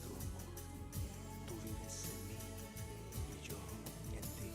tu amor. Tú vives en mí y yo en ti.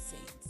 saints.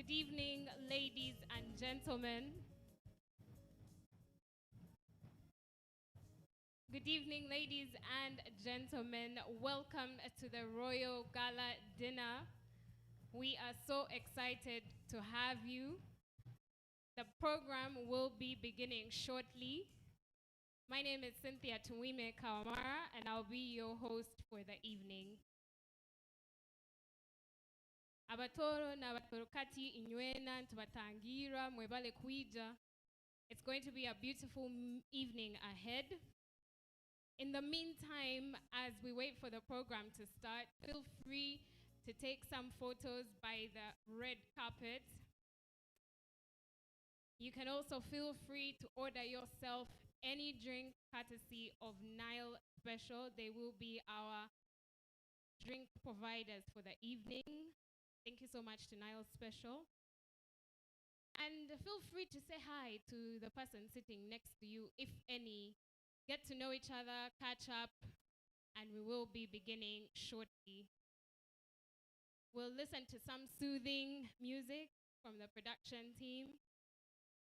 Good evening, ladies and gentlemen. Good evening, ladies and gentlemen. Welcome to the Royal Gala dinner. We are so excited to have you. The program will be beginning shortly. My name is Cynthia Tuwime Kawamara, and I'll be your host for the evening. Abatoro na batorokati inywena ntubatangira mwebale kuija. It's going to be a beautiful evening ahead. In the meantime, as we wait for the program to start, feel free to take some photos by the red carpet. You can also feel free to order yourself any drink courtesy of Nile Special. They will be our drink providers for the evening. Thank you so much to Nile Special. And feel free to say hi to the person sitting next to you, if any. Get to know each other, catch up, and we will be beginning shortly. We'll listen to some soothing music from the production team,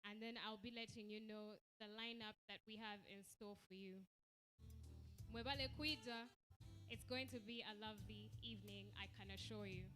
and then I'll be letting you know the lineup that we have in store for you. Mwebale kuija, it's going to be a lovely evening, I can assure you.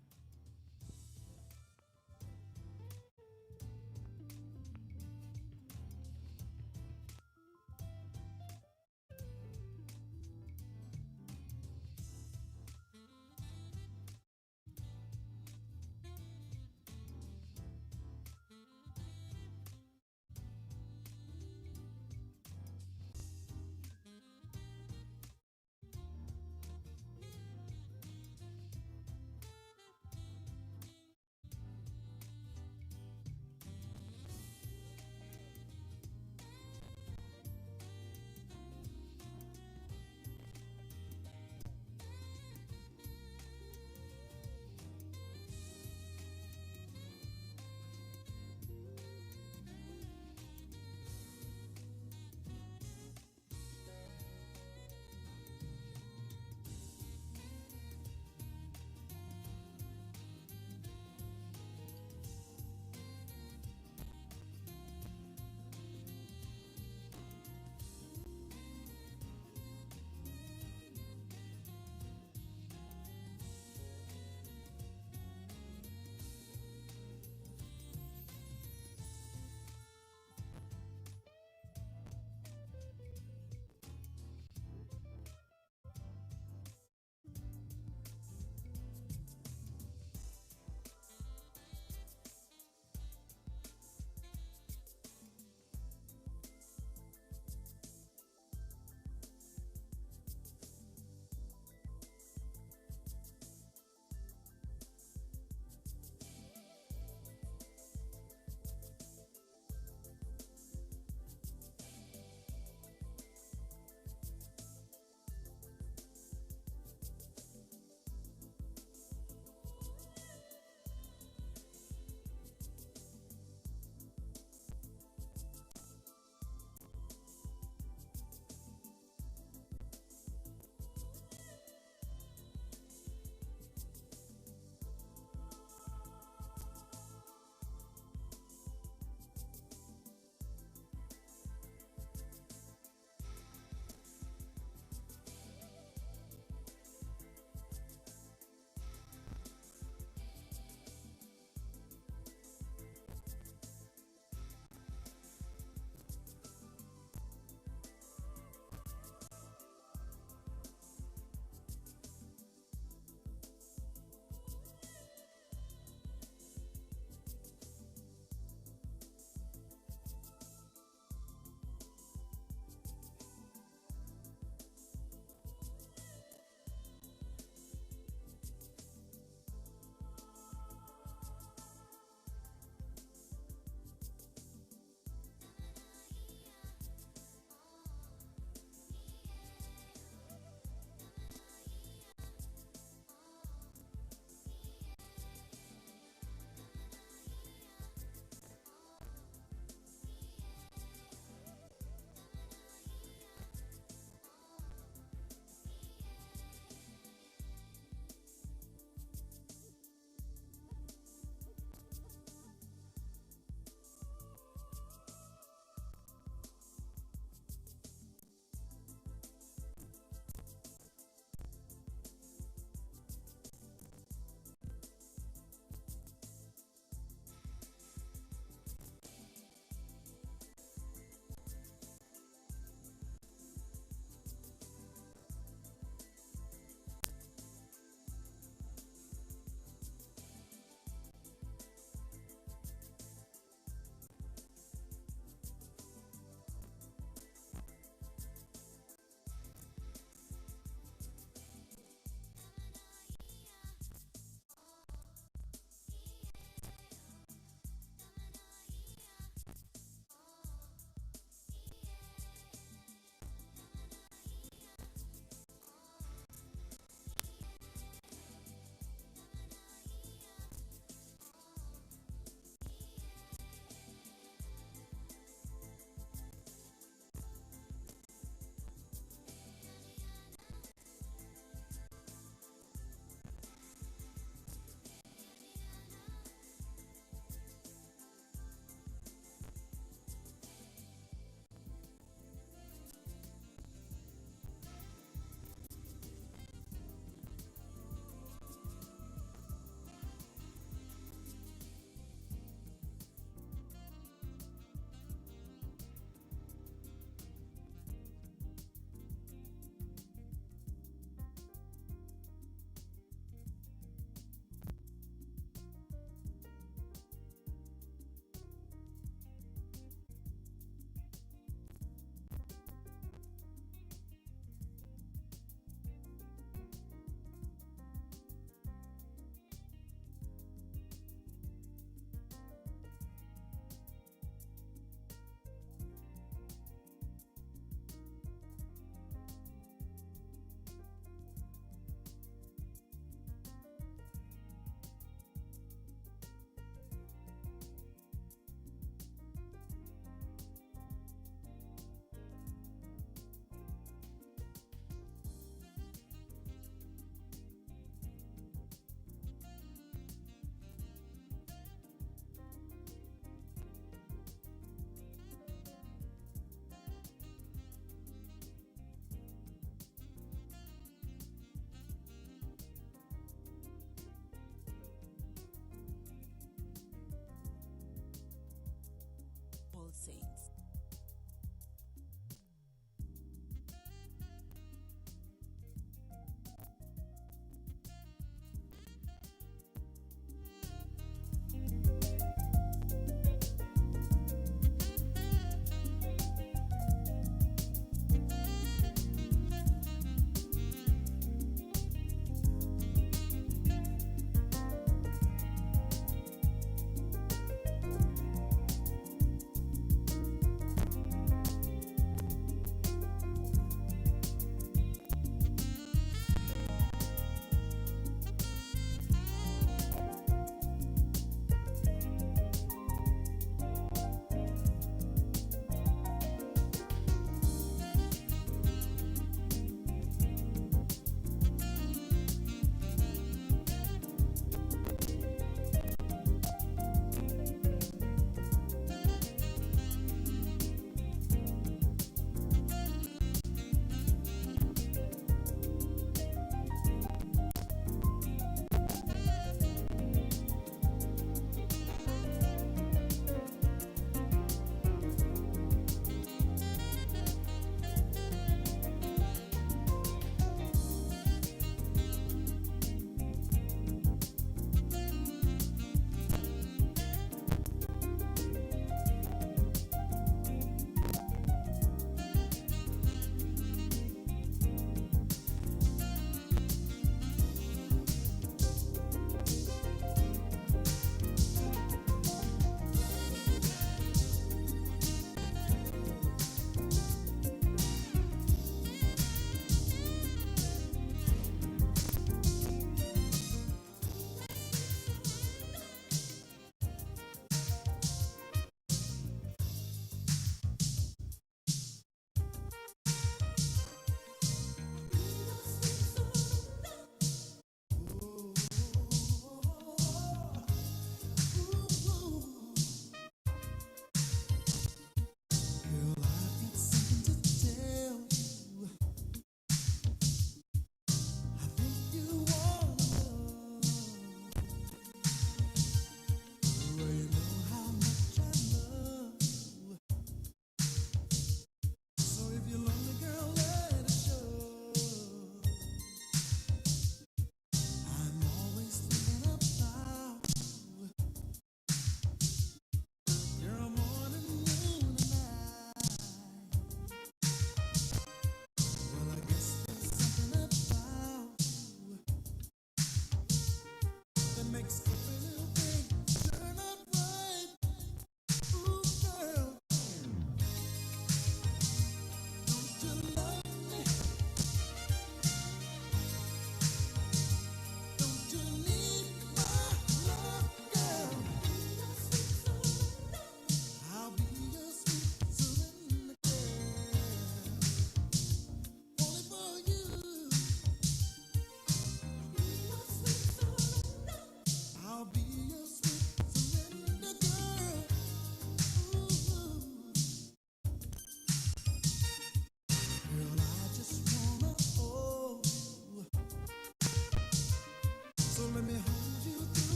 saints.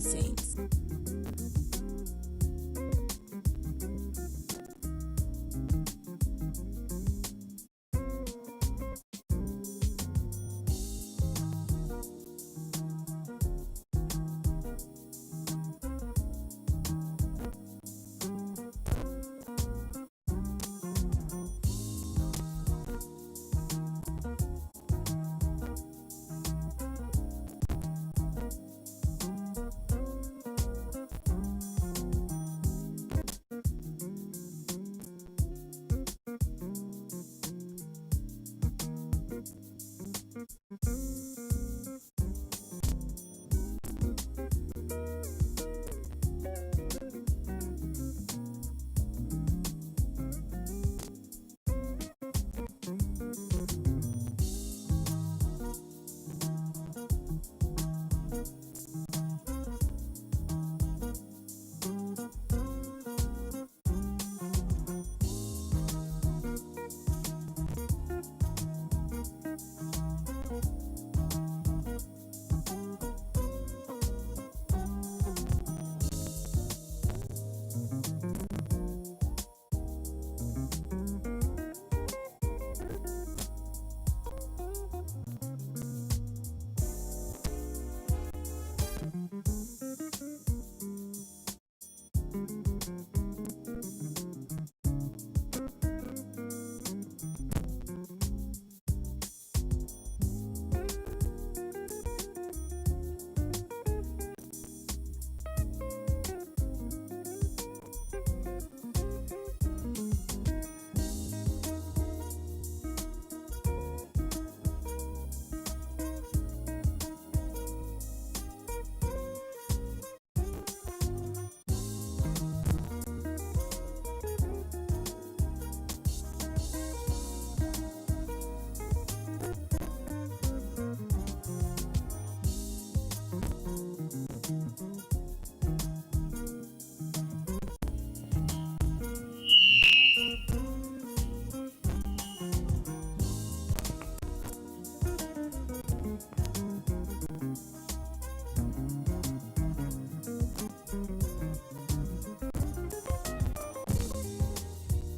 Saints.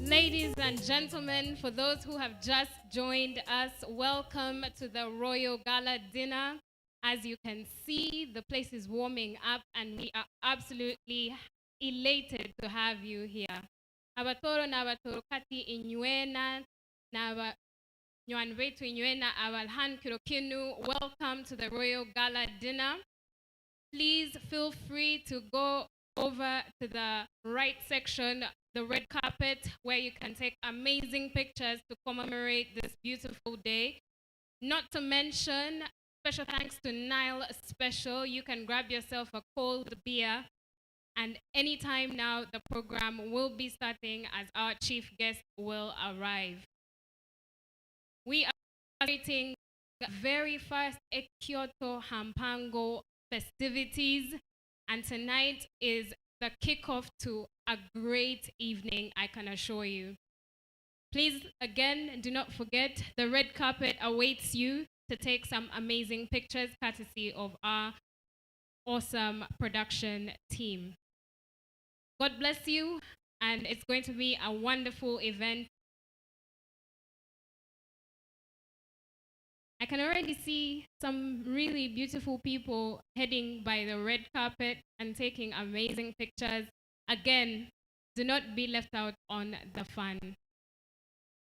Ladies and gentlemen, for those who have just joined us, welcome to the Royal Gala dinner. As you can see, the place is warming up and we are absolutely elated to have you here. Abatoro na abatoro kati inywena na nywan wetu inywena awalhan kirokinu. Welcome to the Royal Gala dinner. Please feel free to go over to the right section, the red carpet, where you can take amazing pictures to commemorate this beautiful day. Not to mention, special thanks to Nile Special. You can grab yourself a cold beer, and anytime now the program will be starting as our chief guest will arrive. We are celebrating the very first Ekyooto Mpango festivities, and tonight is the kickoff to a great evening, I can assure you. Please, again, do not forget the red carpet awaits you to take some amazing pictures courtesy of our awesome production team. God bless you, and it's going to be a wonderful event. I can already see some really beautiful people heading by the red carpet and taking amazing pictures. Again, do not be left out on the fun.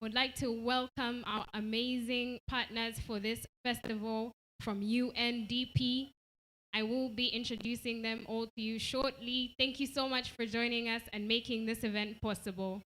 Would like to welcome our amazing partners for this festival from UNDP. I will be introducing them all to you shortly. Thank you so much for joining us and making this event possible.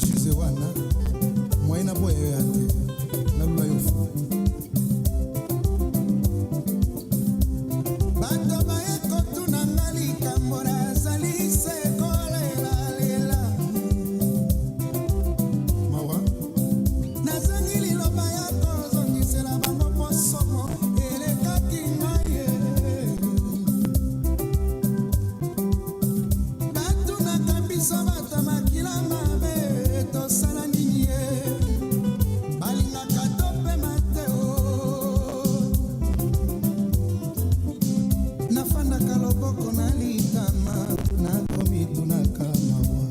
refuse wana mwaina boye yate na lula yofu bato baye kotuna ngali kambora zali se kolela lela mawa nazangi liloba ya kozongisela bango posomo elekaki ngai batunaka biso bato makila mabe tosala nini ye balingaka topema te nafandaka loboko na litama nakomi tunaka mawa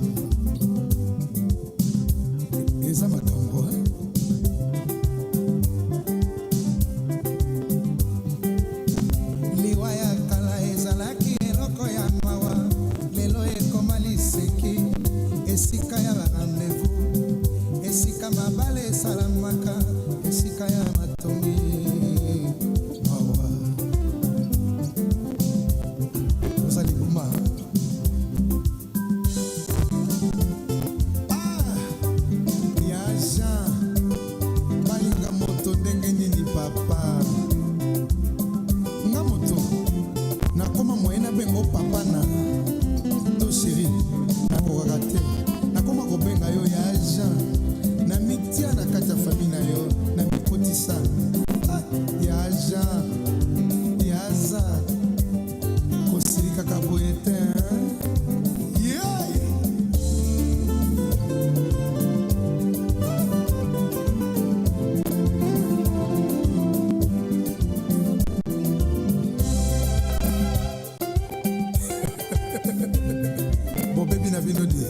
eza makambo liwa ya kala ezalaki eloko ya mawa lelo ekoma liseki esika ya barandevous esika mabale esalamaka esika ya matongi mawa ozali buma ya jean balinga moto ndenge nini papa nga moto nakoma moyena bengo papa na to sheri nakokaka te nakoma kobenga yo ya jean na mitia na kati ya fami na yo na mikotisa ya jean yaza kosilikaka boye te yeah. bobebi na bino die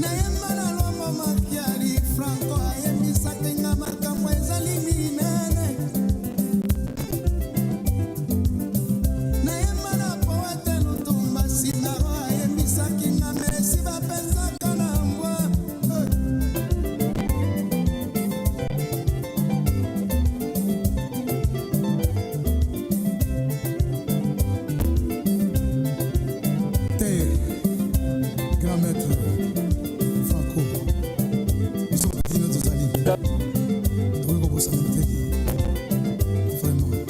nayemba na lombo makiali franco ayembisaki nga makambo ezali minene nayemba na poete lutumba sinaro ayembisaki nga mesi bapesaka na mbwa te grand maître franco biso batino tozali tokoki kobosana te vraiment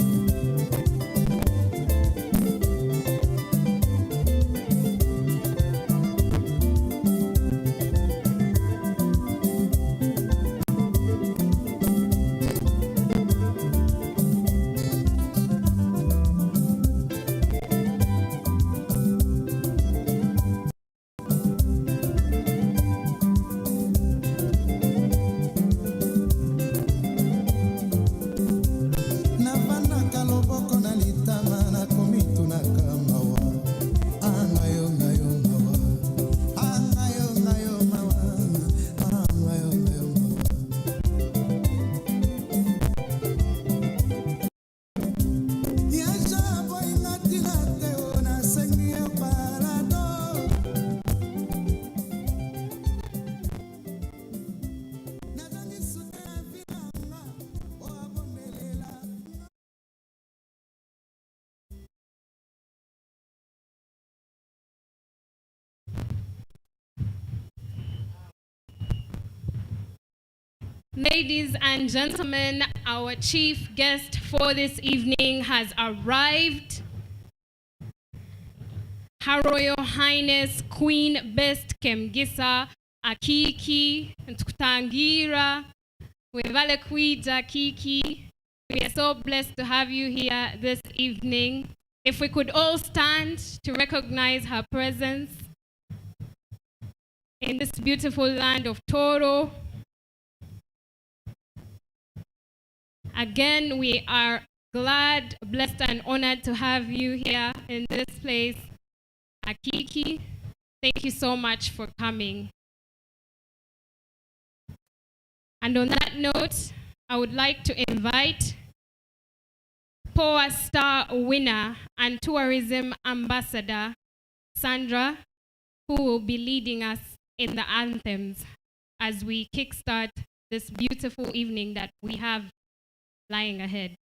navandaka loboko na litama nakomi tunaka mawa angayo ngayo mawa angayo ngayo mawa angayo ngayo mawa yaja boyinga tina te o nasengi yo parado nazangi sute ya vilanga o abondelela Ladies and gentlemen, our chief guest for this evening has arrived. Her Royal Highness Queen Best Kemgisa Akiki Ntukutangira Wevale Kwija Kiki. We are so blessed to have you here this evening. If we could all stand to recognize her presence in this beautiful land of Toro. Again, we are glad, blessed, and honored to have you here in this place. Akiki, thank you so much for coming. And on that note, I would like to invite POA Star winner and tourism ambassador, Sandra, who will be leading us in the anthems as we kickstart this beautiful evening that we have lying ahead.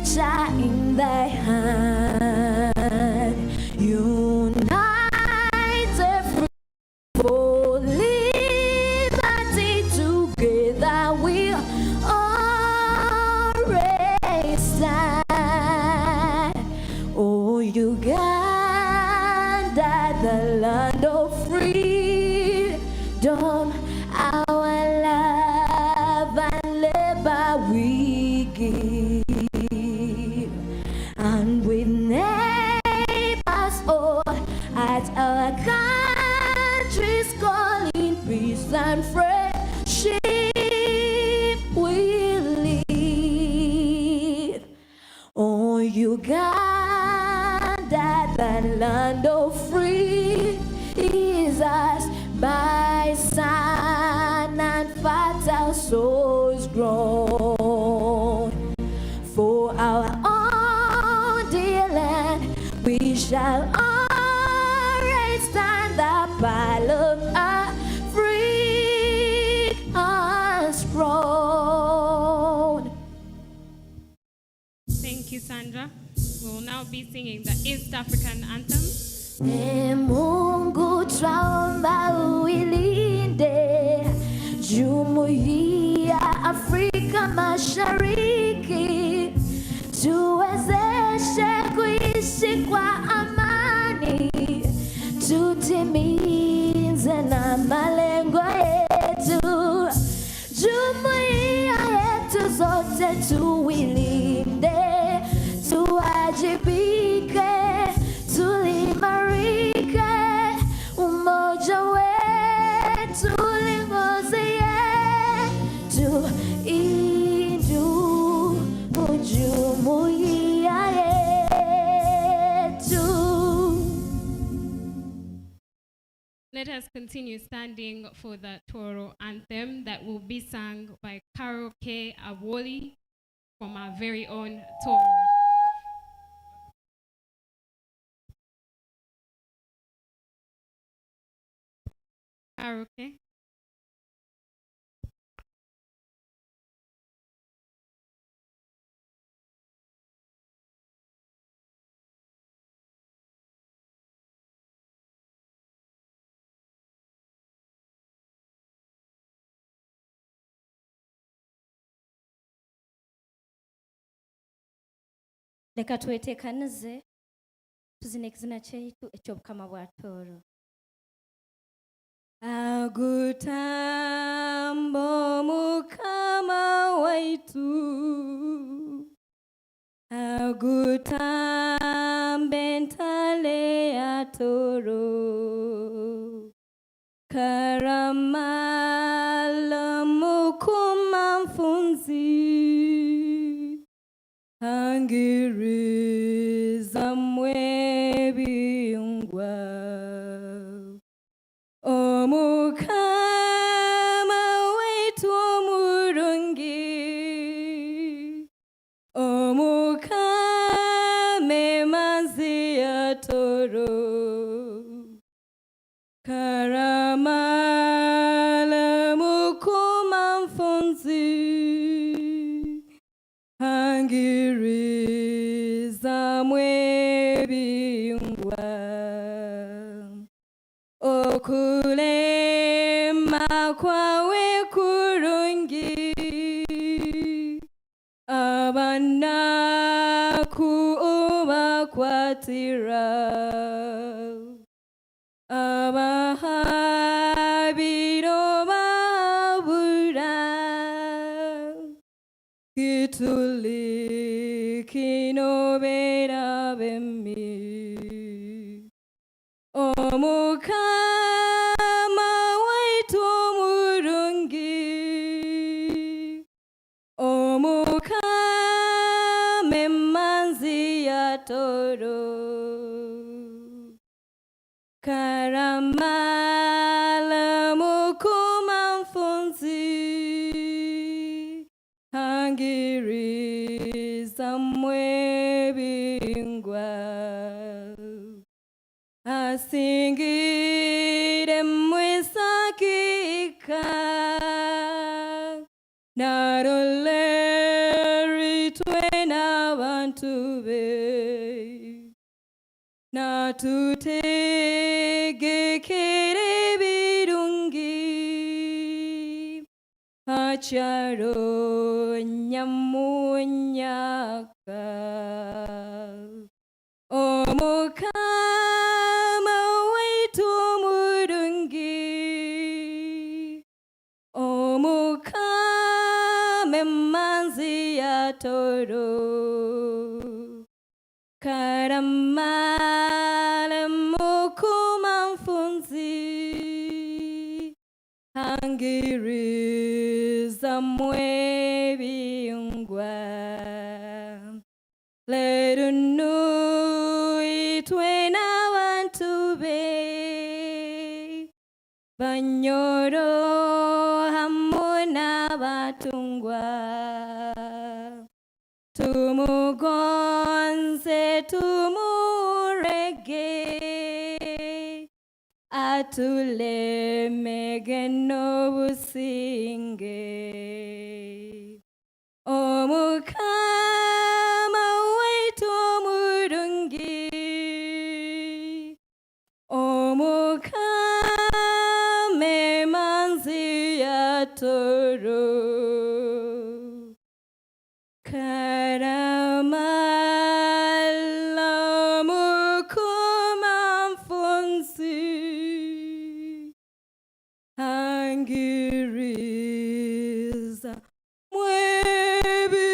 future in thy hand. United for liberty, together we'll always stand. Oh, Uganda, the land of freedom, our love and labor we give, and with neighbors all at our country's calling, peace and friendship we live. Oh, Uganda, the land of free, is us by sun and fertile souls grown. For our own dear land, we shall always stand the pile of Africa's throne. Thank you, Sandra. We will now be singing the East African anthem. Mungu twaomba uilinde Jumuiya Afrika Mashariki, tuwezeshe kuishi kwa amani, tutimize na malengo yetu. Jumuiya yetu zote tuilinde, tuwajibike, tulimarike, umoja wetu lingozi yetu, idumu jumuiya yetu. Let us continue standing for the Toro anthem that will be sung by Karaoke Awoli from our very own Toro. Karaoke. Leka twetekanize tuzine ekizina kyaitu eky'obukama bwa Toro. Agutambo mukama waitu, agutambe ntale ya Toro, karamala mukuma mfunzi, angiriza mwebingwa. Omukama wetu omurungi, omukame manzi ya Toro, karamala mukuma mfunzi, angiriza mwebingwa. Okulema kwawe kurungi, abana kubakwatira, abahabiro babura, kituli kinobera bemi. Omukama waitu omurungi, omukame manzi ya Toro, karamala mukuma mfunzi, angiriza mwebingwa. Asingire mwisakika, naroleri twena abantu be natutegekere birungi acharo nyamunyaka omukama waitu murungi omukama manzi ya toro karamale mukuma mfunzi hangiriza mwebiungwa lerunu itwena bantu be banyoro hamuna batungwa tumugonze tumurege atulemege nobusinge omukama waitu murungi omukame manzi ya toro karamala mukuma mfunzi angiriza mwebingwa.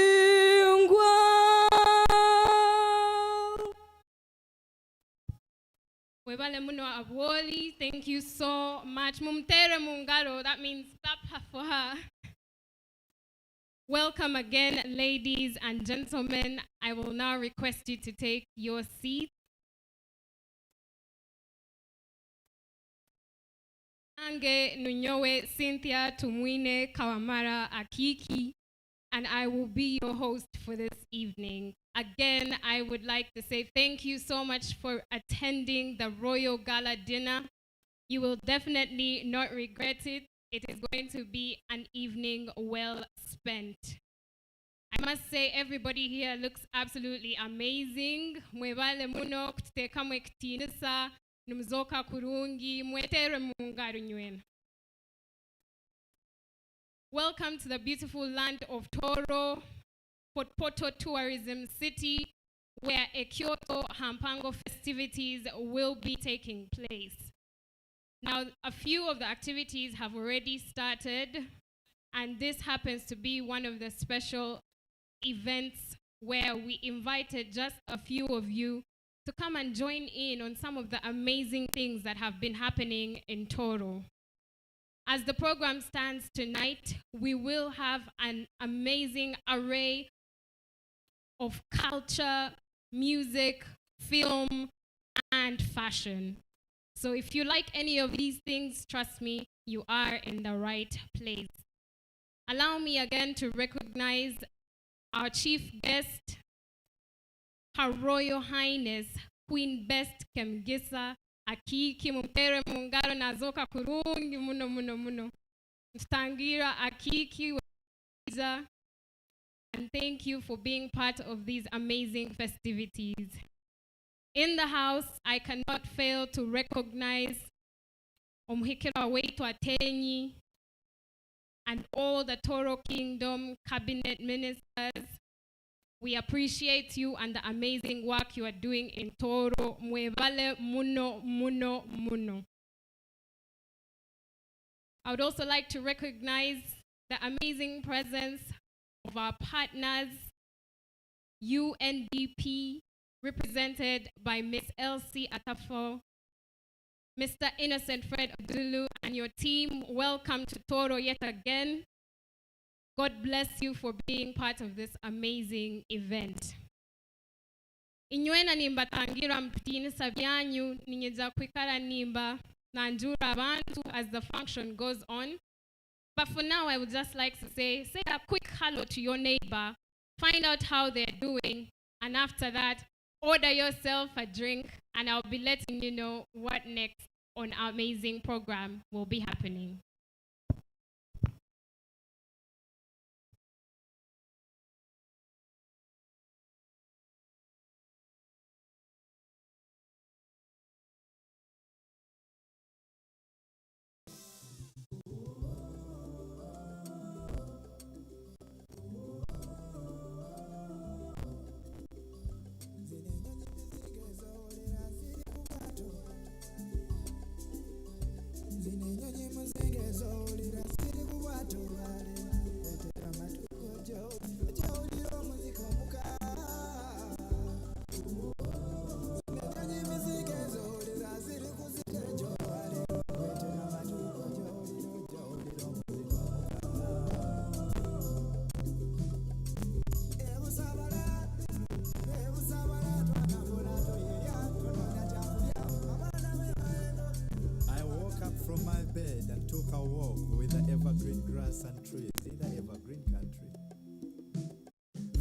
Webale muno abwoli, thank you so much. Mumtere mungalo, that means clap for her. Welcome again, ladies and gentlemen. I will now request you to take your seats. Ange Nunyowe Cynthia Tumwine Kawamara Akiki, and I will be your host for this evening. Again, I would like to say thank you so much for attending the Royal Gala dinner. You will definitely not regret it. It is going to be an evening well spent. I must say everybody here looks absolutely amazing. Mwebale muno kuteka mwekitinisa numzoka kurungi mwetere mungaru nywena. Welcome to the beautiful land of Toro, Poto Tourism City, where Ekyooto Mpango festivities will be taking place. Now, a few of the activities have already started, and this happens to be one of the special events where we invited just a few of you to come and join in on some of the amazing things that have been happening in Toro. As the program stands tonight, we will have an amazing array of culture, music, film, and fashion. So if you like any of these things, trust me, you are in the right place. Allow me again to recognize our chief guest, Her Royal Highness, Queen Best Kemgisa, Akiki Mumtere Mungaro Nazoka Kurungi Muno Muno Muno. Stangira Akiki, and thank you for being part of these amazing festivities. In the house, I cannot fail to recognize Omhikira Weito Atenyi and all the Toro Kingdom cabinet ministers. We appreciate you and the amazing work you are doing in Toro. Mwevale muno muno muno. I would also like to recognize the amazing presence of our partners, UNDP, represented by Miss Elsie Atafo, Mr. Innocent Fred Odulu, and your team. Welcome to Toro yet again. God bless you for being part of this amazing event. Inywena nimba tangira mpitinisa byanyu ninyeza kwikara nimba nanjura abantu as the function goes on. But for now, I would just like to say a quick hello to your neighbor, find out how they're doing, and after that, order yourself a drink, and I'll be letting you know what next on our amazing program will be happening.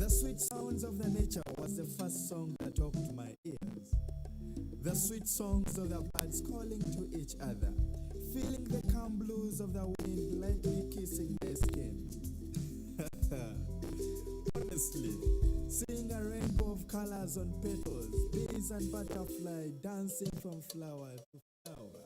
The sweet sounds of the nature was the first song that talked to my ears. The sweet songs of the birds calling to each other, feeling the calm blues of the wind lightly kissing their skin. Honestly, seeing a rainbow of colors on petals, bees and butterfly dancing from flower to flower.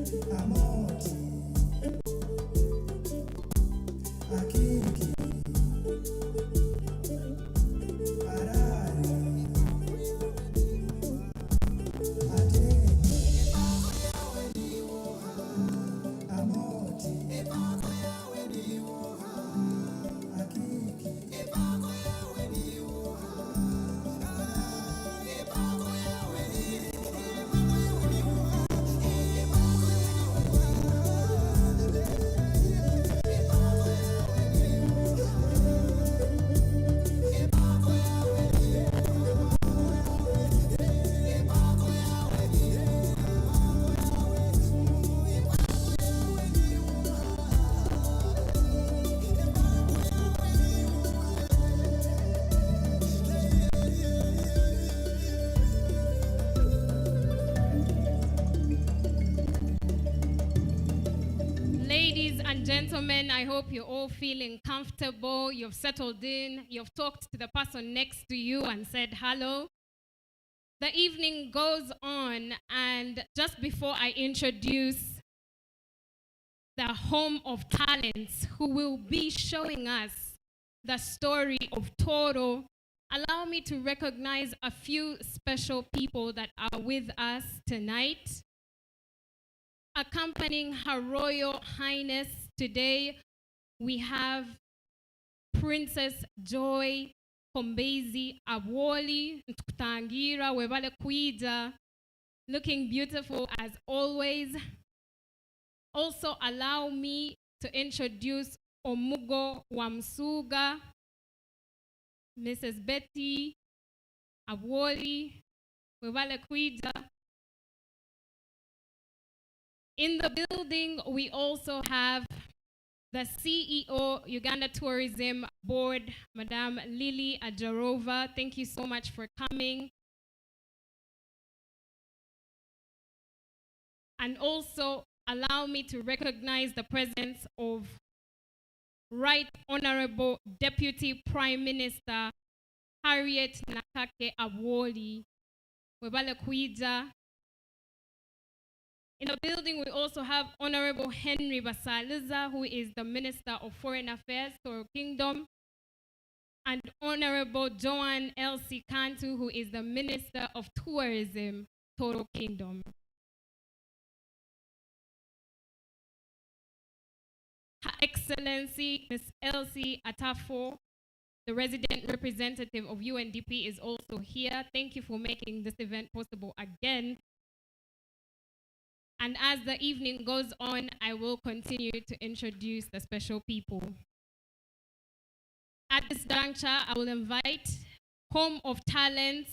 Amoti, Akiki, Arari, Ate, Amoti, Akiki, Ladies and gentlemen, I hope you're all feeling comfortable. You've settled in. You've talked to the person next to you and said hello. The evening goes on, and just before I introduce the home of talents who will be showing us the story of Toro, allow me to recognize a few special people that are with us tonight. Accompanying Her Royal Highness today, we have Princess Joy Kombezi Abwoli Ntukutangira Webale Kwija, looking beautiful as always. Also allow me to introduce Omugo Wamsuga, Mrs. Betty Abwoli Webale Kwija. In the building, we also have the CEO, Uganda Tourism Board, Madame Lily Ajarova. Thank you so much for coming. And also, allow me to recognize the presence of Right Honorable Deputy Prime Minister Harriet Nakake Abwoli, Webale Kwija. In the building, we also have Honorable Henry Basaliza, who is the Minister of Foreign Affairs, Toro Kingdom, and Honorable Joanne Elsie Kantu, who is the Minister of Tourism, Toro Kingdom. Her Excellency, Ms. Elsie Atafo, the resident representative of UNDP, is also here. Thank you for making this event possible again. And as the evening goes on, I will continue to introduce the special people. At this juncture, I will invite Home of Talents,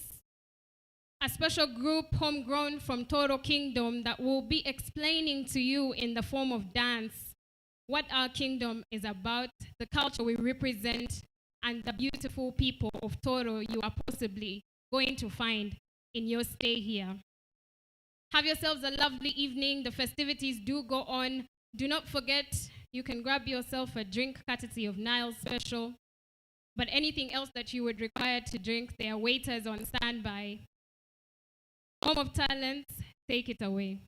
a special group homegrown from Toro Kingdom that will be explaining to you in the form of dance what our kingdom is about, the culture we represent, and the beautiful people of Toro you are possibly going to find in your stay here. Have yourselves a lovely evening. The festivities do go on. Do not forget, you can grab yourself a drink courtesy of Nile Special. But anything else that you would require to drink, there are waiters on standby. Home of Talents, take it away.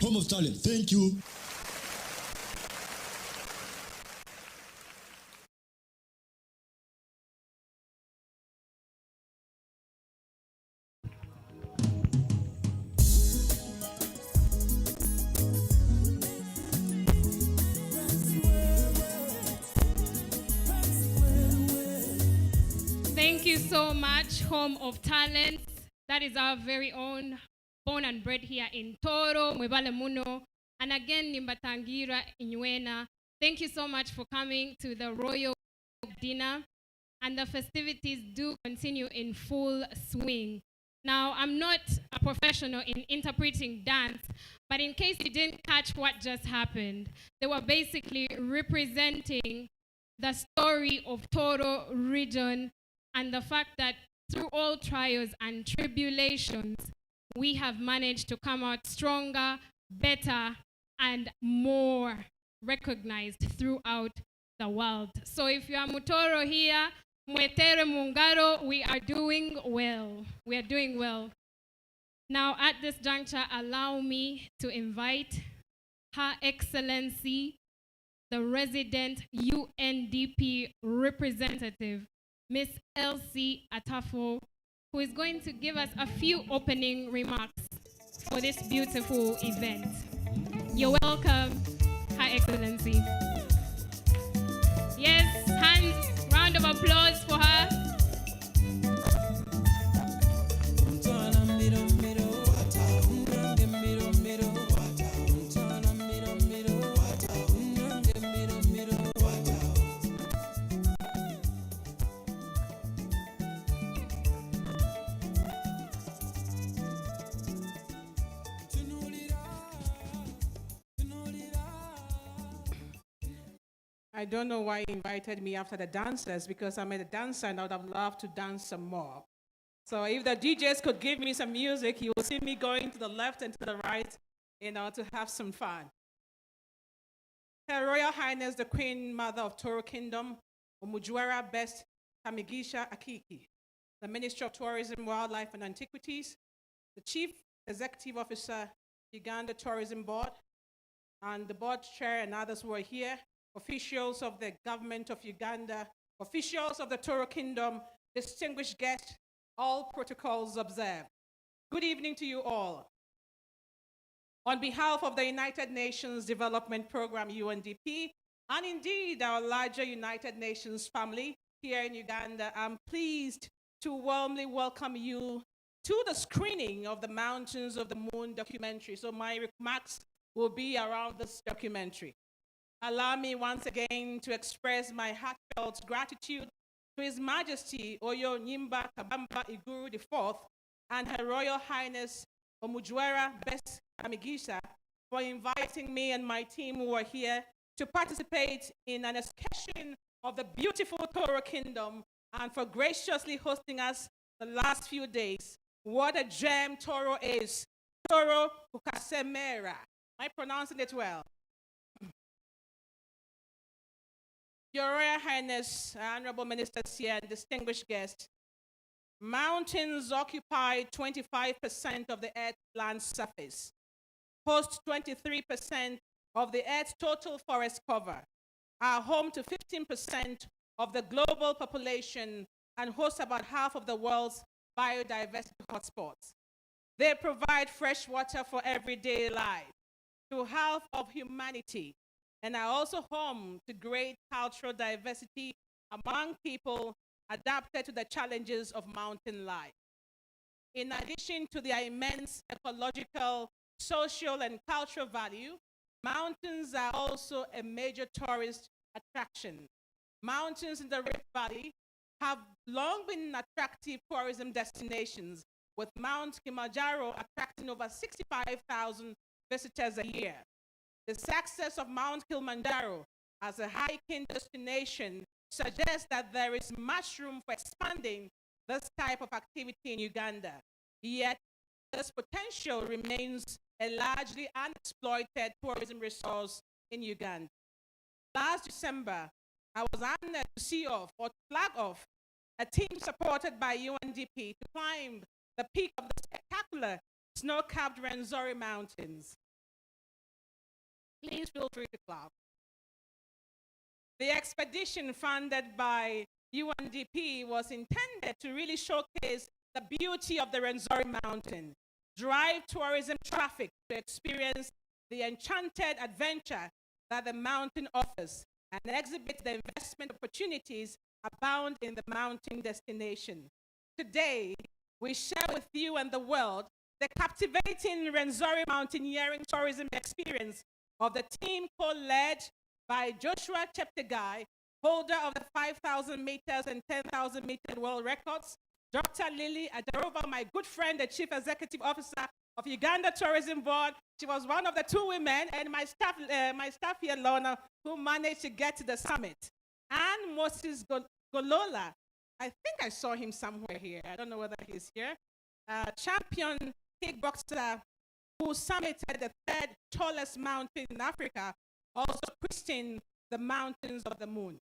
Home of Talent. Thank you. Thank you so much, Home of Talent. That is our very own, born and bred here in Toro, Mwebale Muno. And again, Nimbatangira Inywena. Thank you so much for coming to the Royal Dinner. And the festivities do continue in full swing. Now, I'm not a professional in interpreting dance, but in case you didn't catch what just happened, they were basically representing the story of Toro region and the fact that through all trials and tribulations, we have managed to come out stronger, better, and more recognized throughout the world. So if you are Mutoro here, Mwetere Mungaro, we are doing well. We are doing well. Now, at this juncture, allow me to invite Her Excellency, the resident UNDP representative, Miss Elsie Atafo, who is going to give us a few opening remarks for this beautiful event. You're welcome, Her Excellency. Yes, round of applause for her. I don't know why he invited me after the dancers, because I'm a dancer and I would have loved to dance some more. So if the DJs could give me some music, you will see me going to the left and to the right, to have some fun. Her Royal Highness, the Queen Mother of Toro Kingdom, Omujuera Best Kamigisha Akiki, the Minister of Tourism, Wildlife and Antiquities, the Chief Executive Officer, Uganda Tourism Board, and the board chair and others who are here, officials of the government of Uganda, officials of the Toro Kingdom, distinguished guests, all protocols observed. Good evening to you all. On behalf of the United Nations Development Program, UNDP, and indeed our larger United Nations family here in Uganda, I'm pleased to warmly welcome you to the screening of the Mountains of the Moon documentary. So my remarks will be around this documentary. Allow me once again to express my heartfelt gratitude to His Majesty Oyo Nyimba Kabamba Iguru IV and Her Royal Highness Omujuera Best Kamigisha for inviting me and my team who are here to participate in an excursion of the beautiful Toro Kingdom and for graciously hosting us the last few days. What a gem Toro is. Toro Ukasemera. Am I pronouncing it well? Your Royal Highness, Honorable Ministers here, and distinguished guests, mountains occupy 25% of the Earth's land surface, host 23% of the Earth's total forest cover, are home to 15% of the global population, and host about half of the world's biodiversity hotspots. They provide fresh water for everyday life to half of humanity, and are also home to great cultural diversity among people adapted to the challenges of mountain life. In addition to their immense ecological, social, and cultural value, mountains are also a major tourist attraction. Mountains in the Rift Valley have long been attractive tourism destinations, with Mount Kilimanjaro attracting over 65,000 visitors a year. The success of Mount Kilimanjaro as a hiking destination suggests that there is much room for expanding this type of activity in Uganda. Yet, this potential remains a largely unexploited tourism resource in Uganda. Last December, I was honored to see off or flag off a team supported by UNDP to climb the peak of the spectacular snow-capped Rwenzori Mountains. Please feel free to clap. The expedition funded by UNDP was intended to really showcase the beauty of the Rwenzori Mountain, drive tourism traffic to experience the enchanted adventure that the mountain offers, and exhibit the investment opportunities abound in the mountain destination. Today, we share with you and the world the captivating Rwenzori mountaineering tourism experience of the team co-led by Joshua Cheptegei, holder of the 5,000 meters and 10,000 meter world records, Dr. Lily Adarova, my good friend, the Chief Executive Officer of Uganda Tourism Board. She was one of the two women, and my staff here, Lorna, who managed to get to the summit. And Moses Golola, I think I saw him somewhere here. I don't know whether he's here. Champion kickboxer who summited the third tallest mountain in Africa, also christened the Mountains of the Moon.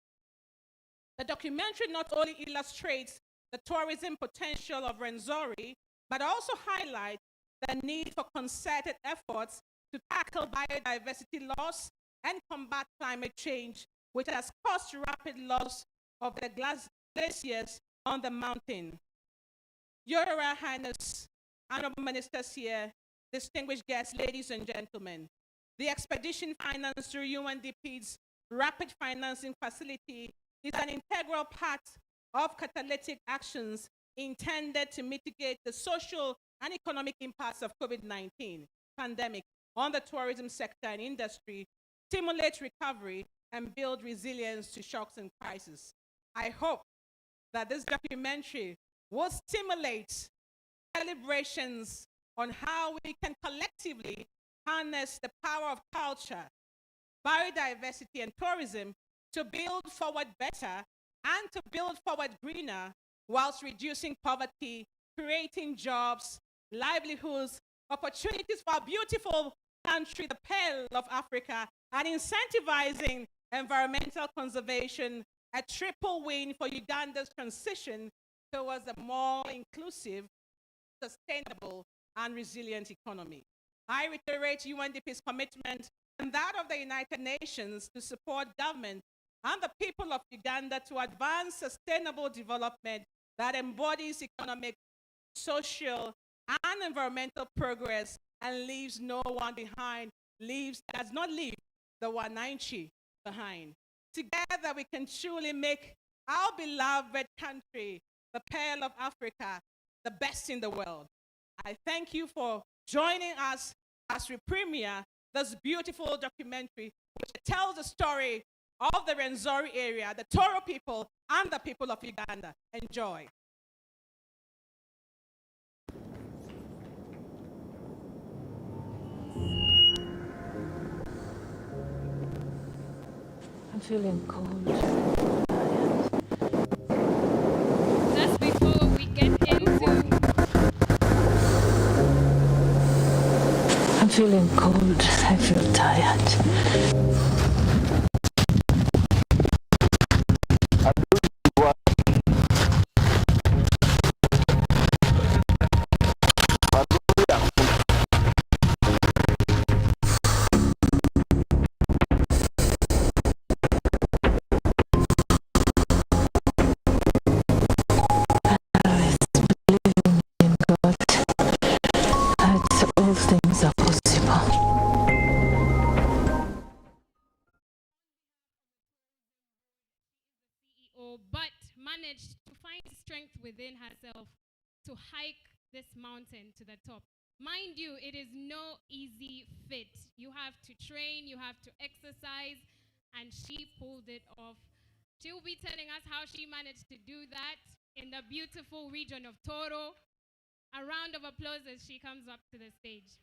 The documentary not only illustrates the tourism potential of Rwenzori, but also highlights the need for concerted efforts to tackle biodiversity loss and combat climate change, which has caused rapid loss of the glaciers on the mountain. Your Royal Highness, honorable ministers here, distinguished guests, ladies and gentlemen, the expedition financed through UNDP's rapid financing facility is an integral part of catalytic actions intended to mitigate the social and economic impacts of COVID-19 pandemic on the tourism sector and industry, stimulate recovery, and build resilience to shocks and crises. I hope that this documentary will stimulate celebrations on how we can collectively harness the power of culture, biodiversity, and tourism to build forward better and to build forward greener, whilst reducing poverty, creating jobs, livelihoods, opportunities for our beautiful country, the Pearl of Africa, and incentivizing environmental conservation, a triple win for Uganda's transition towards a more inclusive, sustainable, and resilient economy. I reiterate UNDP's commitment and that of the United Nations to support government and the people of Uganda to advance sustainable development that embodies economic, social, and environmental progress and leaves no one behind, does not leave the Wananchi behind. Together we can truly make our beloved country, the Pearl of Africa, the best in the world. I thank you for joining us as we premiere this beautiful documentary which tells the story of the Rwenzori area, the Toro people, and the people of Uganda. Enjoy. I'm feeling cold. That's before we get into I'm feeling cold. I feel tired. but managed to find strength within herself to hike this mountain to the top. Mind you, it is no easy feat. You have to train, you have to exercise, and she pulled it off. She'll be telling us how she managed to do that in the beautiful region of Toro. A round of applause as she comes up to the stage.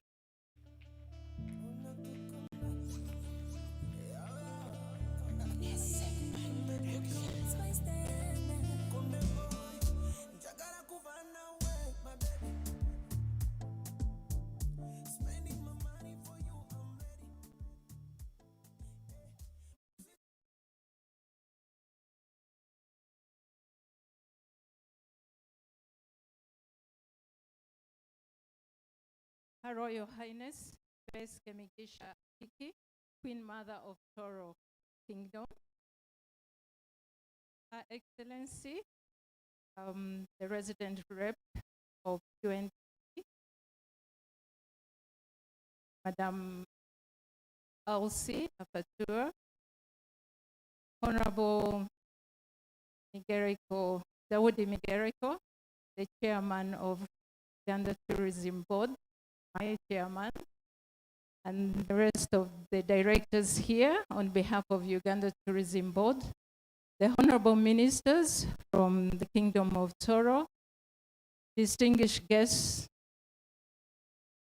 Her Royal Highness, Bess Kemigisha Kiki, Queen Mother of Toro Kingdom, Her Excellency, the Resident Rep of UNDP, Madam Elsie Apatur, Honorable Migeriko, Dawoodi Migeriko, the Chairman of Uganda Tourism Board, my chairman, and the rest of the directors here on behalf of Uganda Tourism Board, the honorable ministers from the Kingdom of Toro, distinguished guests,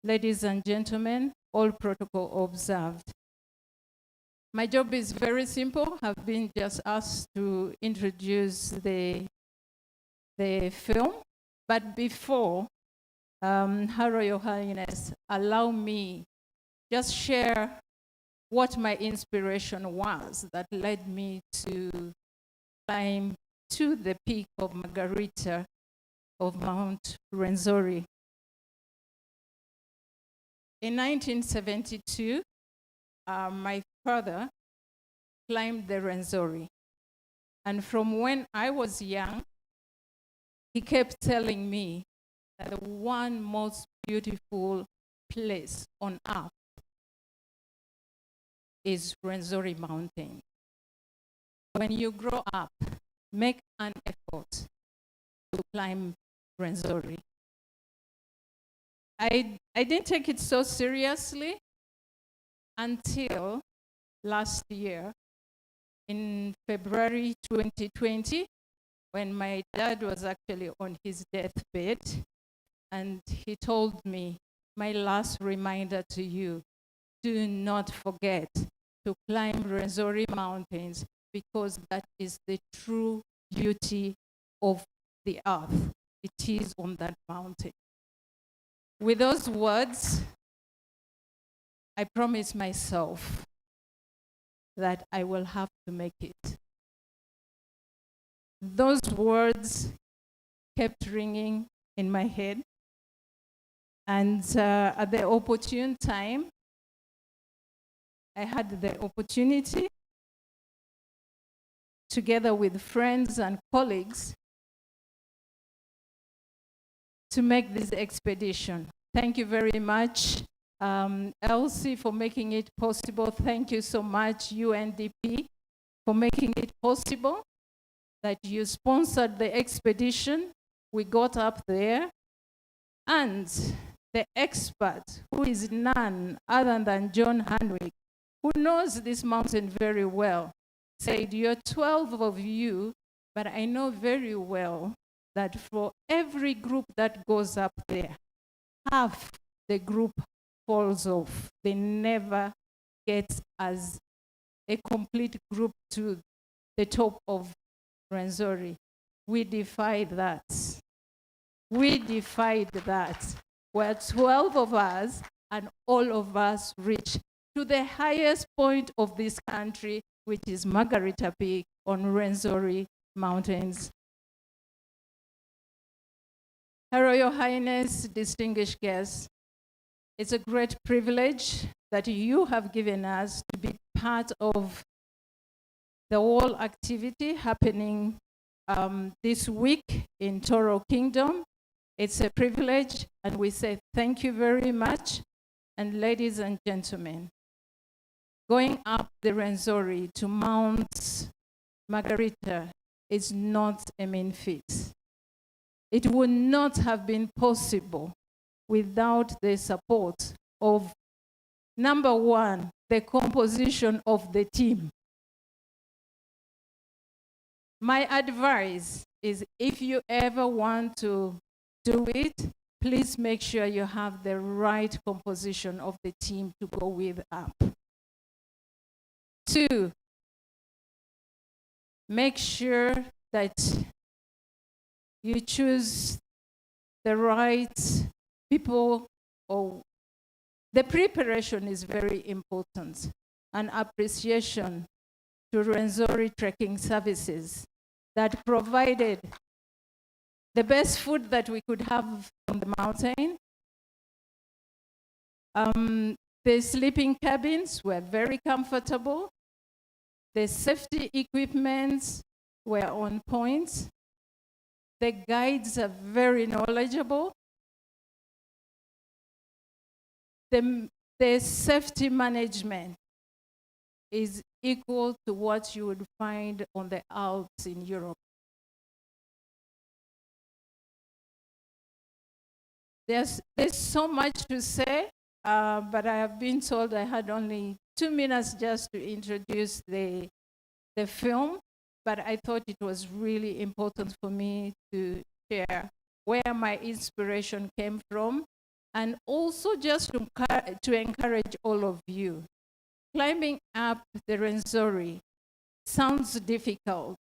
ladies and gentlemen, all protocol observed. My job is very simple. I've been just asked to introduce the film, but before, Her Royal Highness, allow me just share what my inspiration was that led me to climb to the peak of Margarita of Mount Rwenzori. In 1972, my father climbed the Rwenzori. And from when I was young, he kept telling me that the one most beautiful place on earth is Rwenzori Mountain. When you grow up, make an effort to climb Rwenzori. I didn't take it so seriously until last year in February 2020, when my dad was actually on his deathbed. And he told me, my last reminder to you, do not forget to climb Rwenzori Mountains, because that is the true beauty of the earth. It is on that mountain. With those words, I promise myself that I will have to make it. Those words kept ringing in my head. And at the opportune time, I had the opportunity, together with friends and colleagues, to make this expedition. Thank you very much, Elsie, for making it possible. Thank you so much, UNDP, for making it possible, that you sponsored the expedition. We got up there, and the expert, who is none other than John Hanwick, who knows this mountain very well, said, you're 12 of you, but I know very well that for every group that goes up there, half the group falls off. They never get as a complete group to the top of Rwenzori. We defied that. We defied that. We're 12 of us, and all of us reach to the highest point of this country, which is Margarita Peak on Rwenzori Mountains. Her Royal Highness, distinguished guests, it's a great privilege that you have given us to be part of the whole activity happening this week in Toro Kingdom. It's a privilege, and we say thank you very much. And ladies and gentlemen, going up the Rwenzori to Mount Margarita is not a mean feat. It would not have been possible without the support of, number one, the composition of the team. My advice is if you ever want to do it, please make sure you have the right composition of the team to go with up. 2, make sure that you choose the right people, or the preparation is very important, and appreciation to Rwenzori Trekking Services that provided the best food that we could have on the mountain. The sleeping cabins were very comfortable. The safety equipment were on point. The guides are very knowledgeable. The safety management is equal to what you would find on the Alps in Europe. There's so much to say, but I have been told I had only 2 minutes just to introduce the film, but I thought it was really important for me to share where my inspiration came from, and also just to encourage all of you. Climbing up the Rwenzori sounds difficult,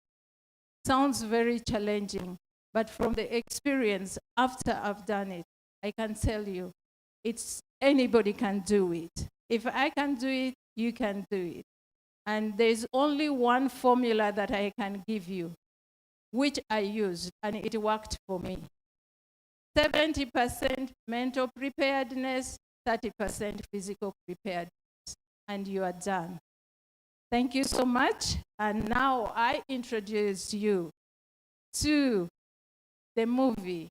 sounds very challenging, but from the experience after I've done it, I can tell you, anybody can do it. If I can do it, you can do it. And there's only one formula that I can give you, which I used, and it worked for me. 70% mental preparedness, 30% physical preparedness, and you are done. Thank you so much. And now I introduce you to the movie,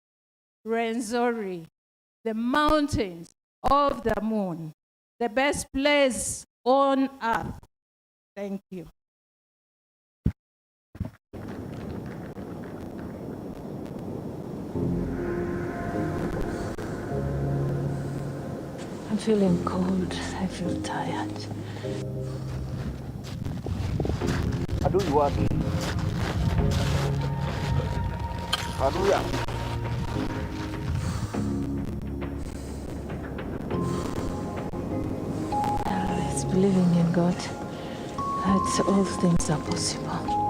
Rwenzori, the mountains of the moon, the best place on earth. Thank you. I'm feeling cold. I feel tired. Adui wake. Adui ya. It's believing in God that all things are possible.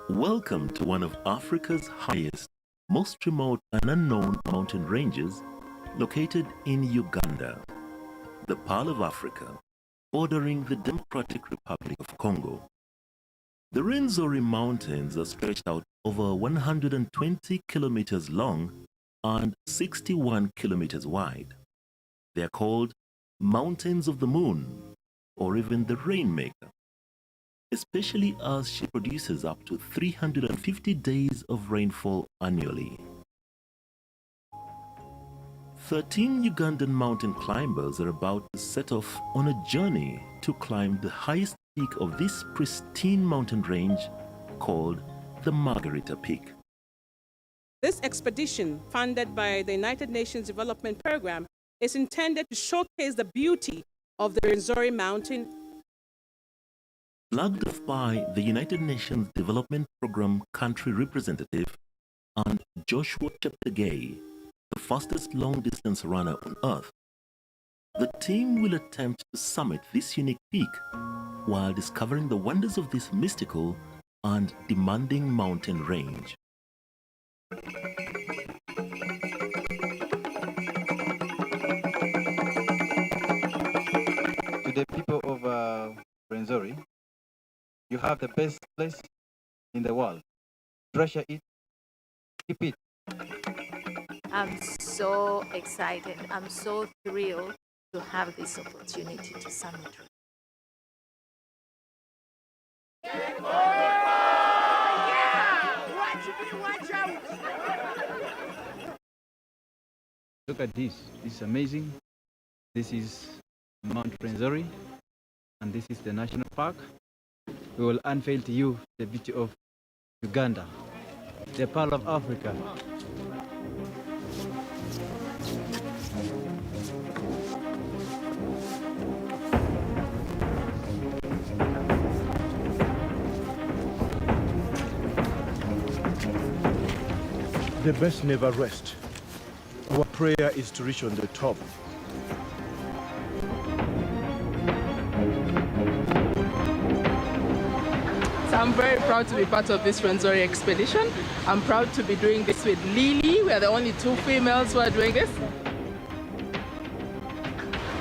Welcome to one of Africa's highest, most remote and unknown mountain ranges, located in Uganda, the Pearl of Africa, bordering the Democratic Republic of Congo. The Rwenzori Mountains are stretched out over 120 kilometers long and 61 kilometers wide. They are called Mountains of the Moon, or even the Rainmaker, especially as she produces up to 350 days of rainfall annually. 13 Ugandan mountain climbers are about to set off on a journey to climb the highest peak of this pristine mountain range called the Margarita Peak. This expedition, funded by the United Nations Development Program, is intended to showcase the beauty of the Rwenzori Mountain. Flagged off by the United Nations Development Program country representative and Joshua Cheptegei, the fastest long-distance runner on Earth, the team will attempt to summit this unique peak while discovering the wonders of this mystical and demanding mountain range. To the people of Rwenzori, you have the best place in the world. Treasure it, keep it. I'm so excited. I'm so thrilled to have this opportunity to summit. Look at this. This is amazing. This is Mount Rwenzori, and this is the national park. We will unveil to you the beauty of Uganda, the Pearl of Africa. The best never rest. Our prayer is to reach on the top. So I'm very proud to be part of this Rwenzori expedition. I'm proud to be doing this with Lily. We are the only two females who are doing this.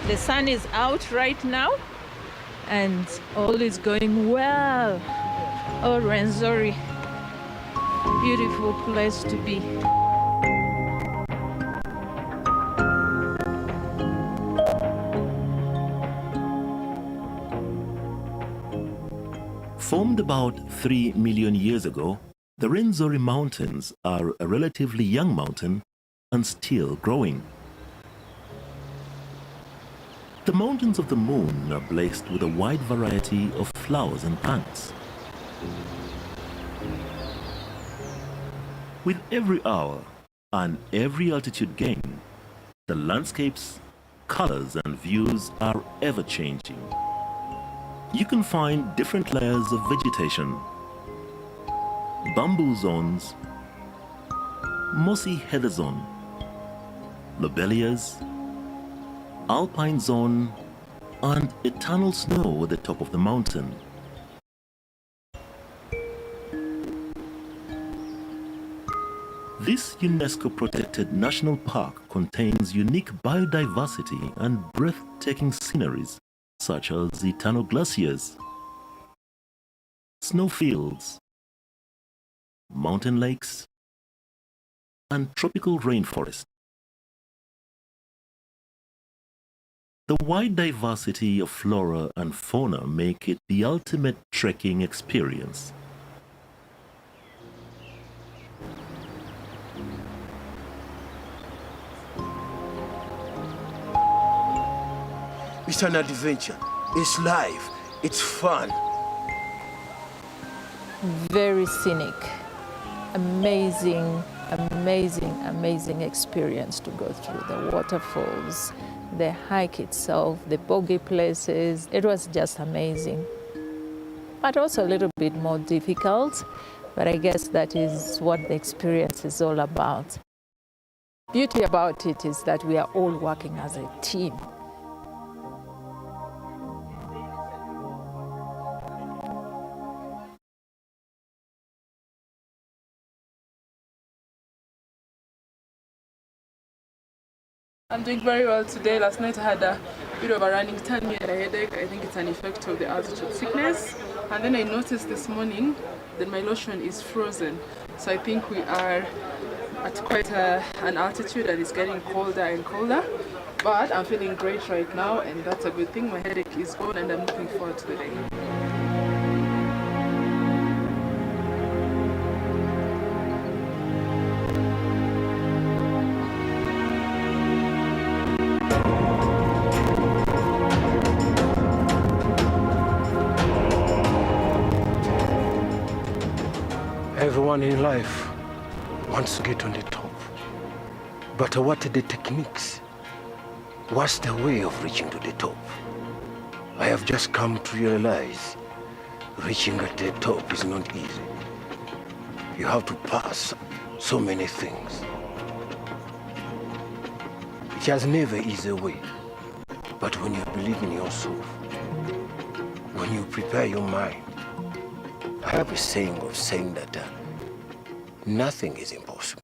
The sun is out right now and all is going well. Oh, Rwenzori, beautiful place to be. Formed about 3 million years ago, the Rwenzori Mountains are a relatively young mountain and still growing. The mountains of the moon are blessed with a wide variety of flowers and plants. With every hour and every altitude gain, the landscapes, colors and views are ever changing. You can find different layers of vegetation: bamboo zones, mossy heather zone, lobelias, alpine zone, and eternal snow at the top of the mountain. This UNESCO-protected national park contains unique biodiversity and breathtaking sceneries such as eternal glaciers, snowfields, mountain lakes, and tropical rainforest. The wide diversity of flora and fauna make it the ultimate trekking experience. It's an adventure. It's life. It's fun. Very scenic. Amazing, amazing, amazing experience to go through the waterfalls, the hike itself, the boggy places. It was just amazing. But also a little bit more difficult, but I guess that is what the experience is all about. Beauty about it is that we are all working as a team. I'm doing very well today. Last night I had a bit of a running tummy and a headache. I think it's an effect of the altitude sickness. And then I noticed this morning that my lotion is frozen. So I think we are at quite an altitude and it's getting colder and colder. But I'm feeling great right now and that's a good thing. My headache is gone and I'm looking forward to the day. Everyone in life wants to get on the top. But what are the techniques? What's the way of reaching to the top? I have just come to realize reaching at the top is not easy. You have to pass so many things. It has never easy way. But when you believe in yourself, when you prepare your mind, I have a saying of saying that nothing is impossible.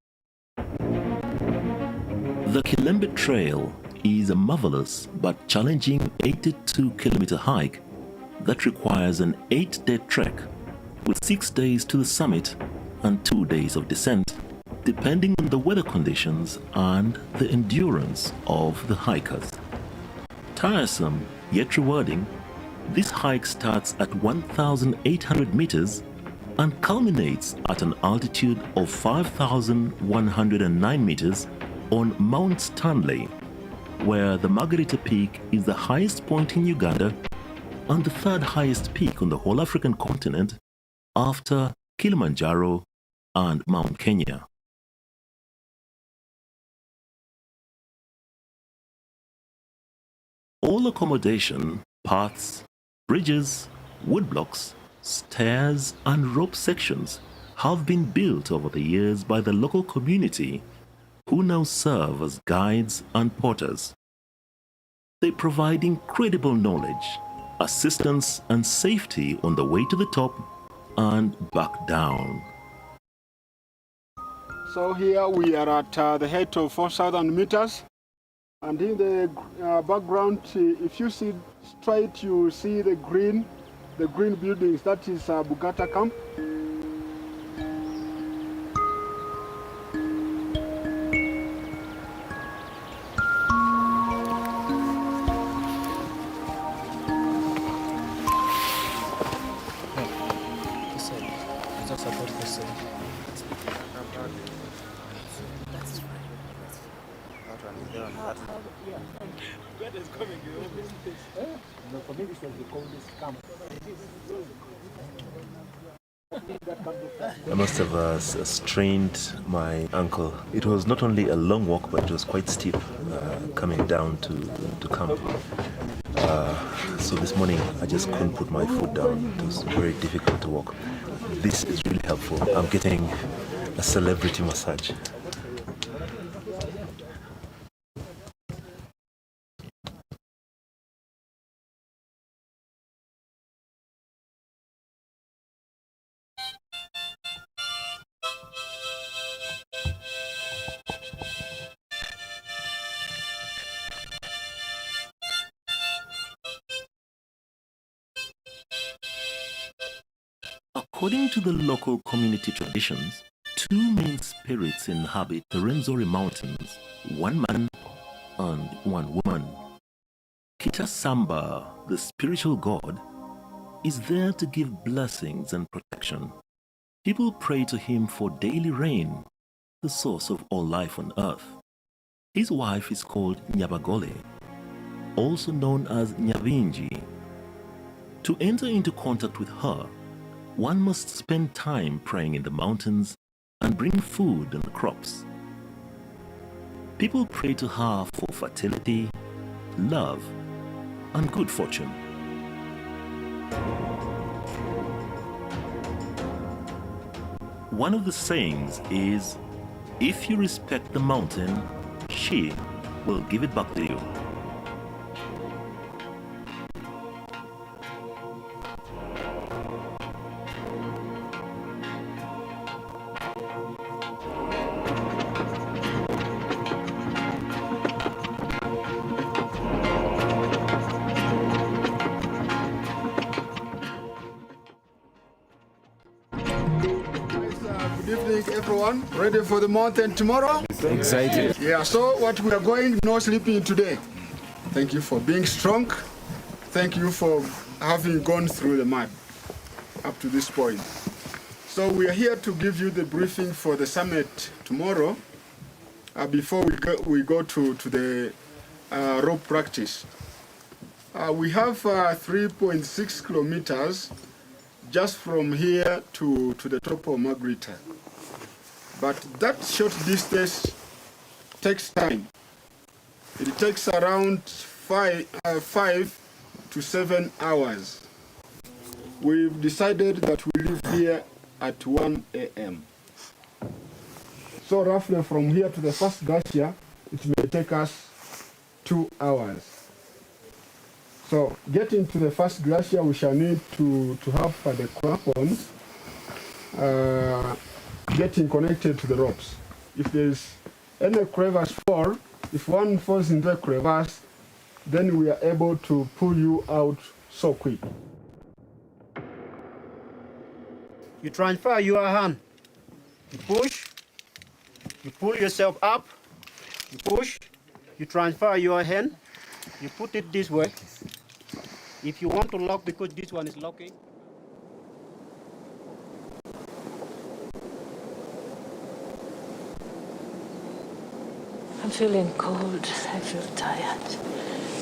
The Kilembe Trail is a marvelous but challenging 82-kilometer hike that requires an 8-day trek with 6 days to the summit and 2 days of descent, depending on the weather conditions and the endurance of the hikers. Tiresome yet rewarding, This hike starts at 1,800 meters and culminates at an altitude of 5,109 meters on Mount Stanley, where the Margarita Peak is the highest point in Uganda and the third highest peak on the whole African continent after Kilimanjaro and Mount Kenya. All accommodation, paths, bridges, woodblocks, stairs and rope sections have been built over the years by the local community, who now serve as guides and porters. They provide incredible knowledge, assistance and safety on the way to the top and back down. So here we are at the height of 4,000 meters, and in the background, if you see straight, you see the green buildings. That is Bugata camp. I must have strained my ankle. It was not only a long walk, but it was quite steep coming down to camp. So this morning I just couldn't put my foot down. It was very difficult to walk. This is really helpful. I'm getting a celebrity massage. According to the local community traditions, two main spirits inhabit the Rwenzori Mountains, one man and one woman. Kitasamba, the spiritual god, is there to give blessings and protection. People pray to him for daily rain, the source of all life on earth. His wife is called Nyabagole, also known as Nyabinji. To enter into contact with her, one must spend time praying in the mountains and bring food and crops. People pray to her for fertility, love, and good fortune. One of the sayings is, if you respect the mountain, she will give it back to you. Good evening, everyone. Ready for the mountain tomorrow? Excited. Yeah, so what we are going, no sleeping today. Thank you for being strong. Thank you for having gone through the mud up to this point. So we are here to give you the briefing for the summit tomorrow before we go to the rope practice. We have 3.6 kilometers just from here to the top of Margarita. But that short distance takes time. It takes around 5 to 7 hours. We've decided that we leave here at 1 a.m. So roughly from here to the first glacier, it may take us 2 hours. So getting to the first glacier, we shall need to have the crampons getting connected to the ropes. If there's any crevasse fall, if one falls into a crevasse, then we are able to pull you out so quick. You transfer your hand, you push, you pull yourself up, you push, you transfer your hand, you put it this way, If you want to lock, because this one is locking. I'm feeling cold, I feel tired.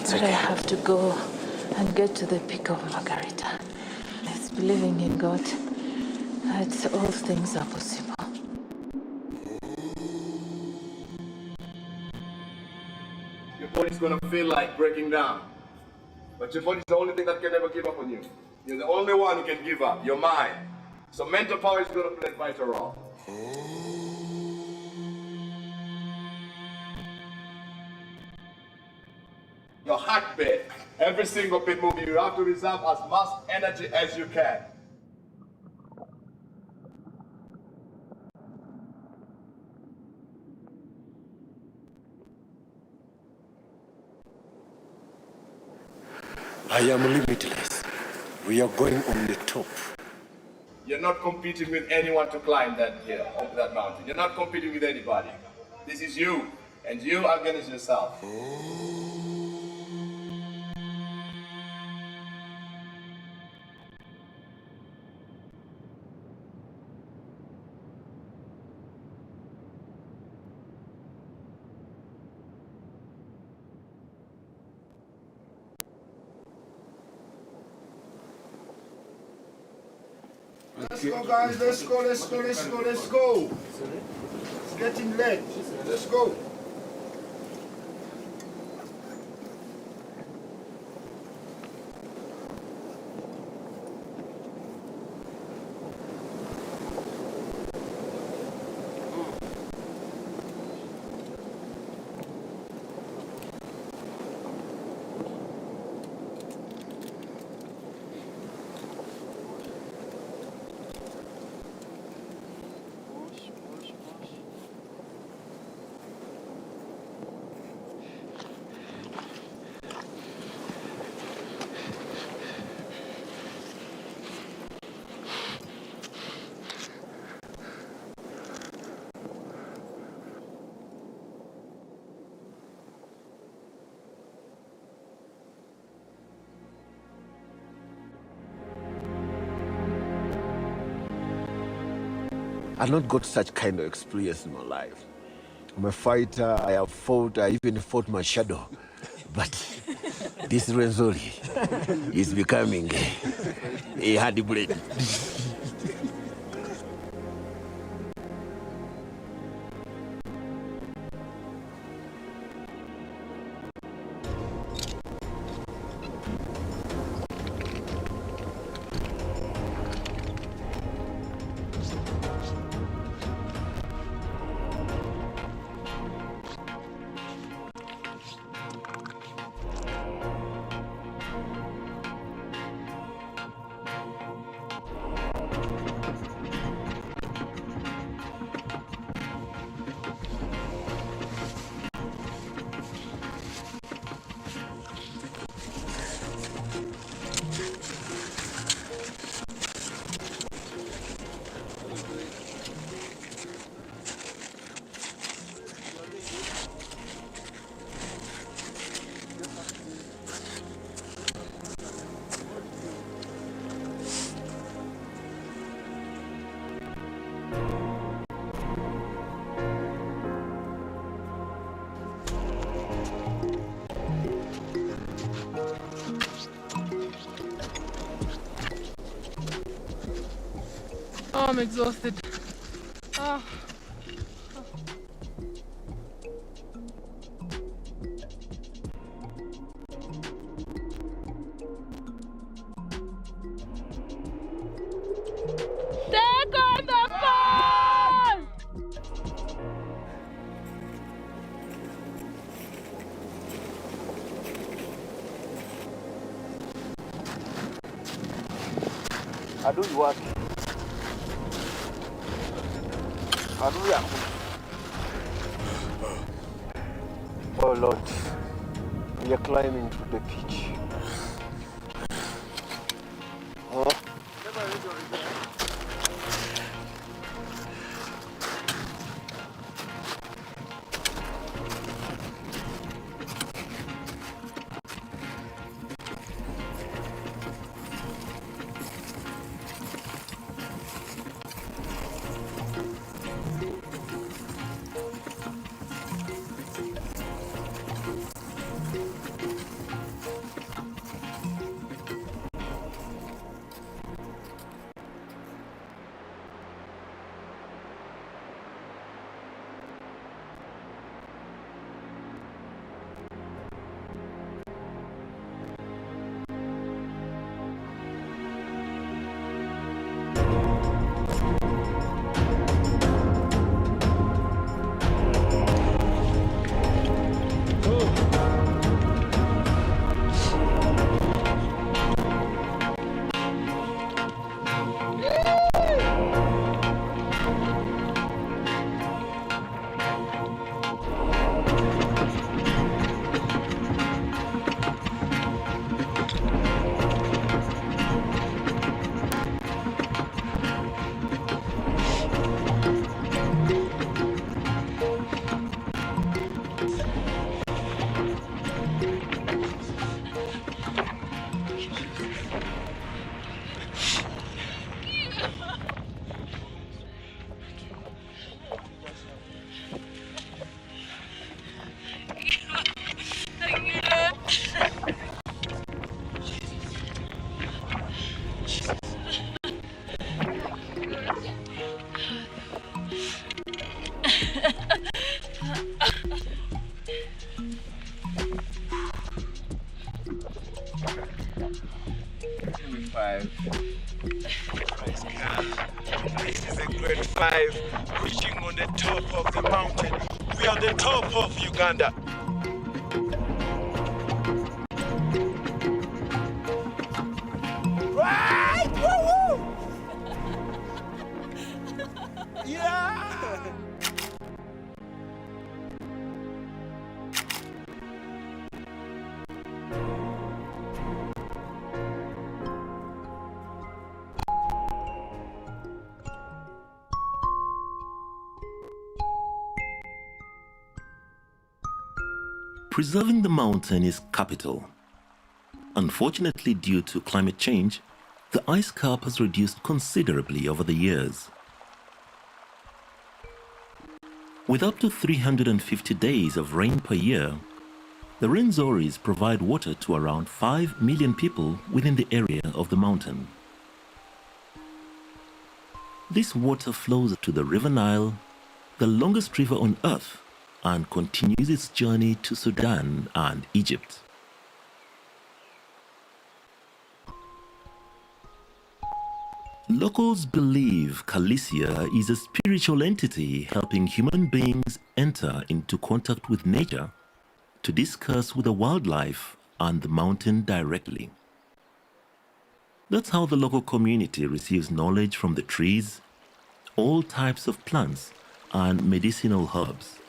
But I have to go and get to the peak of Margarita. It's believing in God that all things are possible. Your body's gonna feel like breaking down. But your body's the only thing that can never give up on you. You're the only one who can give up, your mind. So mental power is gonna play a vital role. Your heartbeat, every single beat moving, you have to reserve as much energy as you can. I am limitless. We are going on the top. You're not competing with anyone to climb that hill, up that mountain. You're not competing with anybody. This is you, and you against yourself. Let's go, guys. Let's go, let's go, let's go, let's go. It's getting late. Let's go. I've not got such kind of experience in my life. I'm a fighter, I even fought my shadow. But this Renzori is becoming a hard blade. Oh, I'm exhausted. Oh. Take on the phone! Adui wake. Adui yangu. Oh Lord, we are climbing to the pitch. Huh? Five. Praise God. This is a grade 5 pushing on the top of the mountain. We are on the top of Uganda. Right! Woo-woo! Yeah! Preserving the mountain is capital. Unfortunately, due to climate change, the ice cap has reduced considerably over the years. With up to 350 days of rain per year, the Rwenzoris provide water to around 5 million people within the area of the mountain. This water flows to the River Nile, the longest river on earth, and continues its journey to Sudan and Egypt. Locals believe Kalisia is a spiritual entity helping human beings enter into contact with nature to discuss with the wildlife and the mountain directly. That's how the local community receives knowledge from the trees, all types of plants, and medicinal herbs.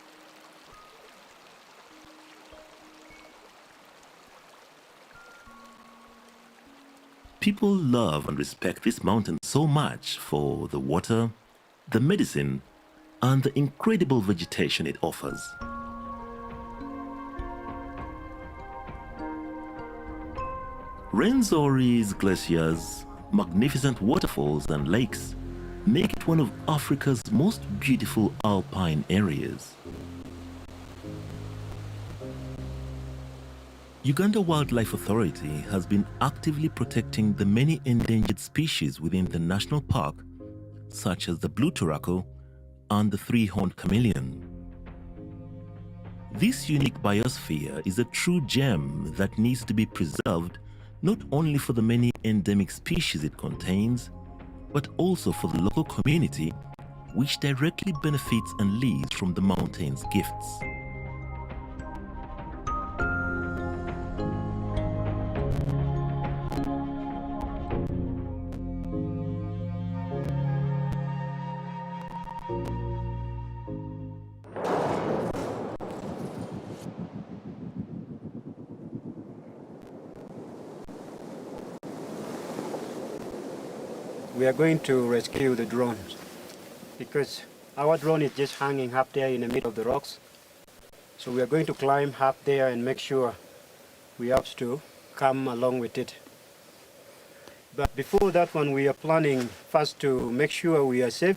People love and respect this mountain so much for the water, the medicine, and the incredible vegetation it offers. Rwenzori's glaciers, magnificent waterfalls, and lakes make it one of Africa's most beautiful alpine areas. Uganda Wildlife Authority has been actively protecting the many endangered species within the national park, such as the blue turako and the three-horned chameleon. This unique biosphere is a true gem that needs to be preserved not only for the many endemic species it contains, but also for the local community, which directly benefits and leads from the mountain's gifts. We are going to rescue the drones because our drone is just hanging up there in the middle of the rocks. So we are going to climb up there and make sure we have to come along with it. But before that one, we are planning first to make sure we are safe.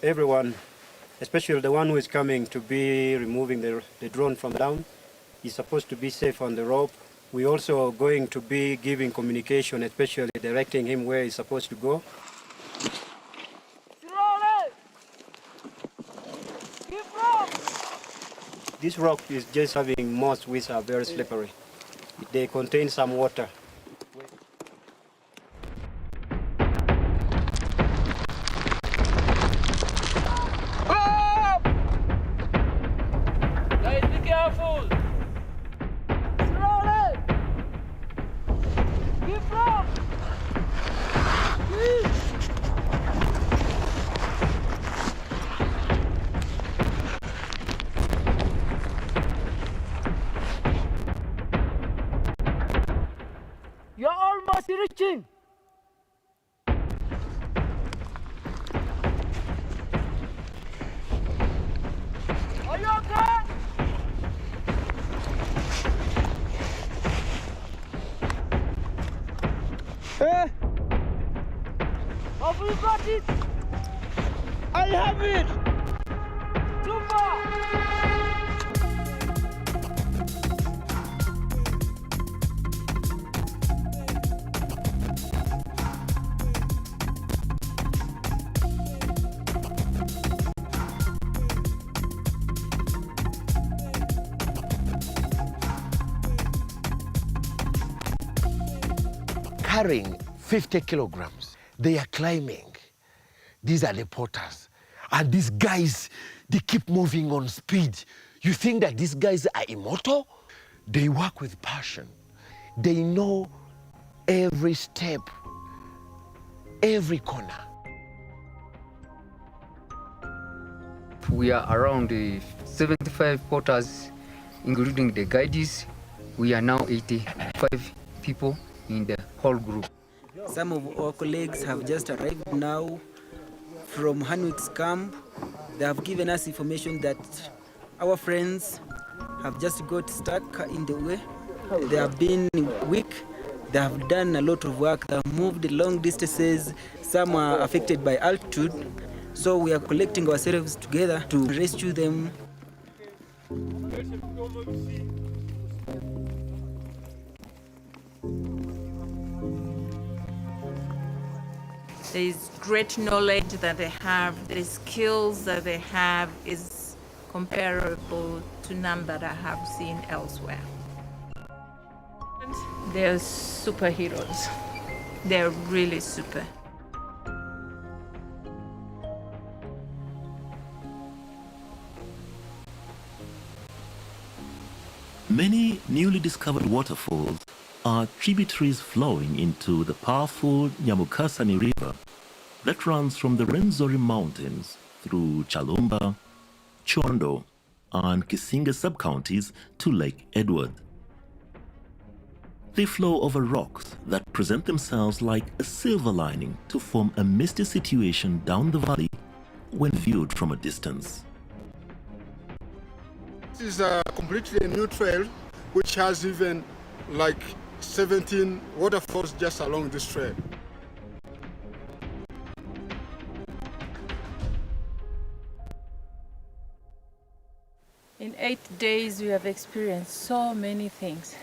Everyone, especially the one who is coming to be removing the drone from down, is supposed to be safe on the rope. We also are going to be giving communication, especially directing him where he's supposed to go. This rock is just having moss which are very slippery. They contain some water. Guys, be careful! Slowly! Keep rock! You're almost reaching! Are you okay? Eh? Have you got it? I have it! Too far! carrying 50 kilograms. They are climbing. These are the porters. And these guys, they keep moving on speed. You think that these guys are immortal? They work with passion. They know every step, every corner. We are around 75 porters, including the guides. We are now 85 people in the whole group. Some of our colleagues have just arrived now from Hanwick's camp. They have given us information that our friends have just got stuck in the way. They have been weak. They have done a lot of work. They have moved long distances. Some are affected by altitude. So we are collecting ourselves together to rescue them. There is great knowledge that they have, the skills that they have is comparable to none that I have seen elsewhere. They're superheroes. They're really super. Many newly discovered waterfalls are tributaries flowing into the powerful Nyamukasani River that runs from the Rwenzori Mountains through Chalumba, Chondo, and Kisinga sub-counties to Lake Edward. They flow over rocks that present themselves like a silver lining to form a misty situation down the valley when viewed from a distance. This is a completely new trail which has even like 17 waterfalls just along this trail. In 8 days, we have experienced so many things.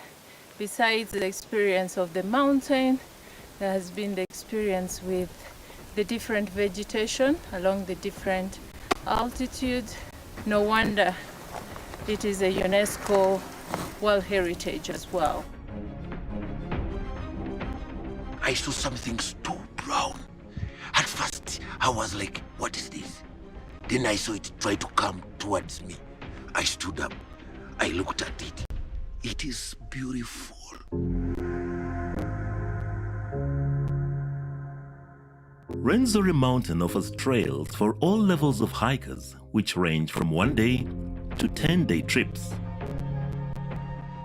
Besides the experience of the mountain, there has been the experience with the different vegetation along the different altitude. No wonder it is a UNESCO World Heritage as well. I saw something too brown. At first, I was like, what is this? Then I saw it try to come towards me. I stood up. I looked at it. It is beautiful. Rwenzori Mountain offers trails for all levels of hikers, which range from 1 day to 10-day trips.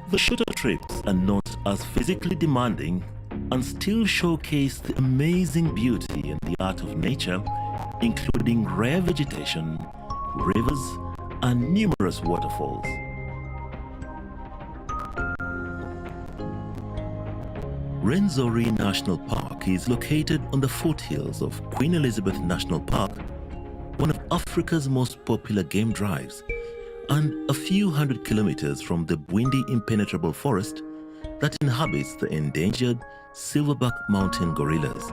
The shorter trips are not as physically demanding and still showcase the amazing beauty and the art of nature, including rare vegetation, rivers, and numerous waterfalls. Rwenzori National Park is located on the foothills of Queen Elizabeth National Park, one of Africa's most popular game drives, and a few hundred kilometers from the Bwindi impenetrable forest that inhabits the endangered silverback mountain gorillas.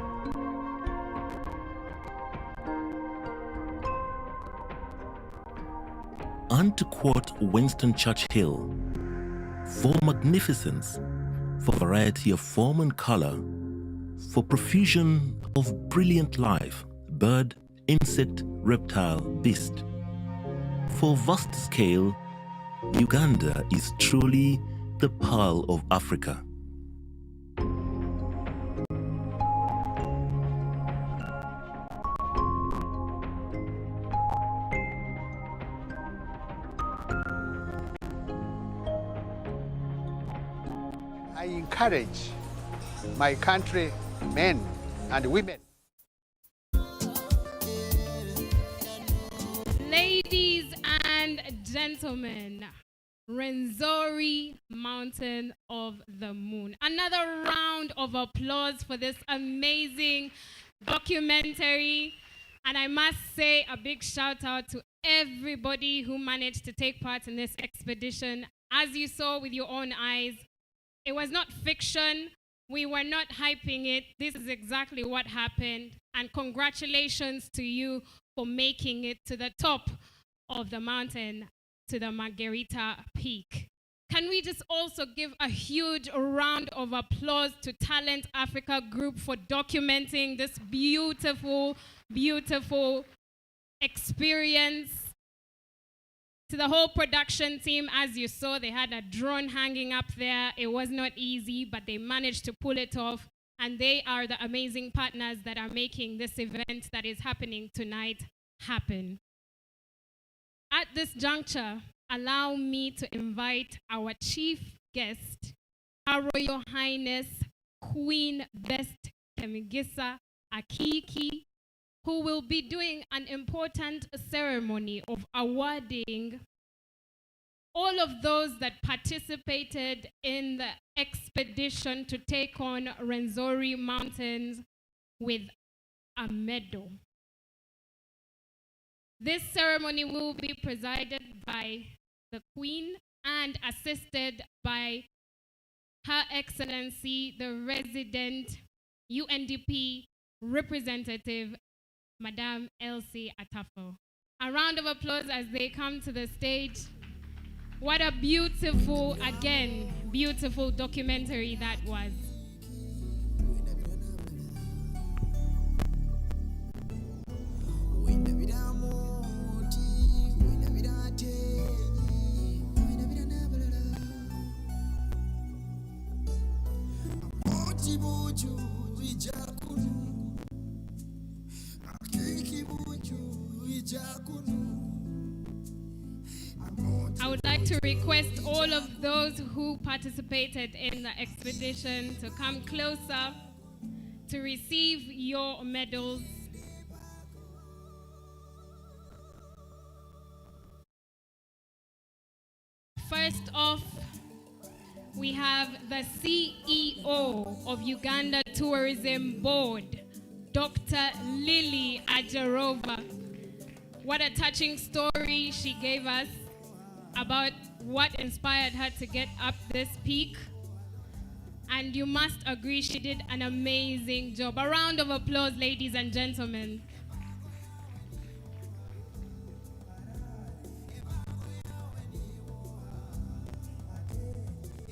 And to quote Winston Churchill, for magnificence, for variety of form and color, for profusion of brilliant life, bird, insect, reptile, beast. For vast scale, Uganda is truly the pearl of Africa. I encourage my country men and women. Ladies and gentlemen, Rwenzori Mountain of the Moon. Another round of applause for this amazing documentary. And I must say a big shout out to everybody who managed to take part in this expedition. As you saw with your own eyes, it was not fiction. We were not hyping it. This is exactly what happened. And congratulations to you for making it to the top of the mountain, to the Margarita Peak. Can we just also give a huge round of applause to Talent Africa Group for documenting this beautiful, beautiful experience? To the whole production team, as you saw, they had a drone hanging up there. It was not easy, but they managed to pull it off. And they are the amazing partners that are making this event that is happening tonight happen. At this juncture, allow me to invite our chief guest, Her Royal Highness Queen Best Kemigisa Akiki, who will be doing an important ceremony of awarding all of those that participated in the expedition to take on Rwenzori Mountains with a medal. This ceremony will be presided by the Queen and assisted by Her Excellency, the resident UNDP representative, Madame Elsie Atafo. A round of applause as they come to the stage. What a beautiful, again, beautiful documentary that was. I would like to request all of those who participated in the expedition to come closer to receive your medals. First off, we have the CEO of Uganda Tourism Board, Dr. Lily Ajarova. What a touching story she gave us about what inspired her to get up this peak. And you must agree she did an amazing job. A round of applause, ladies and gentlemen.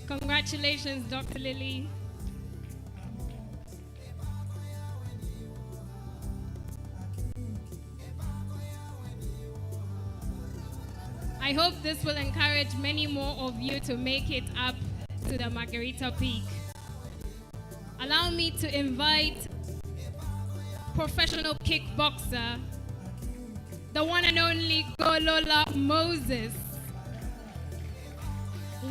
Congratulations, Dr. Lily. I hope this will encourage many more of you to make it up to the Margarita Peak. Allow me to invite professional kickboxer, the one and only Golola Moses.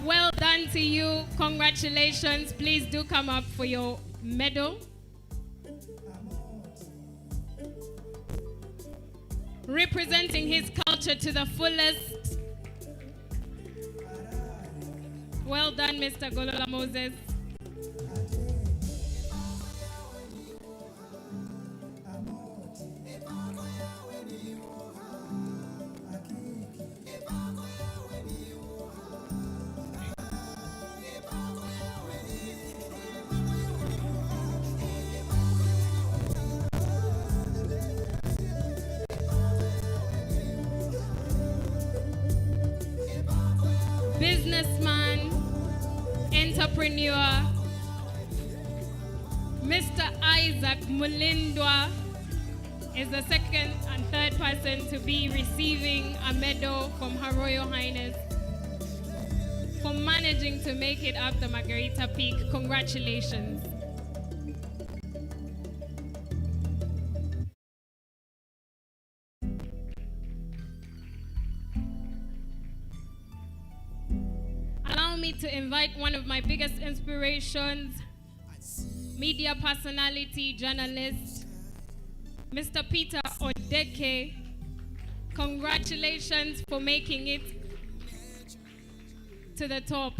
Well done to you. Congratulations. Please do come up for your medal. Representing his culture to the fullest. Well done, Mr. Golola Moses. Businessman, entrepreneur, Mr. Isaac Mulindwa is the second and third person to be receiving a medal from Her Royal Highness for managing to make it up the Margarita Peak. Congratulations. To invite one of my biggest inspirations, media personality, journalist, Mr. Peter Odeke. Congratulations for making it to the top.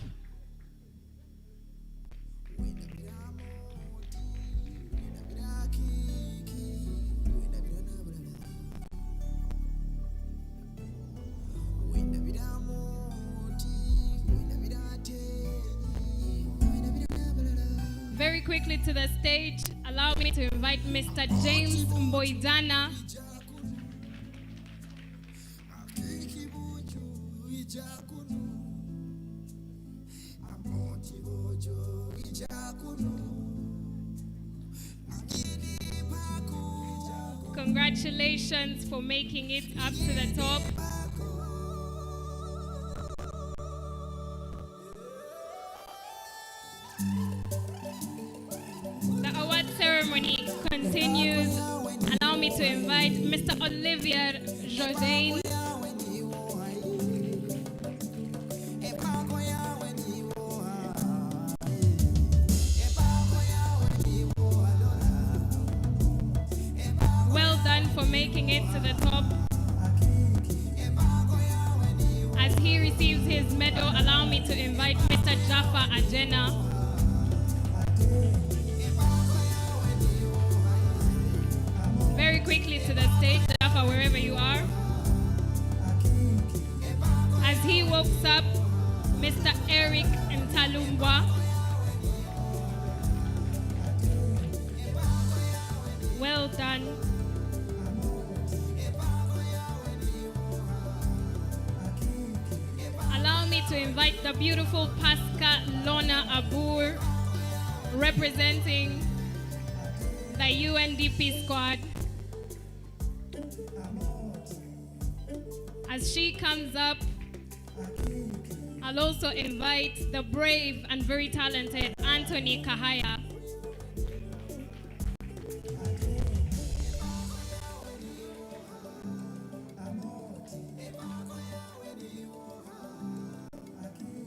Very quickly to the stage, allow me to invite Mr. James Mboidana. Congratulations for making it up to the top. The award ceremony continues. Allow me to invite Mr. Olivier Jourdain. Well done for making it to the top. As he receives his medal, allow me to invite Mr. Jaffa Ajena. Very quickly to the stage, Jaffa, wherever you are. As he walks up, Mr. Eric Ntalumbwa. Well done. Allow me to invite the beautiful Pasca Lona Abur, representing the UNDP squad. As she comes up, I'll also invite the brave and very talented Anthony Kahaya.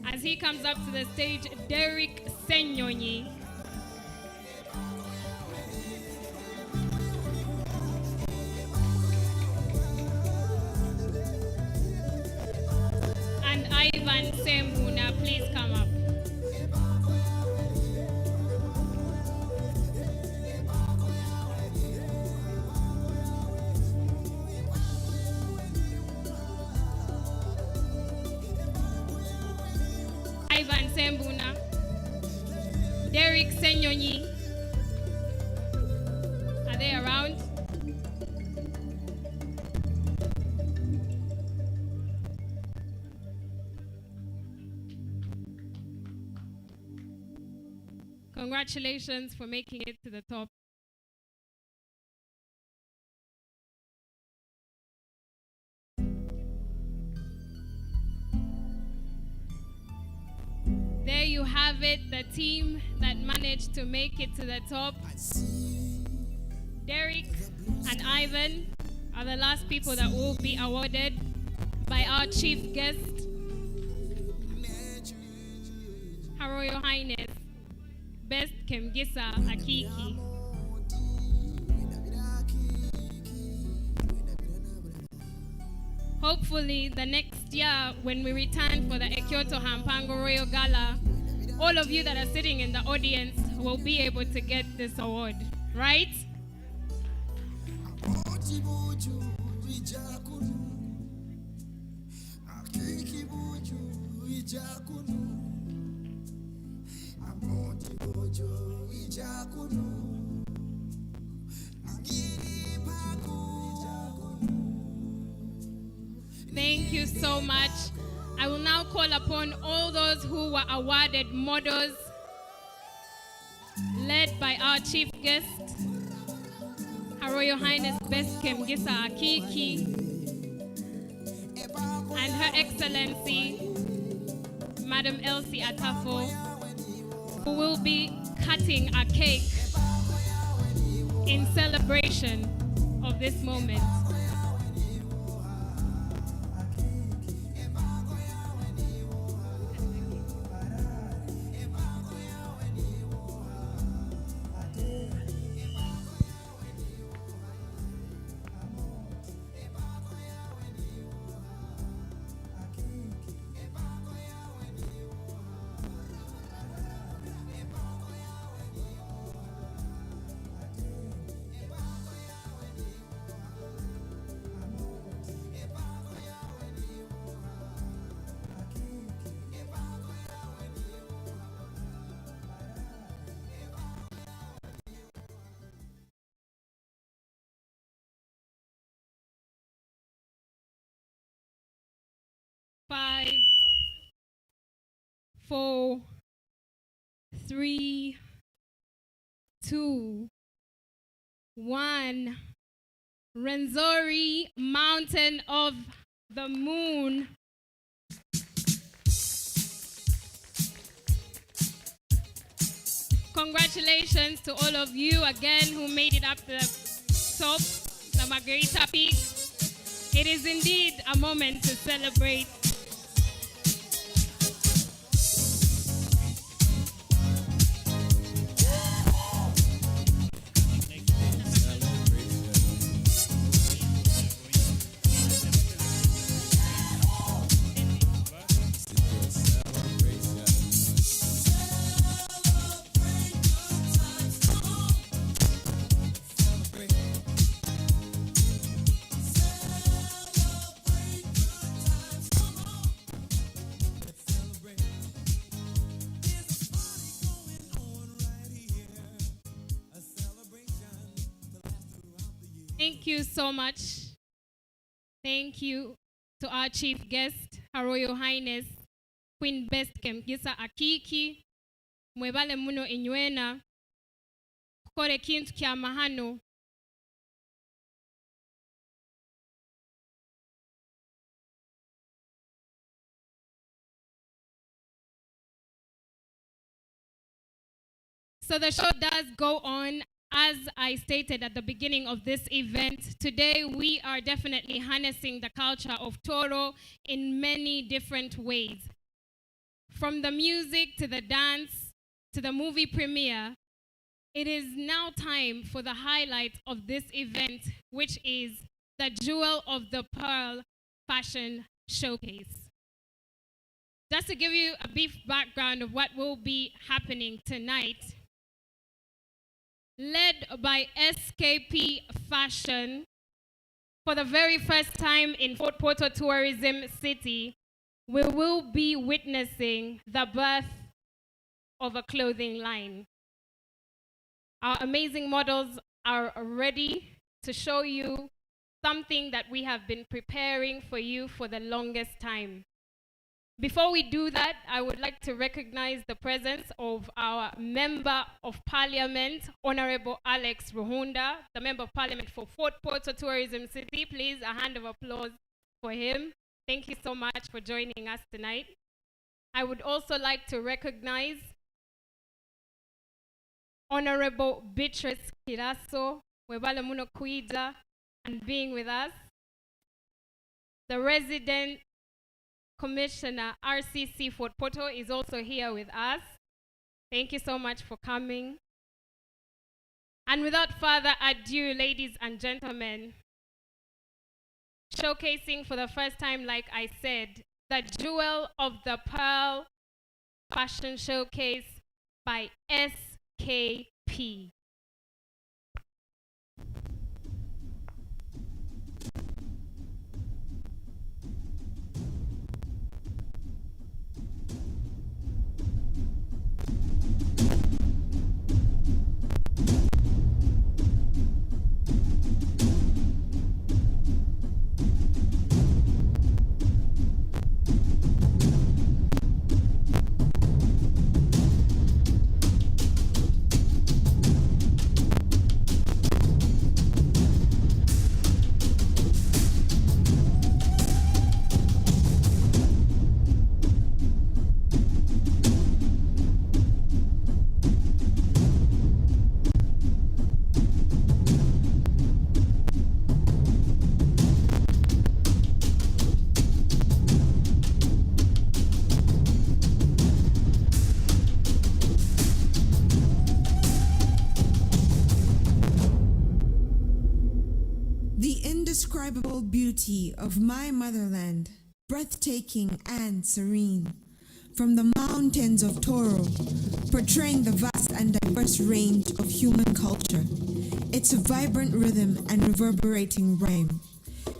As he comes up to the stage, Derek Senyonyi. And Ivan Sembuna, please come up. Ivan Sembuna, Derek Senyonyi, are they around? Congratulations for making it to the top. There you have it, the team that managed to make it to the top. Derek and Ivan are the last people that will be awarded by our chief guest, Her Royal Highness, Best Kemgisa Akiki. Hopefully, the next year when we return for the Ekyooto Mpango Royal Gala, all of you that are sitting in the audience will be able to get this award, right? Thank you so much. I will now call upon all those who were awarded models, led by our chief guest, Her Royal Highness Best Kemgisa Akiki, and Her Excellency, Madam Elsie Atafo, who will be cutting a cake in celebration of this moment. Five, four, 3, 2, 1. Rwenzori, Mountain of the Moon. Congratulations to all of you again who made it up to the top, the Margarita Peak. It is indeed a moment to celebrate. Thank you so much. Thank you to our chief guest, Her Royal Highness, Queen Best Kemgisa Akiki, mwebale muno inywena, kukore kintu kya mahano. So the show does go on. As I stated at the beginning of this event, today we are definitely harnessing the culture of Toro in many different ways. From the music to the dance to the movie premiere, it is now time for the highlight of this event, which is the Jewel of the Pearl Fashion Showcase. Just to give you a brief background of what will be happening tonight, led by SKP Fashion, for the very first time in Fort Portal Tourism City, we will be witnessing the birth of a clothing line. Our amazing models are ready to show you something that we have been preparing for you for the longest time. Before we do that, I would like to recognize the presence of our Member of Parliament, Honorable Alex Ruhunda, the Member of Parliament for Fort Portal Tourism City. Please, a hand of applause for him. Thank you so much for joining us tonight. I would also like to recognize Honorable Beatrice Kiraso, webale muno kuida, and being with us. The resident Commissioner RCC Fort Portal is also here with us. Thank you so much for coming. And without further ado, ladies and gentlemen, showcasing for the first time, like I said, the Jewel of the Pearl Fashion Showcase by SKP. Indescribable beauty of my motherland, breathtaking and serene. From the mountains of Toro, portraying the vast and diverse range of human culture, its vibrant rhythm and reverberating rhyme.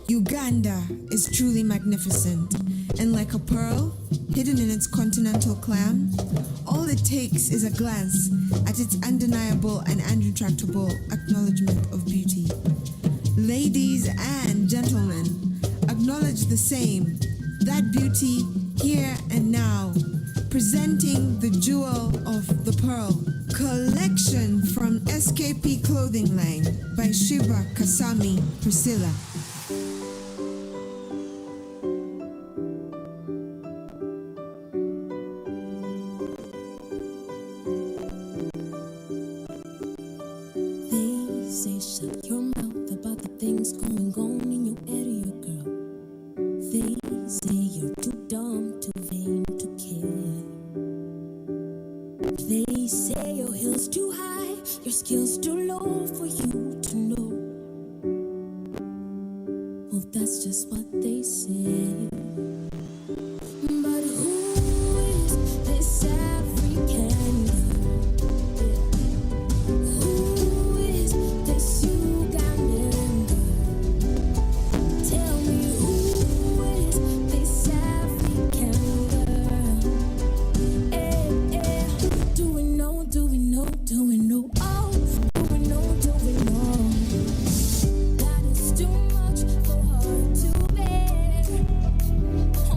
Uganda is truly magnificent, and like a pearl hidden in its continental clam, all it takes is a glance at its undeniable and unretractable acknowledgement of beauty. Ladies and gentlemen, acknowledge the same, that beauty here and now, presenting the jewel of the pearl. Collection from SKP Clothing Line by Shiva Kasami Priscilla. They say shut your mouth about the things going on in your area, girl. They say you're too dumb, too vain to care. They say your heel's too high, your skills too low for you to know. Well, that's just what they say. But who is this African girl? Who is this Ugandan girl? Tell me, who is this African girl? Do we know, do we know, do we know? Oh, do we know, do we know? That is too much for her to bear. Oh,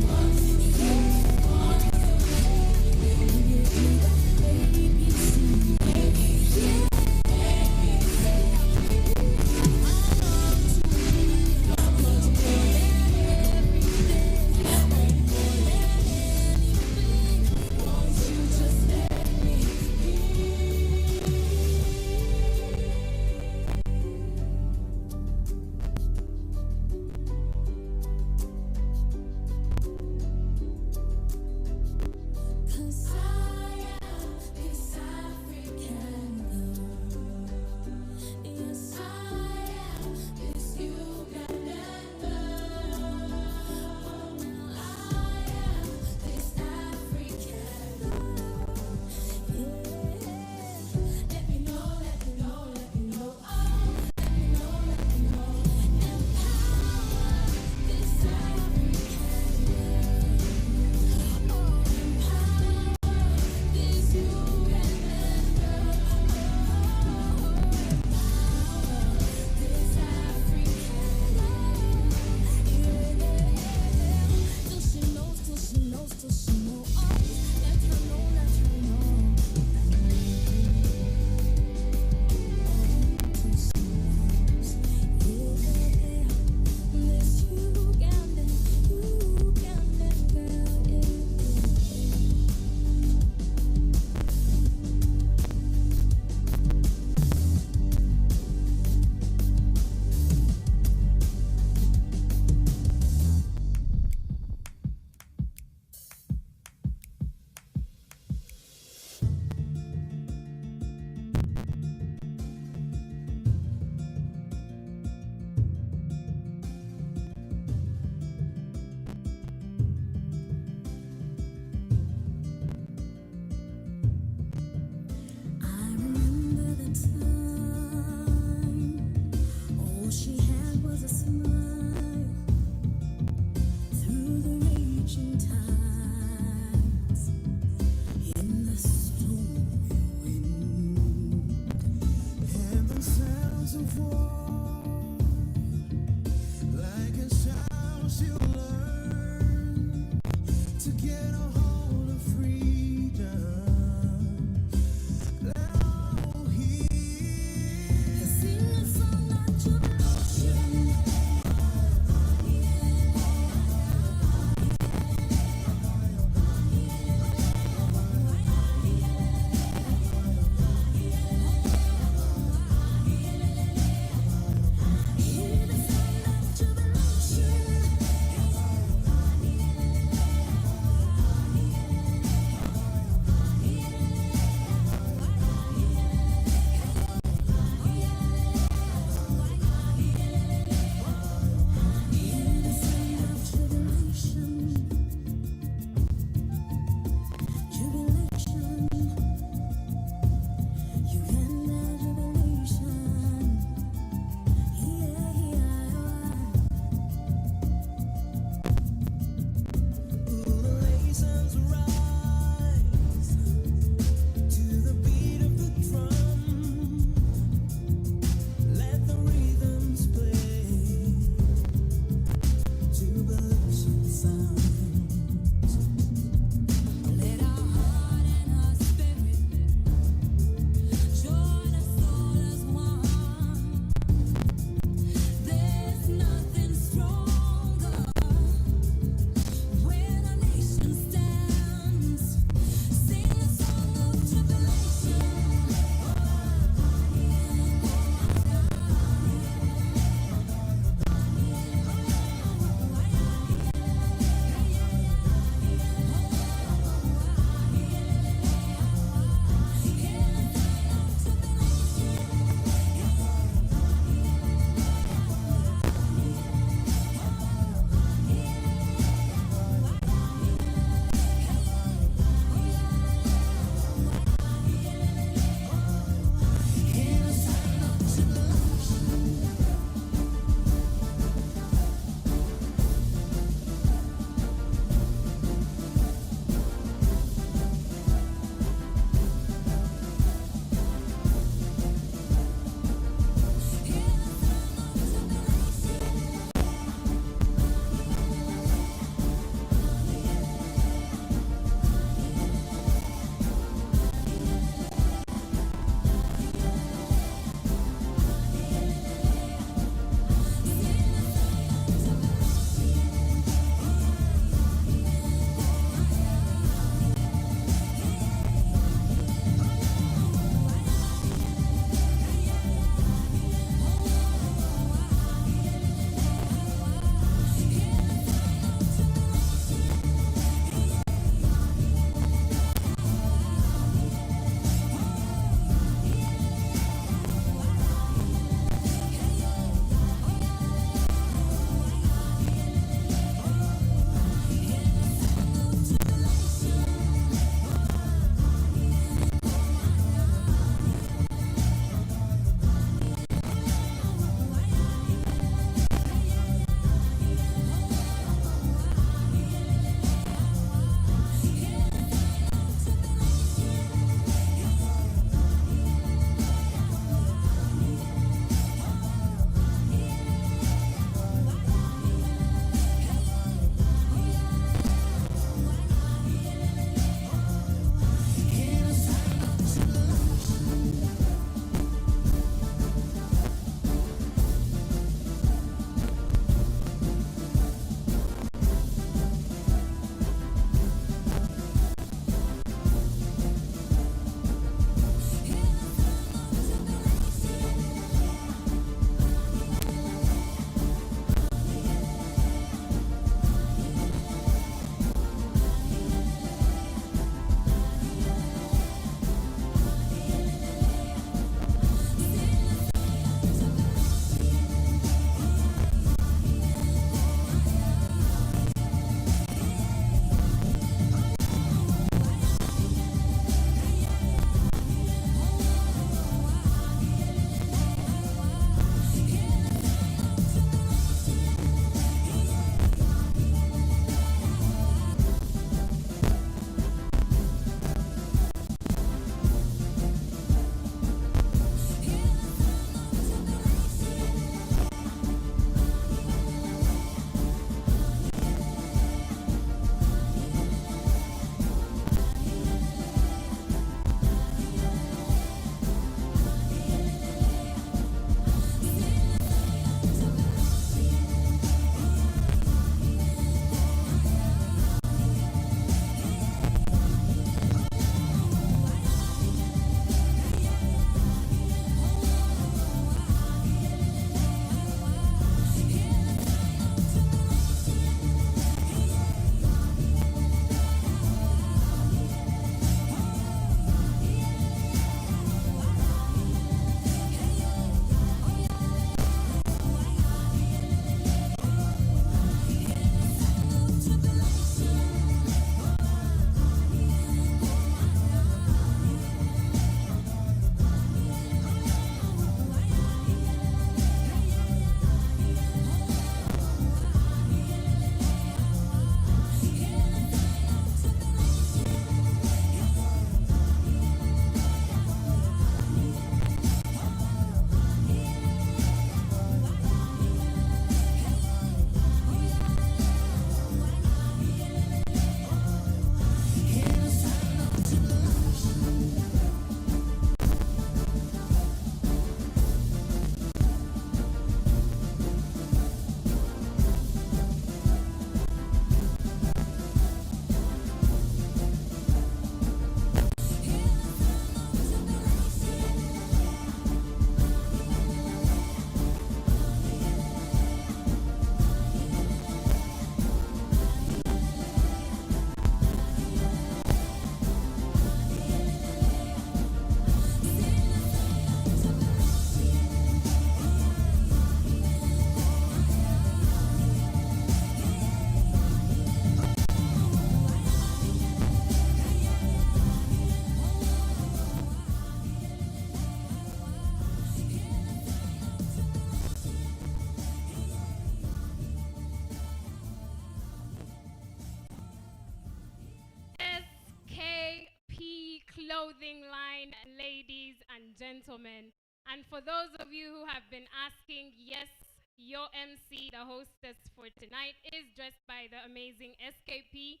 clothing line, ladies and gentlemen. And for those of you who have been asking, yes, your MC, the hostess for tonight, is dressed by the amazing SKP.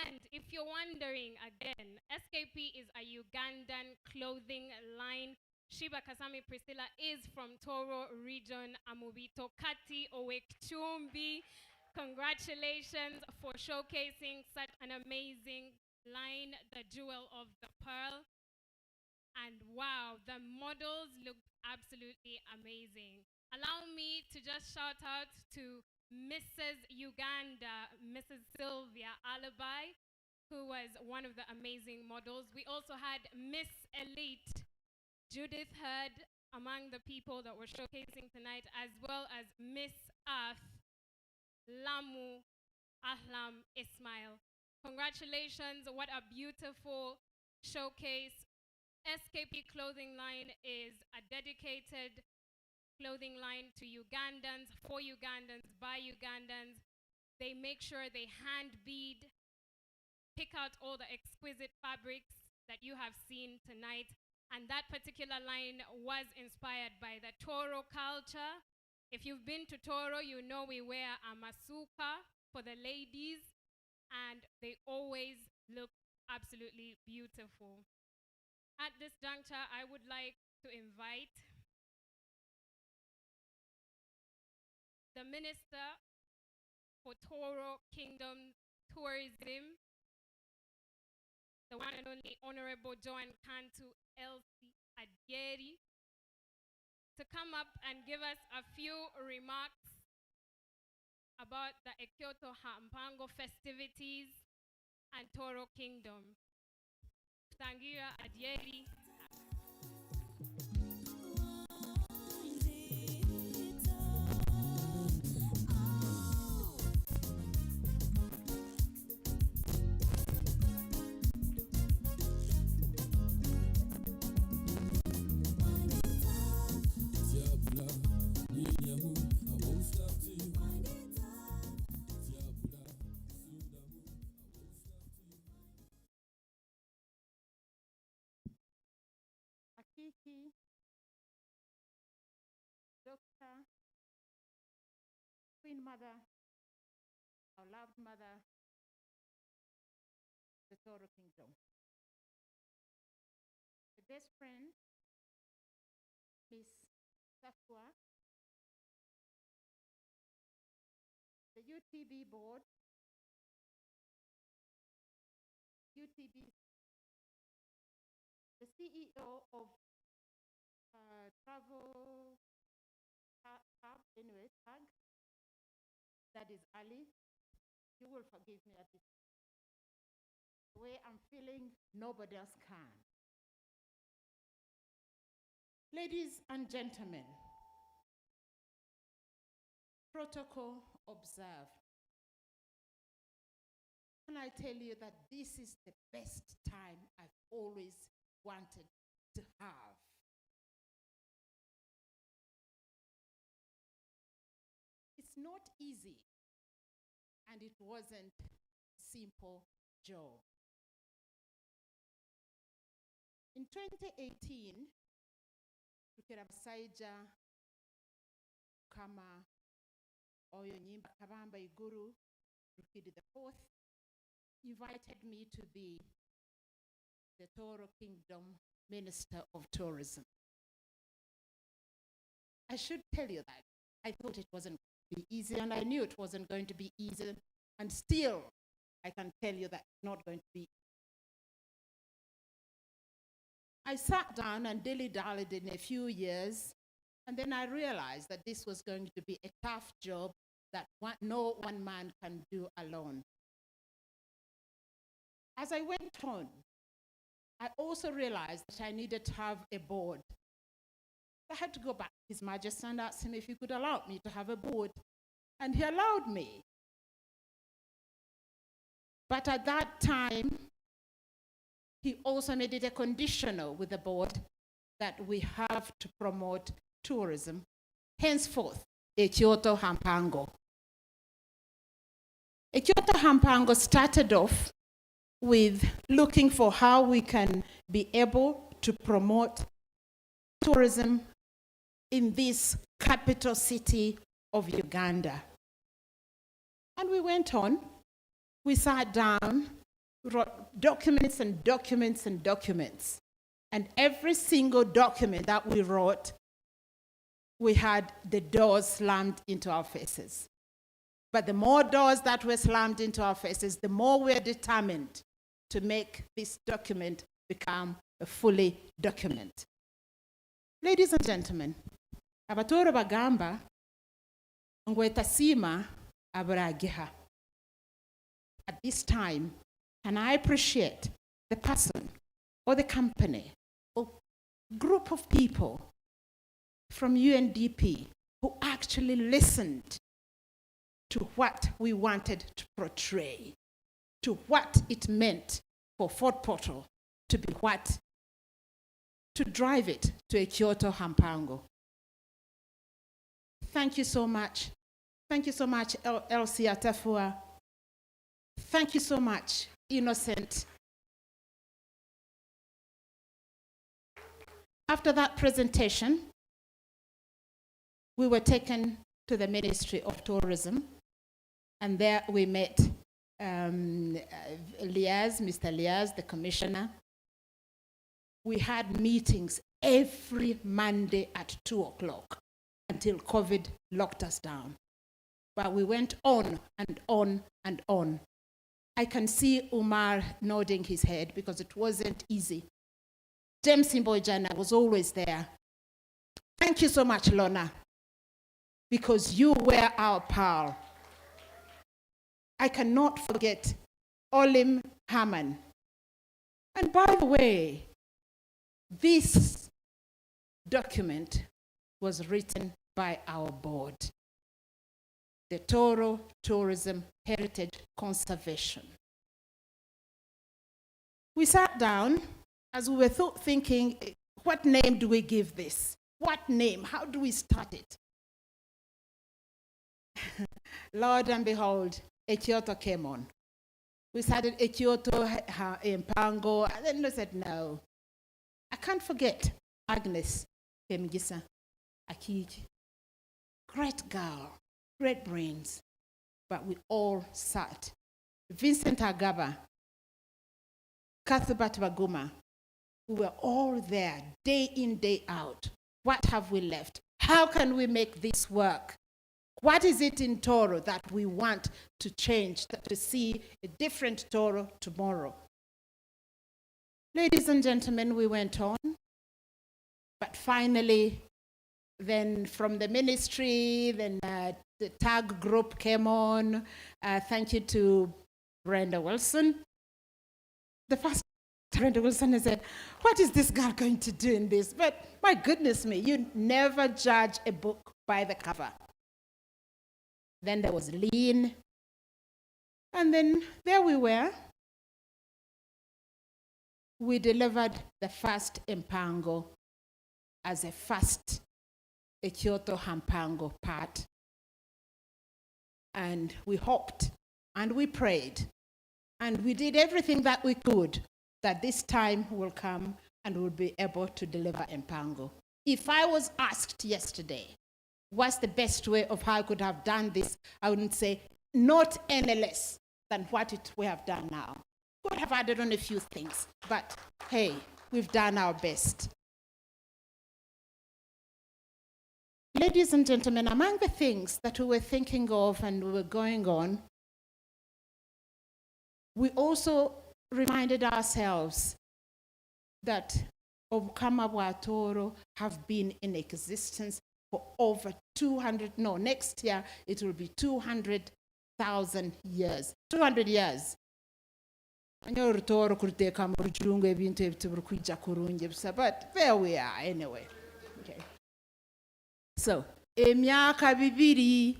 And if you're wondering again, SKP is a Ugandan clothing line. Shiba Kasami Priscilla is from Toro region, Amubito Kati Owekchumbi. Congratulations for showcasing such an amazing line, the jewel of the pearl. And wow, the models looked absolutely amazing. Allow me to just shout out to Mrs. Uganda, Mrs. Sylvia Alibi, who was one of the amazing models. We also had Miss Elite, Judith Heard, among the people that were showcasing tonight, as well as Miss Earth, Lamu Ahlam Ismail. Congratulations, what a beautiful showcase. SKP Clothing Line is a dedicated clothing line to Ugandans, for Ugandans, by Ugandans. They make sure they hand bead, pick out all the exquisite fabrics that you have seen tonight. And that particular line was inspired by the Toro culture. If you've been to Toro, you know we wear a masuka for the ladies, and they always look absolutely beautiful. At this juncture, I would like to invite the Minister for Toro Kingdom Tourism, the one and only Honorable Joan Kantu Elsie Adieri, to come up and give us a few remarks about the Ekyooto Mpango festivities and Toro Kingdom. Tangira Adieri. Akiki, Doctor, Queen Mother, our loved mother, the Toro Kingdom. The best friend, Miss Safwa, the UTB board, UTB, the CEO of Travel Hub, anyway, tag, that is Ali. You will forgive me at this. The way I'm feeling, nobody else can. Ladies and gentlemen, protocol observed. Can I tell you that this is the best time I've always wanted to have? It's not easy, and it wasn't a simple job. In 2018, Tukirabasaija Kama Oyo Nyimba Kabamba Iguru Rukidi IV invited me to be the Toro Kingdom Minister of Tourism. I should tell you that I thought it wasn't going to be easy, and I knew it wasn't going to be easy, and still I can tell you that it's not going to be. I sat down and dilly-dallied in a few years, and then I realized that this was going to be a tough job that no one man can do alone. As I went on, I also realized that I needed to have a board. I had to go back to His Majesty and ask him if he could allow me to have a board, and he allowed me. But at that time, he also made it a conditional with the board that we have to promote tourism. Henceforth, Ekyooto Mpango. Ekyooto Mpango started off with looking for how we can be able to promote tourism in this capital city of Uganda. And we went on, we sat down, wrote documents and documents and documents. And every single document that we wrote, we had the doors slammed into our faces. But the more doors that were slammed into our faces, the more we're determined to make this document become a fully document. Ladies and gentlemen, abatoro bagamba ngwetasima aburagiha. At this time, and I appreciate the person or the company or group of people from UNDP who actually listened to what we wanted to portray, to what it meant for Fort Portal to be what, to drive it to Ekyooto Mpango. Thank you so much. Thank you so much, Elsie Atafua. Thank you so much, Innocent. After that presentation, we were taken to the Ministry of Tourism, and there we met Mr. Liaz, the commissioner. We had meetings every Monday at 2 o'clock until COVID locked us down. But we went on and on and on. I can see Umar nodding his head because it wasn't easy. James Imboijana was always there. Thank you so much, Lorna, because you were our pal. I cannot forget Olim Haman. And by the way, this document was written by our board, the Toro Tourism Heritage Conservation. We sat down as we were thinking, what name do we give this? What name? How do we start it? Lord and behold, Ekyooto came on. We started Ekyooto, Mpango, and then we said, no. I can't forget Agnes Femgisa Akiji. Great girl, great brains. But we all sat. Vincent Agaba, Kathubat Baguma, we were all there, day in, day out. What have we left? How can we make this work? What is it in Toro that we want to change, to see a different Toro tomorrow? Ladies and gentlemen, we went on, but finally, then from the ministry, then the tag group came on. Thank you to Brenda Wilson. The first Brenda Wilson said, what is this girl going to do in this? But my goodness me, you never judge a book by the cover. Then there was Lean. And then there we were. We delivered the first Mpango as a first Ekyooto Mpango part. And we hoped and we prayed and we did everything that we could that this time will come and we'll be able to deliver Mpango. If I was asked yesterday, what's the best way of how I could have done this, I wouldn't say not any less than what we have done now. Could have added on a few things, but hey, we've done our best. Ladies and gentlemen, among the things that we were thinking of and we were going on, we also reminded ourselves that Obukama bwa Toro have been in existence for over 200, no, next year it will be 200,000 years. 200 years. But there we are anyway. Okay. So, emyaka bibiri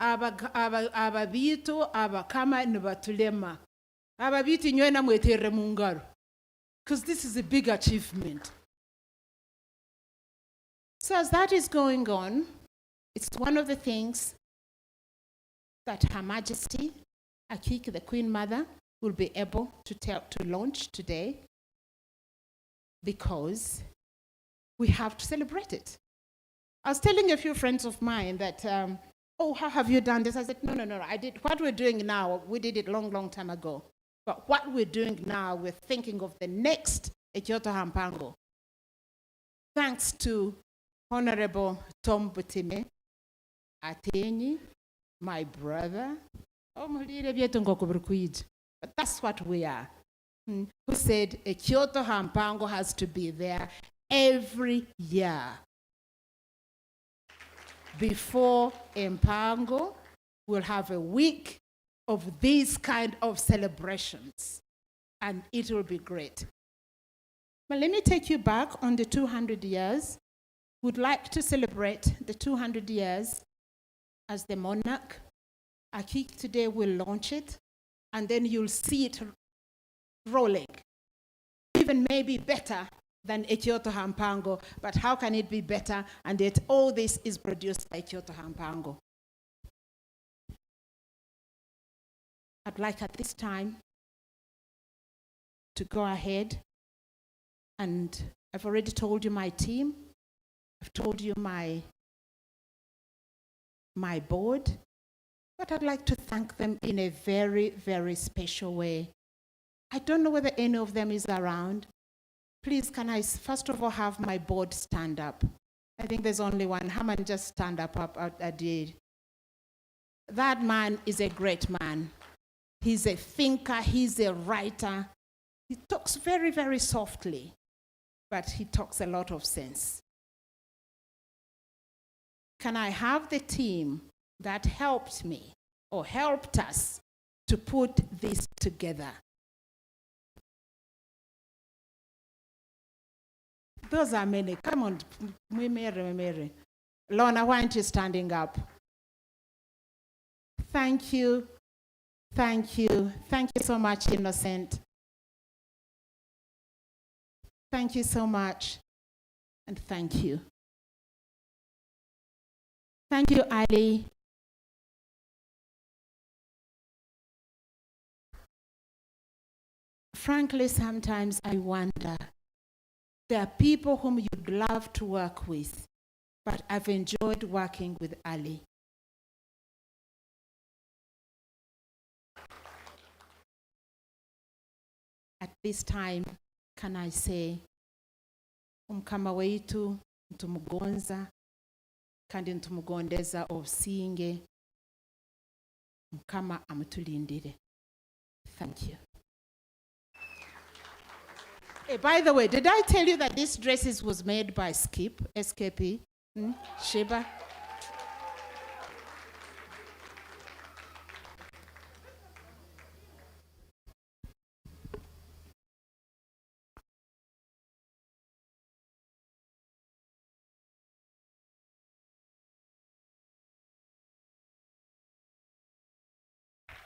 ababiito abakama nibatulema. Ababiito nywena mweterre mu ngalo. Because this is a big achievement. So as that is going on, it's one of the things that Her Majesty, Akiki, the Queen Mother, will be able to launch today because we have to celebrate it. I was telling a few friends of mine that, oh, how have you done this? I said, no, I did what we're doing now. We did it long time ago. But what we're doing now, we're thinking of the next Ekyooto Mpango. Thanks to Honorable Tom Butime Atenyi, my brother. But that's what we are. Who said Ekyooto Mpango has to be there every year. Before Mpango, we'll have a week of these kind of celebrations, and it will be great. But let me take you back on the 200 years. Would like to celebrate the 200 years as the monarch. Aki today will launch it, and then you'll see it rolling. Even maybe better than Ekyooto Mpango, but how can it be better? And yet all this is produced by Ekyooto Mpango. I'd like at this time to go ahead, and I've already told you my team, I've told you my board, but I'd like to thank them in a very, very special way. I don't know whether any of them is around. Please, can I first of all have my board stand up? I think there's only one. Haman, just stand up. I did. That man is a great man. He's a thinker. He's a writer. He talks very, very softly, but he talks a lot of sense. Can I have the team that helped me or helped us to put this together? Those are many. Come on, Mary. Lorna, why aren't you standing up? Thank you. Thank you. Thank you so much, Innocent. Thank you so much. And thank you. Thank you, Ali. Frankly, sometimes I wonder, there are people whom you'd love to work with, but I've enjoyed working with Ali. At this time, can I say, umkama wetu ntumugonza kandi ntumugondeza obusinge, mukama amutulindire. Thank you. Hey, by the way, did I tell you that this dresses was made by Skip, SKP, Sheba?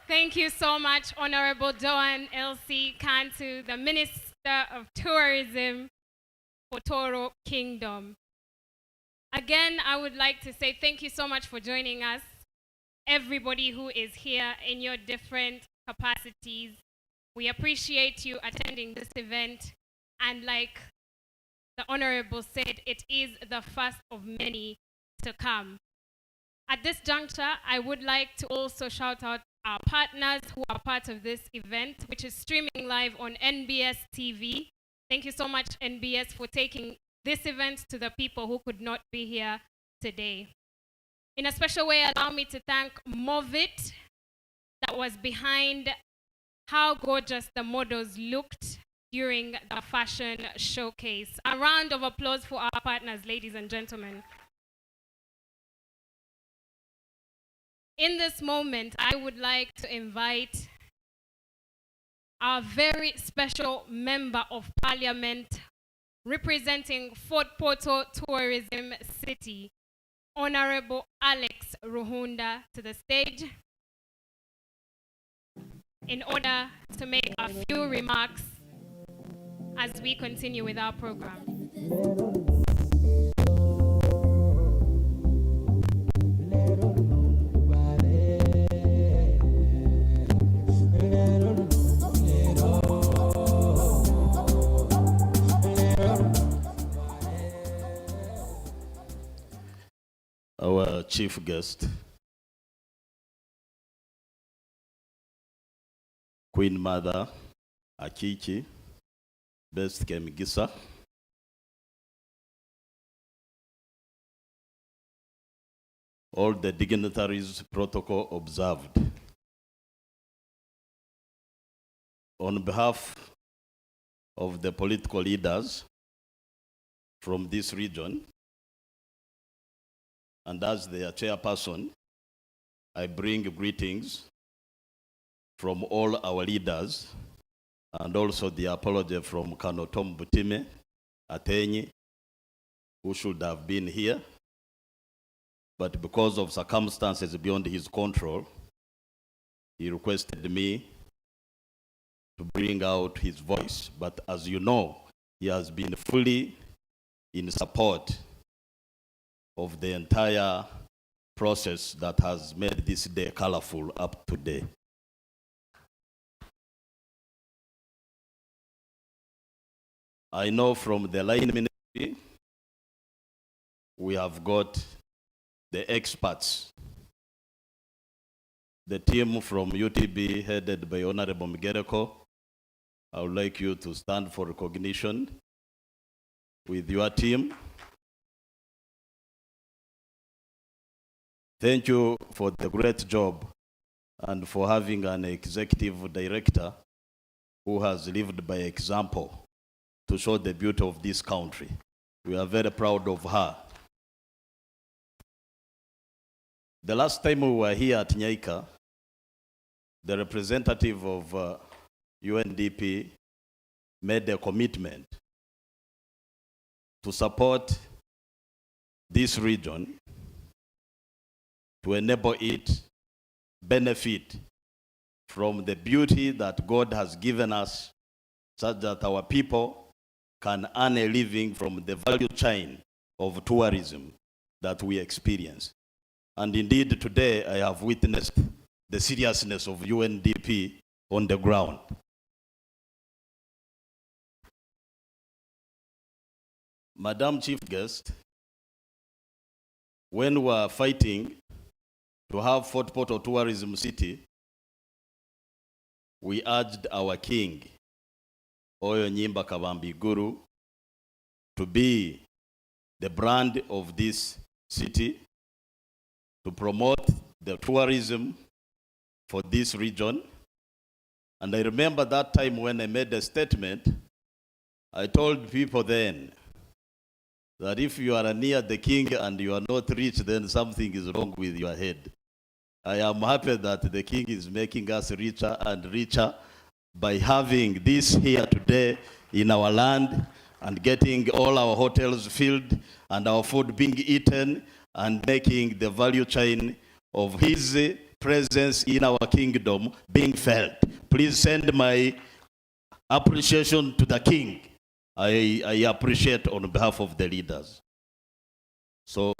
Thank you so much, Honorable Doan L.C. Kantu, the Minister of Tourism for Toro Kingdom. Again, I would like to say thank you so much for joining us, everybody who is here in your different capacities. We appreciate you attending this event, and like the Honorable said, it is the first of many to come. At this juncture, I would like to also shout out our partners who are part of this event, which is streaming live on NBS TV. Thank you so much, NBS, for taking this event to the people who could not be here today. In a special way, allow me to thank Movit, that was behind how gorgeous the models looked during the fashion showcase. A round of applause for our partners, ladies and gentlemen. In this moment, I would like to invite our very special Member of Parliament representing Fort Portal Tourism City, Honorable Alex Ruhunda, to the stage in order to make a few remarks as we continue with our program. chief guest, Queen Mother Akiki, Best Kemigisa, all the dignitaries, protocol observed. On behalf of the political leaders from this region, and as their chairperson, I bring greetings from all our leaders, and also the apology from Colonel Tom Butime Atenyi, who should have been here, but because of circumstances beyond his control, he requested me to bring out his voice. But as you know, he has been fully in support of the entire process that has made this day colorful up to today. I know from the line ministry, we have got the experts. The team from UTB headed by Honorable Migereko, I would like you to stand for recognition with your team. Thank you for the great job and for having an executive director who has lived by example to show the beauty of this country. We are very proud of her. The last time we were here at Nyaika, the representative of UNDP made a commitment to support this region to enable it benefit from the beauty that God has given us, such that our people can earn a living from the value chain of tourism that we experience. And indeed, today I have witnessed the seriousness of UNDP on the ground. Madam Chief Guest, when we were fighting to have Fort Portal Tourism City, we urged our king, Oyo Nyimba Kabambi Guru, to be the brand of this city, to promote the tourism for this region. And I remember that time when I made a statement, I told people then that if you are near the king and you are not rich, then something is wrong with your head. I am happy that the king is making us richer and richer by having this here today in our land and getting all our hotels filled and our food being eaten and making the value chain of his presence in our kingdom being felt. Please send my appreciation to the king. I appreciate on behalf of the leaders. So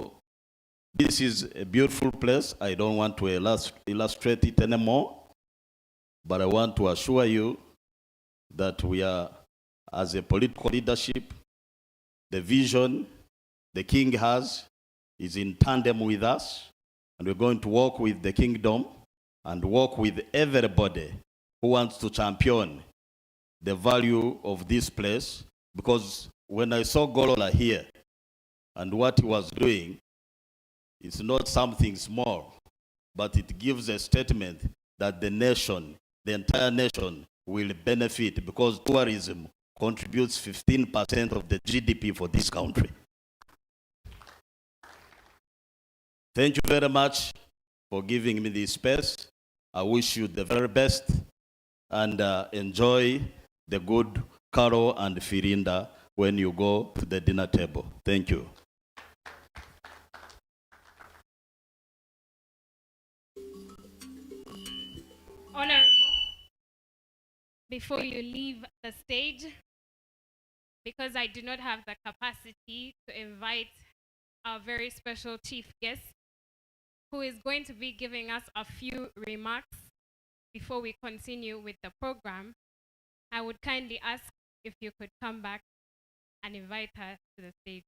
this is a beautiful place. I don't want to illustrate it anymore, but I want to assure you that we are, as a political leadership, the vision the king has is in tandem with us, and we're going to work with the kingdom and work with everybody who wants to champion the value of this place. Because when I saw Golola here and what he was doing, it's not something small, but it gives a statement that the nation, the entire nation, will benefit, because tourism contributes 15% of the GDP for this country. Thank you very much for giving me this space. I wish you the very best, and enjoy the good Karo and Firinda when you go to the dinner table. Thank you. Honorable, before you leave the stage, because I do not have the capacity to invite our very special chief guest, who is going to be giving us a few remarks before we continue with the program, I would kindly ask if you could come back and invite her to the stage.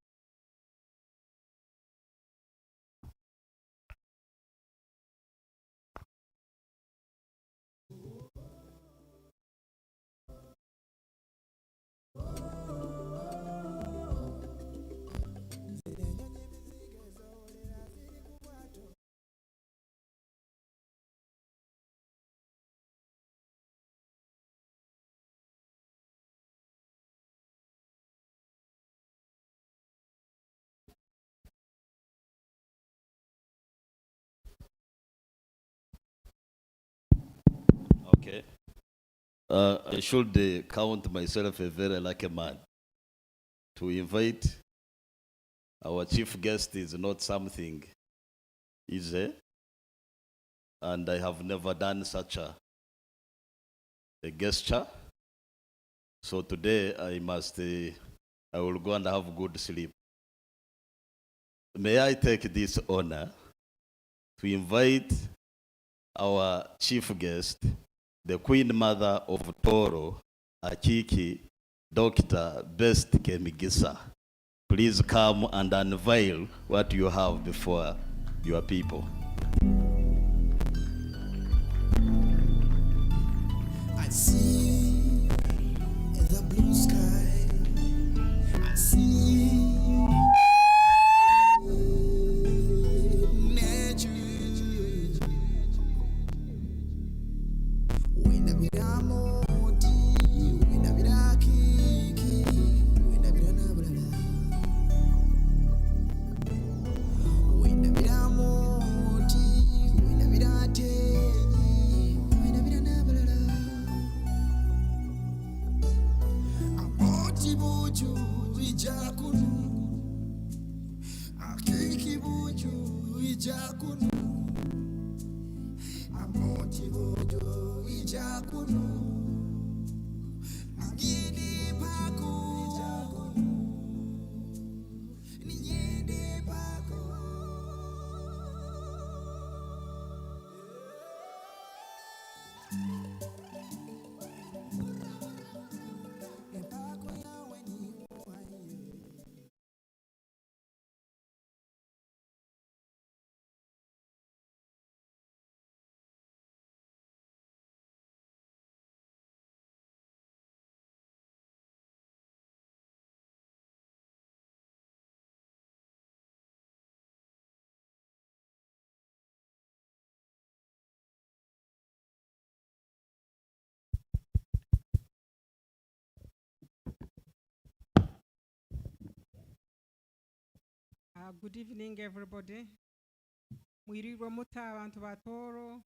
I should count myself a very lucky man. To invite our chief guest is not something easy, and I have never done such a gesture. So today I will go and have good sleep. May I take this honor to invite our chief guest, the Queen Mother of Toro, Akiki, Dr. Best Kemigisa. Please come and unveil what you have before your people. I see the blue sky. I see nature. When I be moti, when I be kiki, when I be nabla, when I be moti, when I be teni, when I be nabla. Amoti buju ijakunu, akiki buju ijakunu, amoti buju ijakunu, ningini paku ijakunu, ningini paku. Good evening, everybody. Mwirirwa muta abantu ba Toro.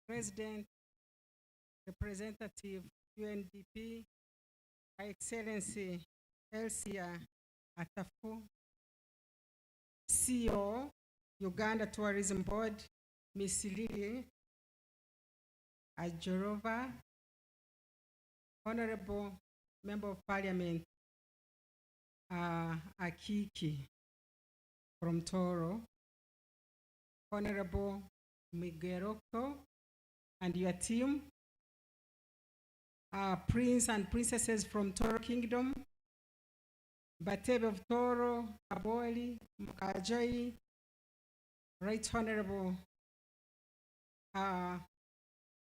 President, Representative, UNDP, Her Excellency Elsia Atafu, CEO, Uganda Tourism Board, Miss Lily Ajorova, Honorable Member of Parliament, Akiki from Toro, Honorable Migueroto and your team, Prince and Princesses from Toro Kingdom, Batebe of Toro, Aboli, Mukajai, Right Honorable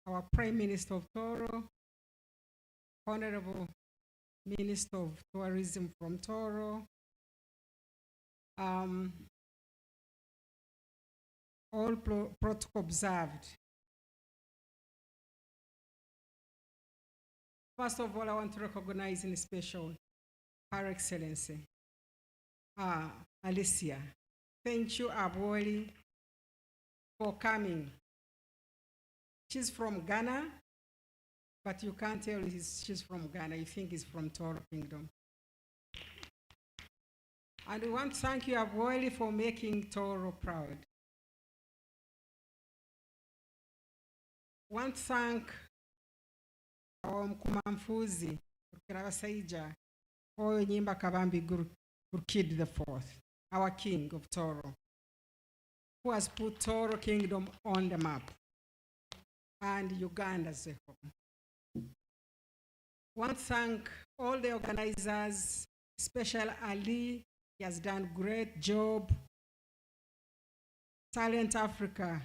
our Prime Minister of Toro, Honorable Minister of Tourism from Toro, all protocol observed. First of all, I want to recognize in special Her Excellency, Alicia. Thank you, Aboli, for coming. She's from Ghana, but you can't tell she's from Ghana. You think it's from Toro Kingdom. And we want to thank you, Aboli, for making Toro proud. We want to thank our Mkumamfuzi, Kirabasaija, Oyo Nyimba Kabambi Gurkid IV, our king of Toro, who has put Toro Kingdom on the map, and Uganda's home. Want to thank all the organizers, especially Ali. He has done a great job. Talent Africa,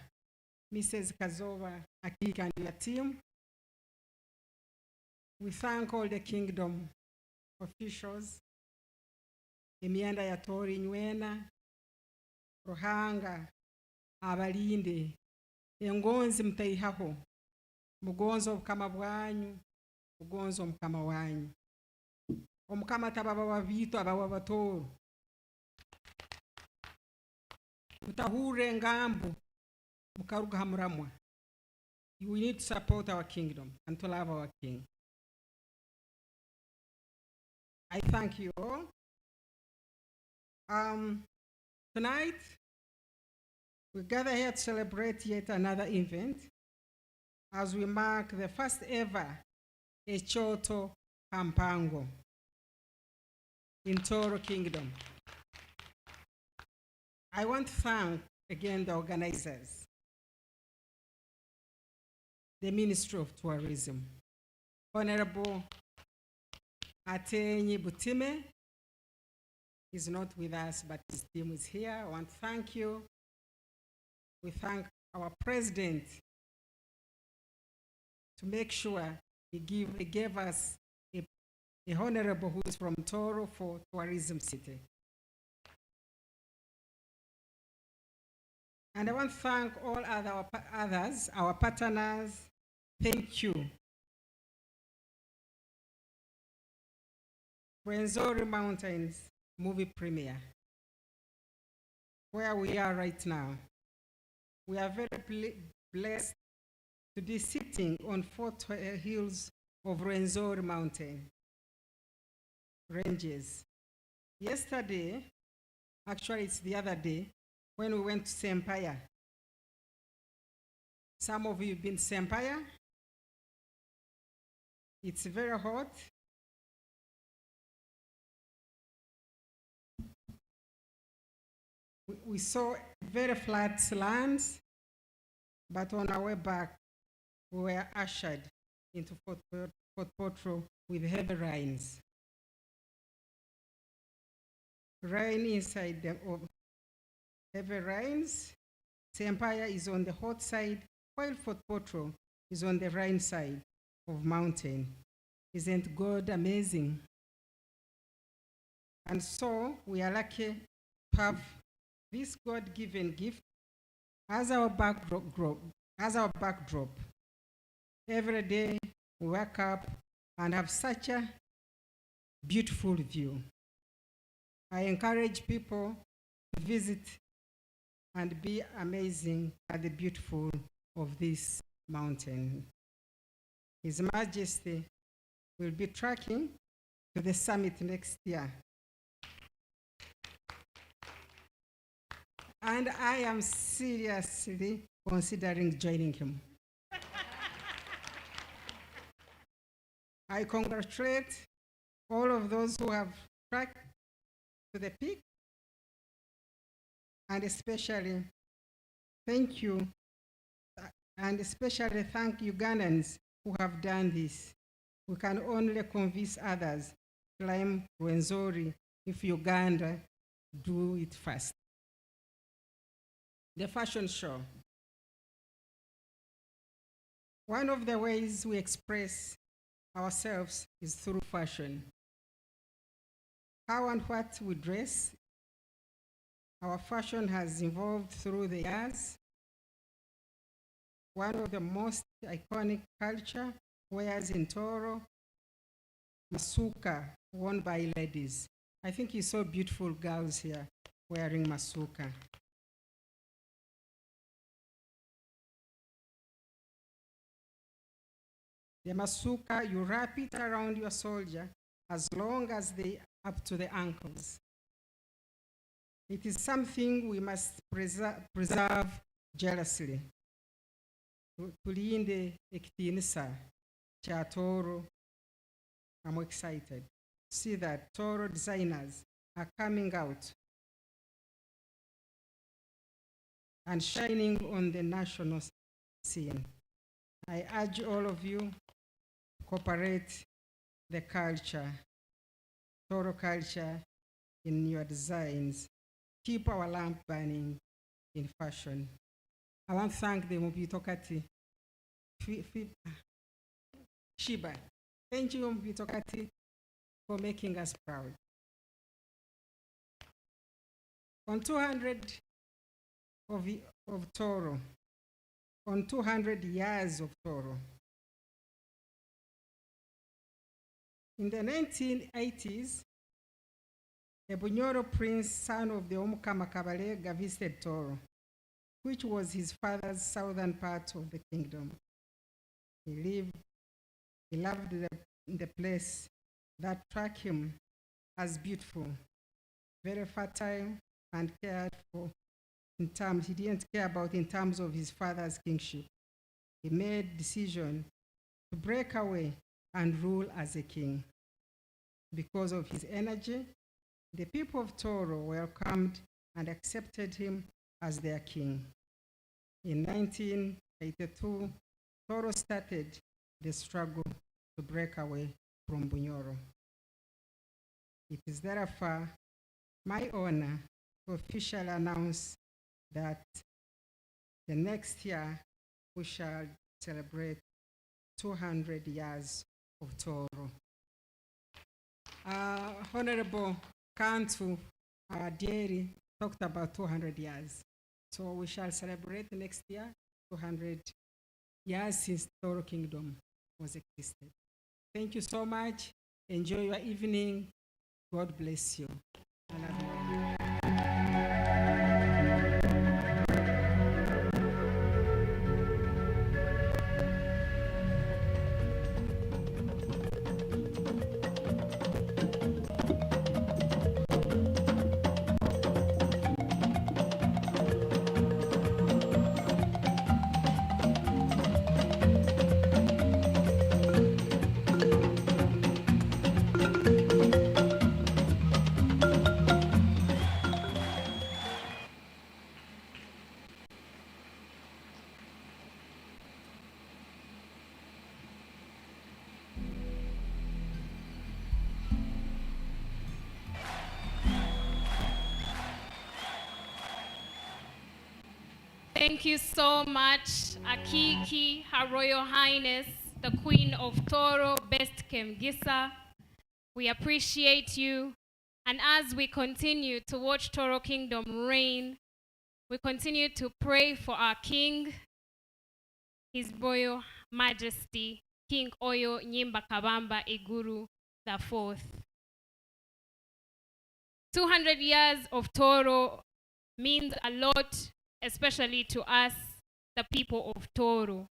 Mrs. Kazova, Akika, and your team. We thank all the kingdom officials, Emianda ya Tori Nywena, Rohanga, Abalinde, Engonzi mtaihaho, Mugonzo mkama bwanyu, Mugonzo mkama wanyu. Omukama tababa wa vitu abawa batoro. mutahure ngambu mukaruga hamuramwa. We need to support our kingdom and to love our king. I thank you all. Tonight, we gather here to celebrate yet another event as we mark the first ever Ekyooto Mpango in Toro Kingdom. I want to thank again the organizers, the Ministry of Tourism, Honorable Atenyi Butime is not with us, but his team is here. I want to thank you. We thank our president to make sure he gave us a honorable who is from Toro for Tourism City. And I want to thank all others, our partners. Thank you. Rwenzori Mountains movie premiere, where we are right now. We are very blessed to be sitting on hills of Rwenzori Mountain ranges. Yesterday, actually it's the other day, when we went to Sempaya. Some of you have been to Sempaya. It's very hot. We saw very flat lands, but on our way back, we were ushered into Fort Potro with heavy rains. Rain inside the heavy rains. Sempaya is on the hot side, while Fort Potro is on the rain side of mountain. Isn't God amazing? And so we are lucky to have this God-given gift as our backdrop. Every day we wake up and have such a beautiful view. I encourage people to visit and be amazing at the beautiful of this mountain. His Majesty will be tracking to the summit next year. And I am seriously considering joining him. I congratulate all of those who have tracked to the peak, and especially thank you, and especially thank Ugandans who have done this. We can only convince others to climb Rwenzori if Uganda do it first. The fashion show. One of the ways we express ourselves is through fashion. How and what we dress, our fashion has evolved through the years. One of the most iconic culture wears in Toro, masuka, worn by ladies. I think you saw beautiful girls here wearing masuka. The masuka, you wrap it around your soldier as long as they up to the ankles. It is something we must preserve jealously. Tulinde ekitiinisa kya Toro. I'm excited to see that Toro designers are coming out and shining on the national scene. I urge all of you to cooperate the culture, Toro culture, in your designs. Keep our lamp burning in fashion. I want to thank the Mubitokati Shiba. Thank you, Mubitokati, for making us proud. On 200 of Toro, on 200 years of Toro. In the 1980s, A Bunyoro prince, son of the Omukama Kabalega, visited Toro, which was his father's southern part of the kingdom. He loved the place that struck him as beautiful, very fertile, and cared for he didn't care about in terms of his father's kingship. He made decision to break away and rule as a king. Because of his energy, the people of Toro welcomed and accepted him as their king. In 1982, Toro started the struggle to break away from Bunyoro. It is therefore my honor to officially announce that the next year we shall celebrate 200 years of Toro. Honorable Council, our dairy, talked about 200 years. So we shall celebrate next year 200 years since Toro Kingdom was existed. Thank you so much. Enjoy your evening. God bless you. Thank you so much, Akiki, Her Royal Highness, the Queen of Toro, Best Kemgisa. We appreciate you. And as we continue to watch Toro Kingdom reign, we continue to pray for our King, His Royal Majesty, King Oyo Nyimba Kabamba Iguru IV. 200 years of Toro means a lot, especially to us, the people of Toro.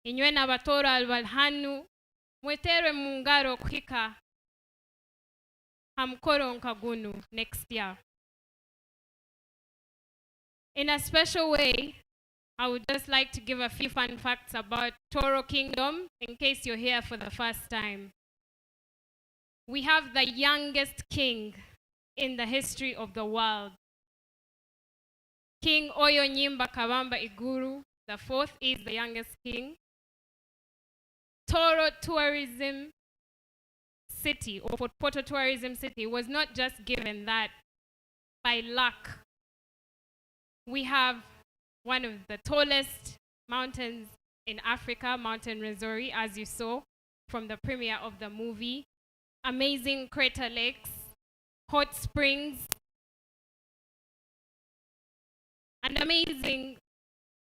Inywe na batoro albalhanu, mwetere mungaro kuhika hamkoro nkagunu next year. In a special way, I would just like to give a few fun facts about Toro Kingdom in case you're here for the first time. We have the youngest king in the history of the world. King Oyo Nyimba Kabamba Iguru IV is the youngest king. Toro Tourism City, or Porto Tourism City, was not just given that by luck. We have one of the tallest mountains in Africa, Mountain Rwenzori, as you saw from the premiere of the movie. Amazing crater lakes, hot springs, and amazing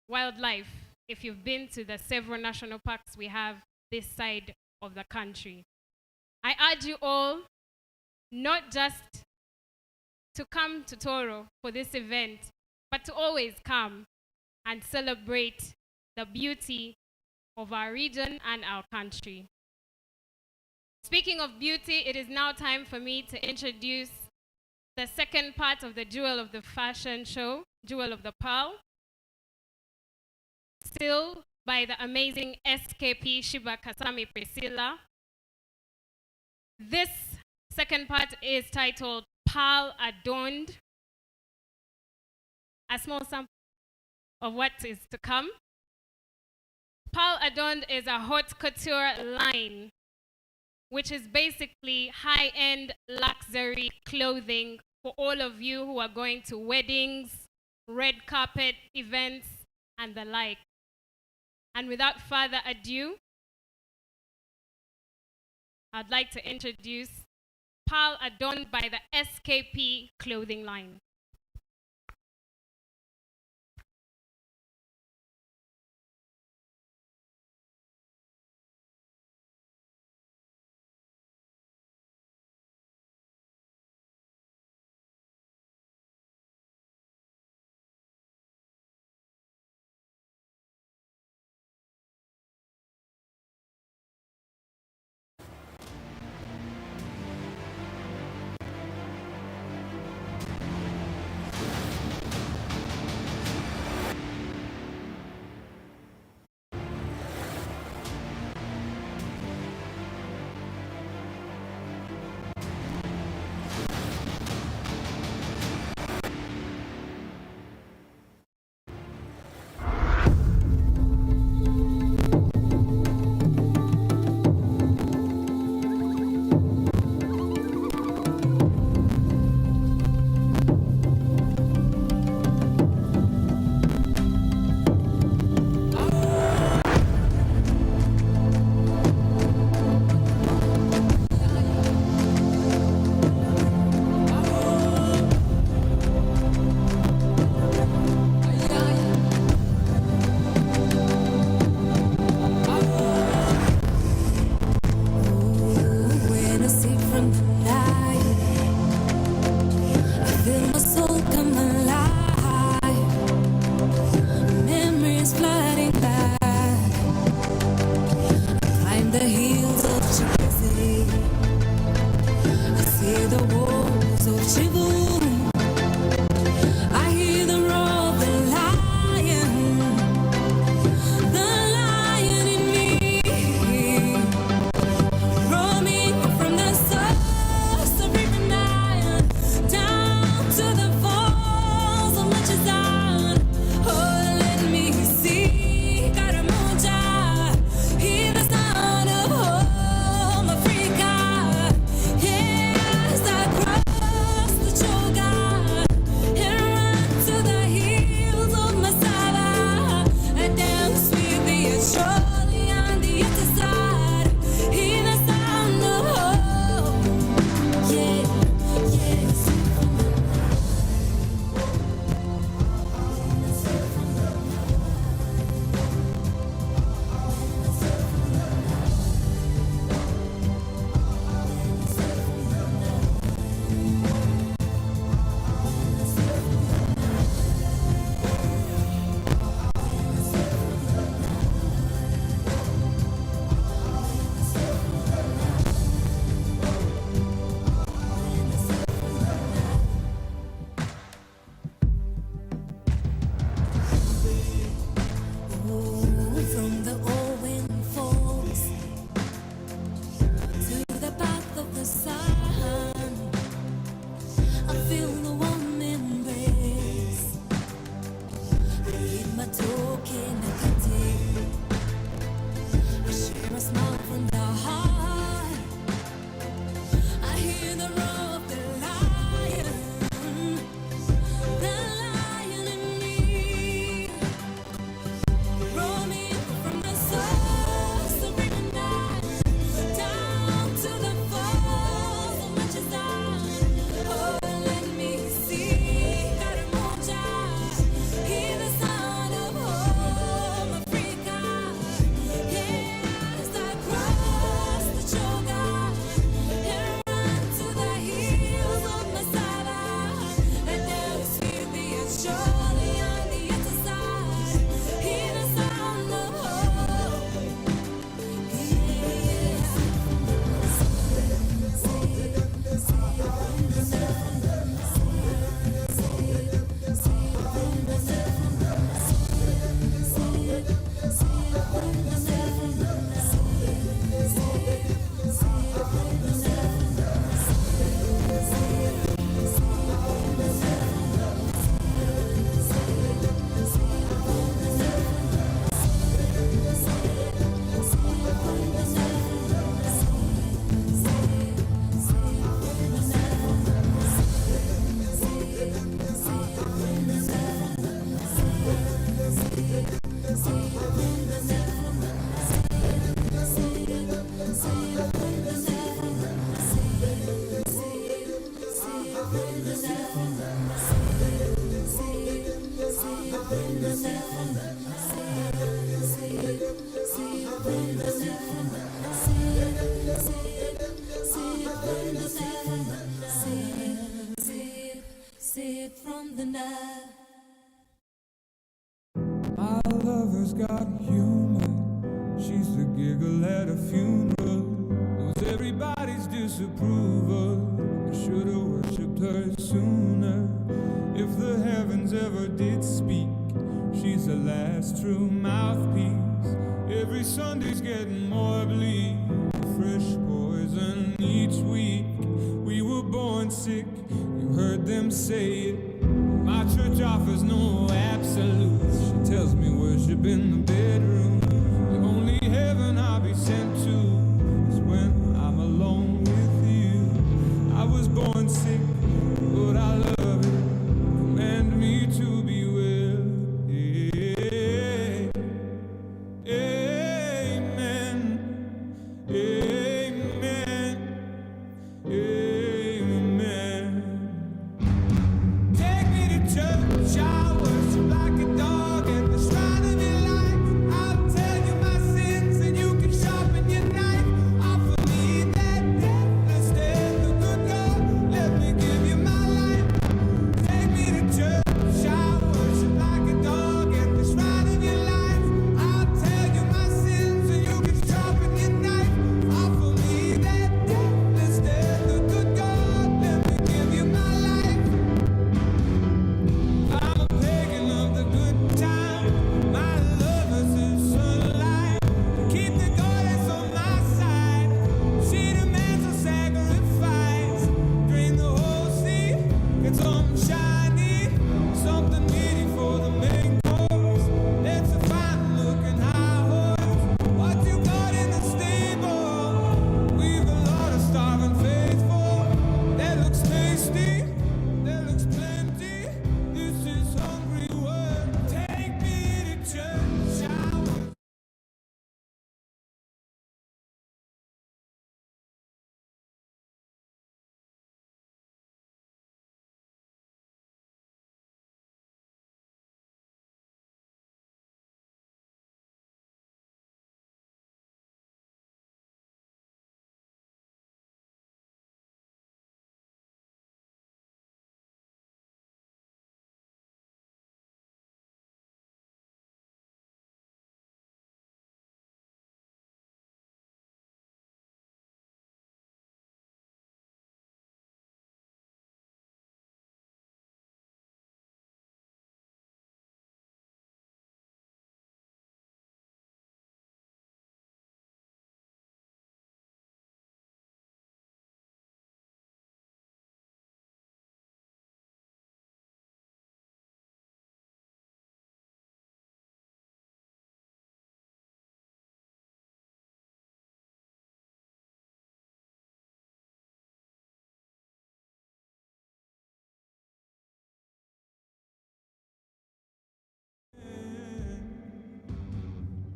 wildlife. If you've been to the several national parks we have this side of the country, I urge you all not just to come to Toro for this event, but to always come and celebrate the beauty of our region and our country. Speaking of beauty, it is now time for me to introduce the second part of the Jewel of the Fashion Show, Jewel of the Pearl, still by the amazing SKP Shiba Kasami Priscilla. This second part is titled Pearl Adorned, a small sample of what is to come. Pearl Adorned is a haute couture line, which is basically high-end luxury clothing for all of you who are going to weddings, red carpet events, and the like. And without further ado, I'd like to introduce Pearl Adorned by the SKP clothing line. Sip from the Nile. My lover's got humor. She's the giggle at a funeral. Knows everybody's disapproval. I should have worshipped her sooner. If the heavens ever did speak, she's the last true mouthpiece. Every Sunday's getting more bleak. Fresh poison each week. We were born sick, you heard them say it. My church offers no absolutes. She tells me worship in the bedroom. The only heaven I'll be sent to is when I'm alone with you. I was born sick, but I love it. Command me to be well. Amen. Amen. Amen. Take me to church, I worship like a dog at the shrine of your life. I'll tell you my sins and you can sharpen your knife. Offer me that death instead, the good God, let me give you my life. Take me to church, I worship like a dog at the shrine of your life. I'll tell you my sins and you can sharpen your knife. Offer me that death instead, the good God, let me give you my life. I'm a pagan of the good time. My lover's the sunlight. Keep the goddess on my side. She demands a sacrifice. Drain the whole sea. Get something shiny, something meaty for the main course. Let's a fine looking high horse. What you got in the stable? We've a lot of starving faithful. That looks tasty. That looks plenty. This is hungry work. Take me to church. I was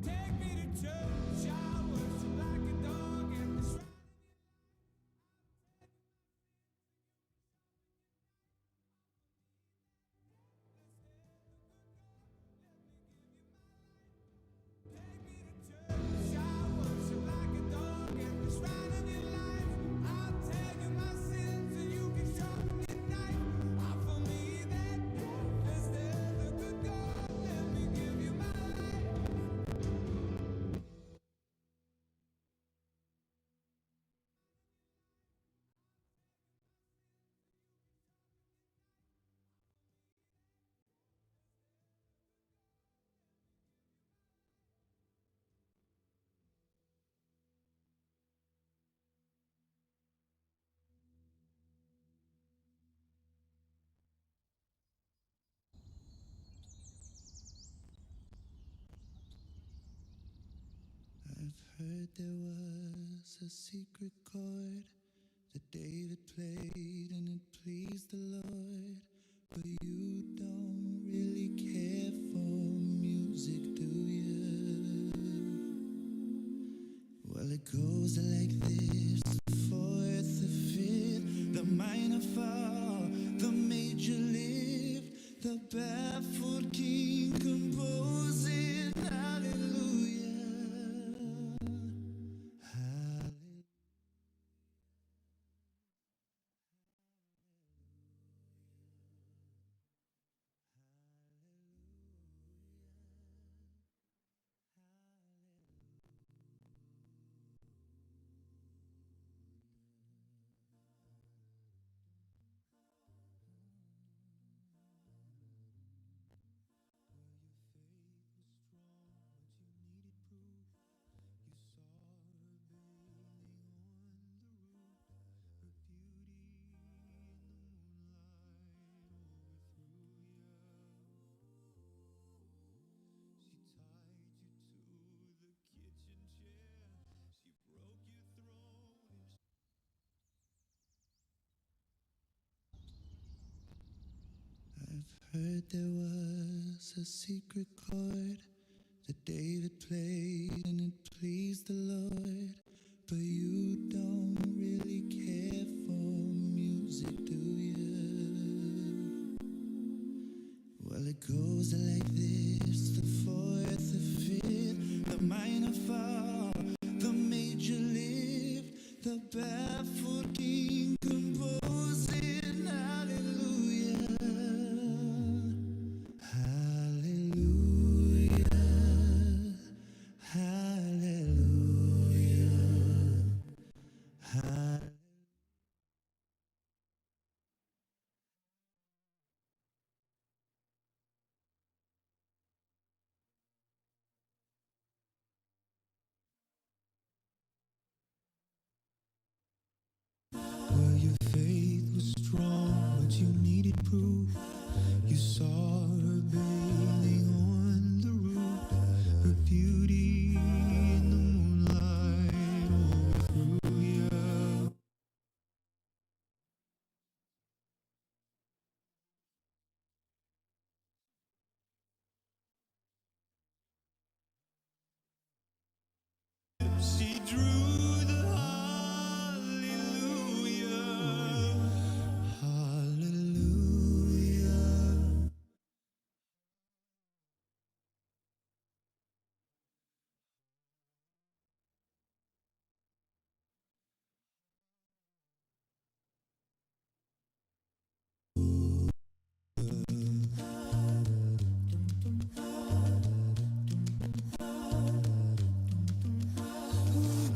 take me to church. I worship like a dog at the shrine. I've heard there was a secret chord that David played and it pleased the Lord. But you don't really care for music, do you? Well, it goes like this: the fourth, the fifth, the minor fall, the major lift, the barefoot king composing hallelujah. Heard there was a secret chord that David played and it pleased the Lord. But you don't really care for music, do you? Well, it goes like this: the fourth, the fifth, the minor fall, the major lift, the barefoot king composing hallelujah. Hallelujah, hallelujah, hallelujah. Well, your faith was strong, but you needed proof. You saw her bathing on the roof, her beauty in the moonlight overthrew you. She drew the hallelujah, hallelujah.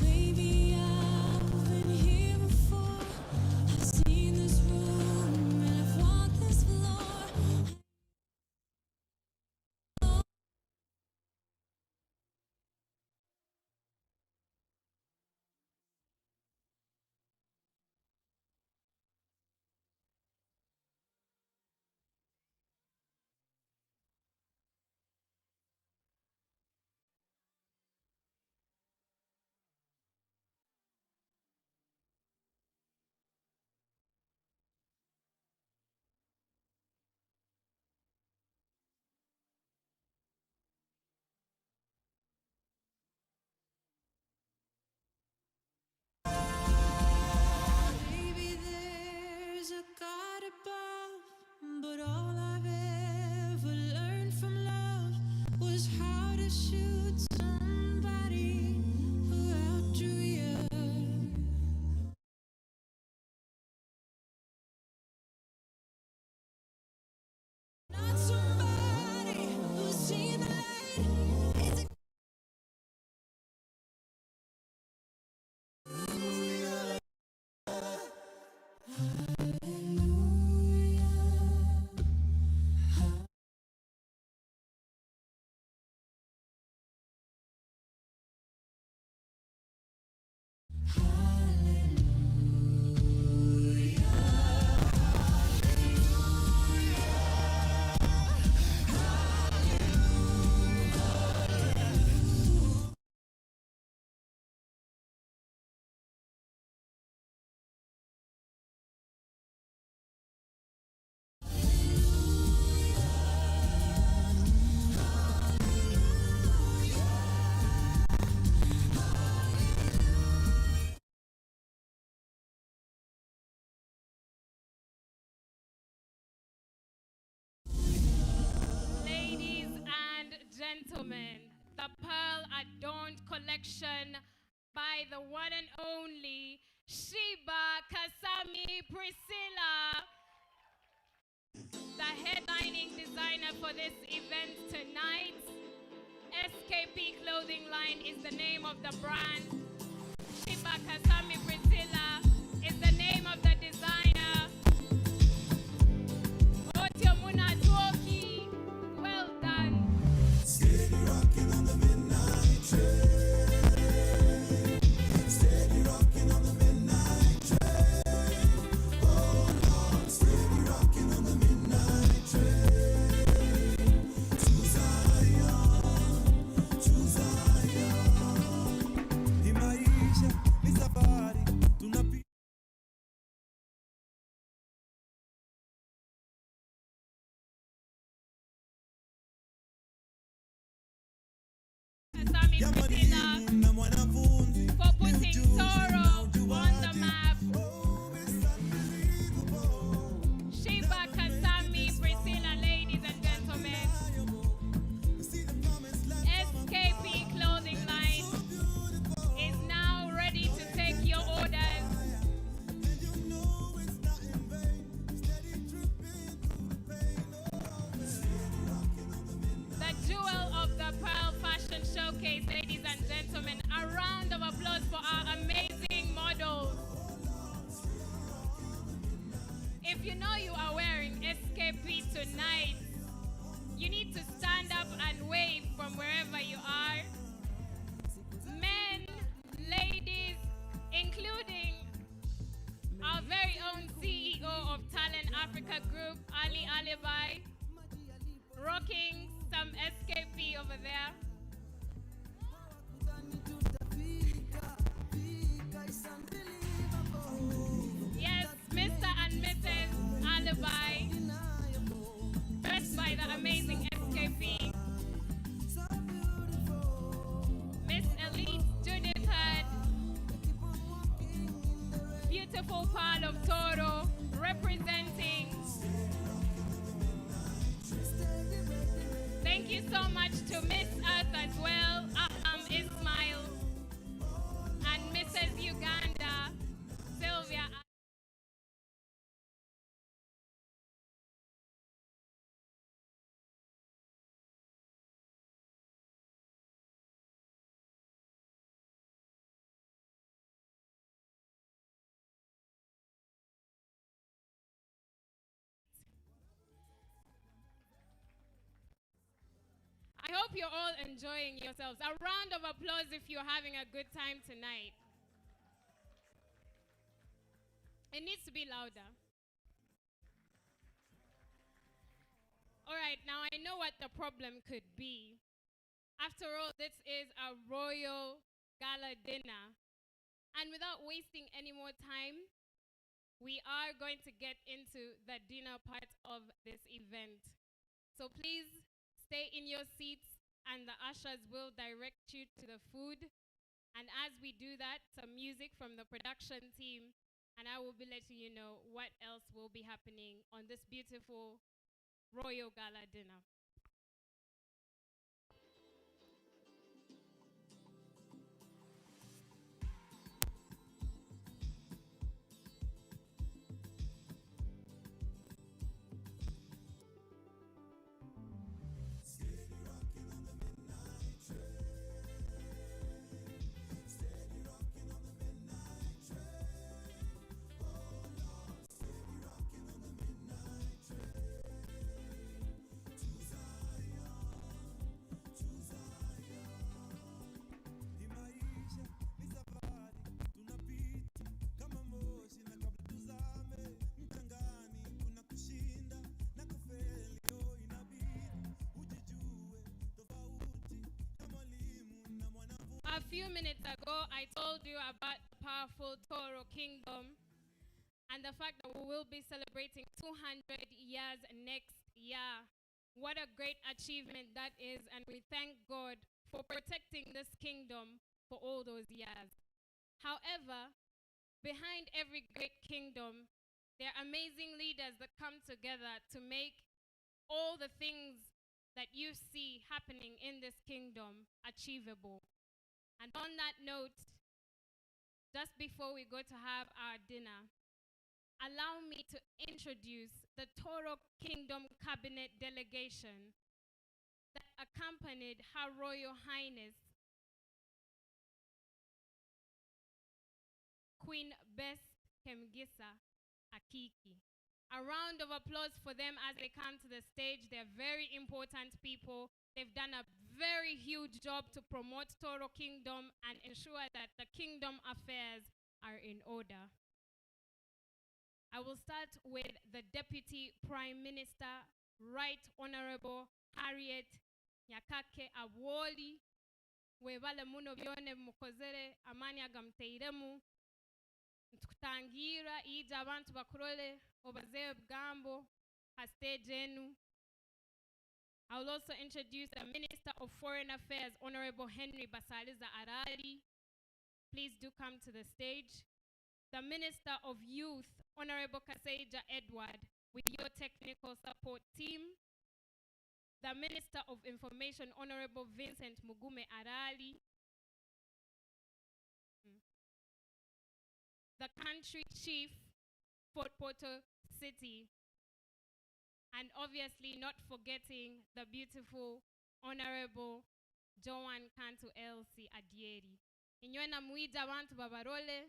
Baby, I've been here before. I've seen this room and I've walked this floor. Maybe there's a God above, but all I've ever learned from love was how to shoot somebody who outdrew you. Not somebody who's seen the light. It's gentlemen, the Pearl Adorned Collection by the one and only Sheba Kasami Priscilla. The headlining designer for this event tonight. SKP Clothing Line is the name of the brand. Sheba Kasami Priscilla is the name of the designer. Otio Muna Tuoki, well done. Steady rocking on the midnight train. Steady rocking on the midnight train. Oh Lord, steady rocking on the midnight train. To Zion, to Zion. Ni maisha, ni safari, tunapita. Kasami Priscilla for putting Toro on the map. Sheba Kasami Priscilla, ladies and gentlemen. SKP Clothing Line is now ready to take your orders. The jewel of the Pearl Fashion Showcase, ladies and gentlemen. A round of applause for our amazing models. If you know you are wearing SKP tonight, you need to stand up and wave from wherever you are. Men, ladies, including our very own CEO of Talent Africa Group, Ali Alibai, rocking some SKP over there. Yes, Mr. and Mrs. Alibi, dressed by the amazing SKP. Miss Elite Judith Heard, beautiful Pearl of Toro, representing. Thank you so much to Miss Earth as well, Ismail, and Mrs. Uganda, Sylvia. I hope you're all enjoying yourselves. A round of applause if you're having a good time tonight. It needs to be louder. All right, now I know what the problem could be. After all, this is a royal gala dinner. And without wasting any more time, we are going to get into the dinner part of this event. So please stay in your seats and the ushers will direct you to the food. And as we do that, some music from the production team, and I will be letting you know what else will be happening on this beautiful royal gala dinner. A few minutes ago, I told you about the powerful Toro Kingdom and the fact that we will be celebrating 200 years next year. What a great achievement that is, and we thank God for protecting this kingdom for all those years. However, behind every great kingdom, there are amazing leaders that come together to make all the things that you see happening in this kingdom achievable. And on that note, just before we go to have our dinner, allow me to introduce the Toro Kingdom Cabinet delegation that accompanied Her Royal Highness Queen Bess Kemgisa Akiki. A round of applause for them as they come to the stage. They're very important people. They've done a very huge job to promote Toro Kingdom and ensure that the kingdom affairs are in order. I will start with the Deputy Prime Minister, Right Honorable Harriet Nyakake Awoli. Webale muno byone mukozere amani agamteiremu. Ntukutangira ija abantu bakurole obazeyo bgambo ha stage enu. I will also introduce the Minister of Foreign Affairs, Honorable Henry Basaliza Arari. Please do come to the stage. The Minister of Youth, Honorable Kaseija Edward, with your technical support team. The Minister of Information, Honorable Vincent Mugume Arali. The Country Chief, Fort Portal City. And obviously not forgetting the beautiful Honorable Joan Kantu Elsie Adieri. Inywena muija abantu babarole,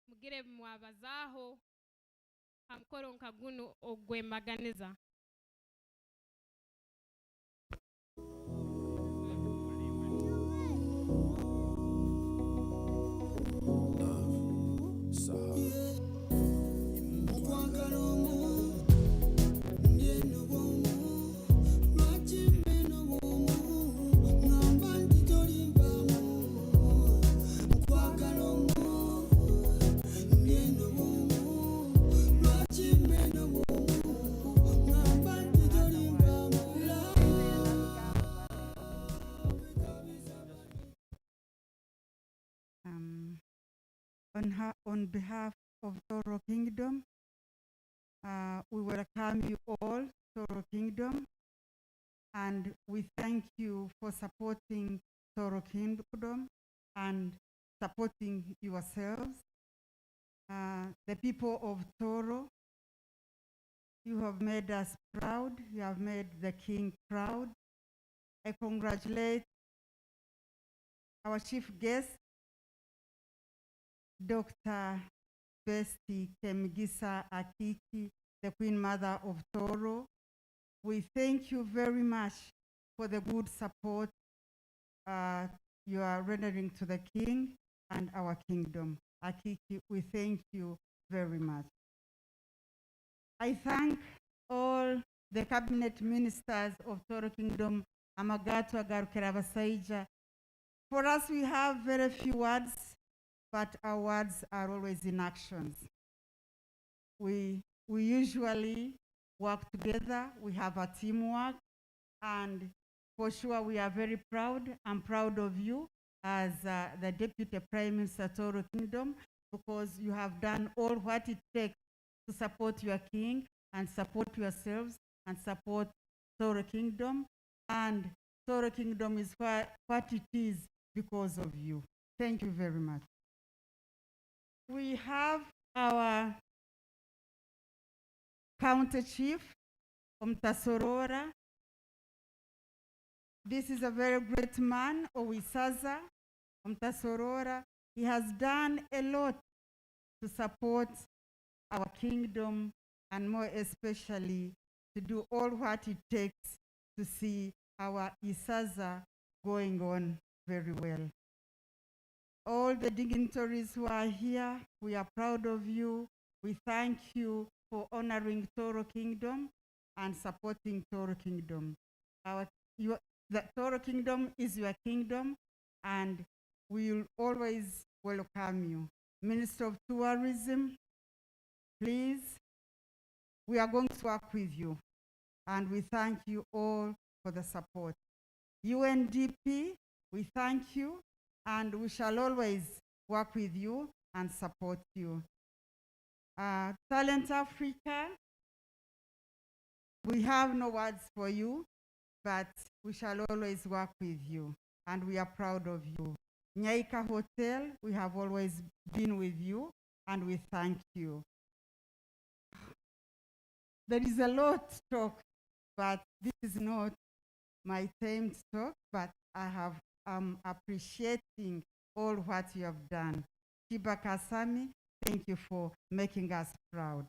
mugire mwabazaho, hamkoro nkagunu ogwe maganiza. On behalf of Toro Kingdom, we welcome you all, Toro Kingdom, and we thank you for supporting Toro Kingdom and supporting yourselves. The people of Toro, you have made us proud, you have made the King proud. I congratulate our chief guest, Dr. Besti Kemgisa Akiki, the Queen Mother of Toro. We thank you very much for the good support you are rendering to the King and our kingdom. Akiki, we thank you very much. I thank all the cabinet ministers of Toro Kingdom, Amagato Agarukera Basaija. For us, we have very few words, but our words are always in actions. We usually work together, we have a teamwork, and for sure we are very proud. I'm proud of you as the Deputy Prime Minister Toro Kingdom, because you have done all what it takes to support your King and support yourselves and support Toro Kingdom. And Toro Kingdom is what it is because of you. Thank you very much. We have our County Chief, Omtasorora. This is a very great man, Owisaza, Omtasorora. He has done a lot to support our kingdom, and more especially to do all what it takes to see our Isaza going on very well. All the dignitaries who are here, we are proud of you. We thank you for honoring Toro Kingdom and supporting Toro Kingdom. The Toro Kingdom is your kingdom, and we will always welcome you. Minister of Tourism, please, we are going to work with you, and we thank you all for the support. UNDP, we thank you, and we shall always work with you and support you. Talent Africa, we have no words for you. but we shall always work with you, and we are proud of you. Nyaika Hotel, we have always been with you, and we thank you. There is a lot to talk, but this is not my time to talk, but I have appreciating all what you have done. Shiba Kasami, thank you for making us proud.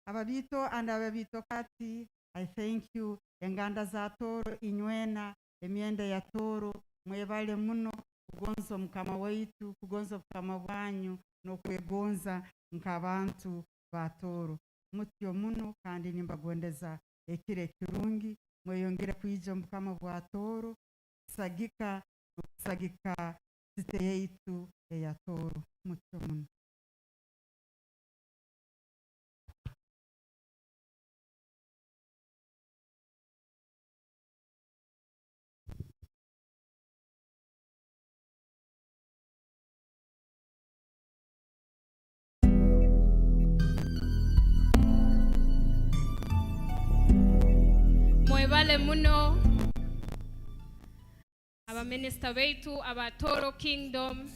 Ababito and ababito kati, I thank you. Enganda za toro inywena, emienda ya toro, mwebale muno, kugonzo mkama waitu, kugonzo mkama wanyu, no kwegonza mkabantu ba toro. Mutyo muno kandi nimbagondeza ekire kirungi, mweyongere kuija mkama bwa toro, sagika site yaitu ya toro. Mutyo muno. Mwebale muno our minister wetu, our Toro Kingdom.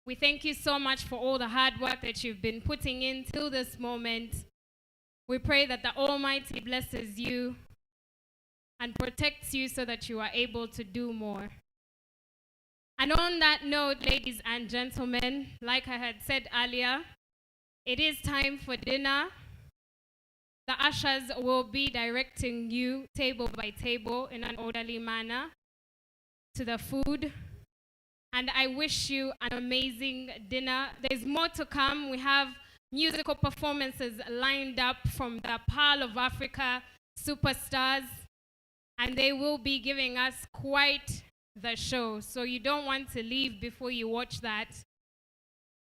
We thank you so much for all the hard work that you've been putting in till this moment. We pray that the Almighty blesses you and protects you so that you are able to do more. And on that note, ladies and gentlemen, like I had said earlier, it is time for dinner. The ushers will be directing you table by table in an orderly manner to the food. And I wish you an amazing dinner. There's more to come. We have musical performances lined up from the Pearl of Africa superstars, and they will be giving us quite the show. So you don't want to leave before you watch that.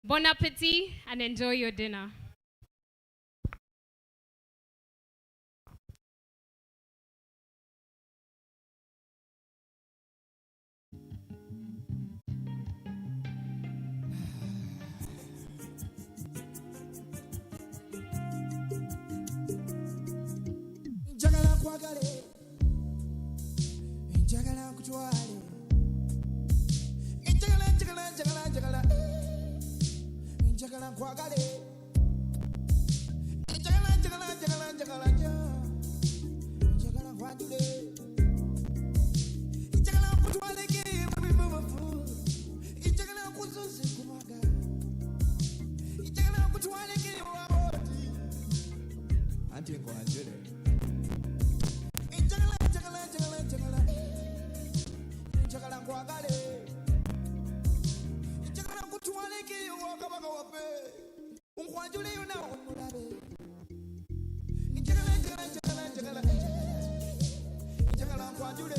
Bon appetit and enjoy your dinner. Njagala kwagale, njagala kutwale, njagala kwagale, njagala kwajule, njagala kutwale ke mabibu, njagala kuzuze kumaga, njagala kutwale ke wawoti, anti kwajule. Njagala kwagale, njagala kutwale ki wakabaka wape, unkwajule yuna umulabe. Njagala kwajule, njagala kwagale, njagala kwajule.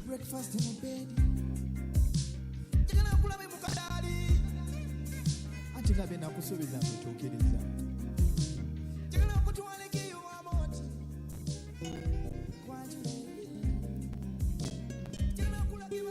Breakfast in my bed. Njagala kulabe mukadali. Ati labe nakusubiza mutukiriza. Njagala kutwale ki wamoti. Kwajule. Njagala kulabe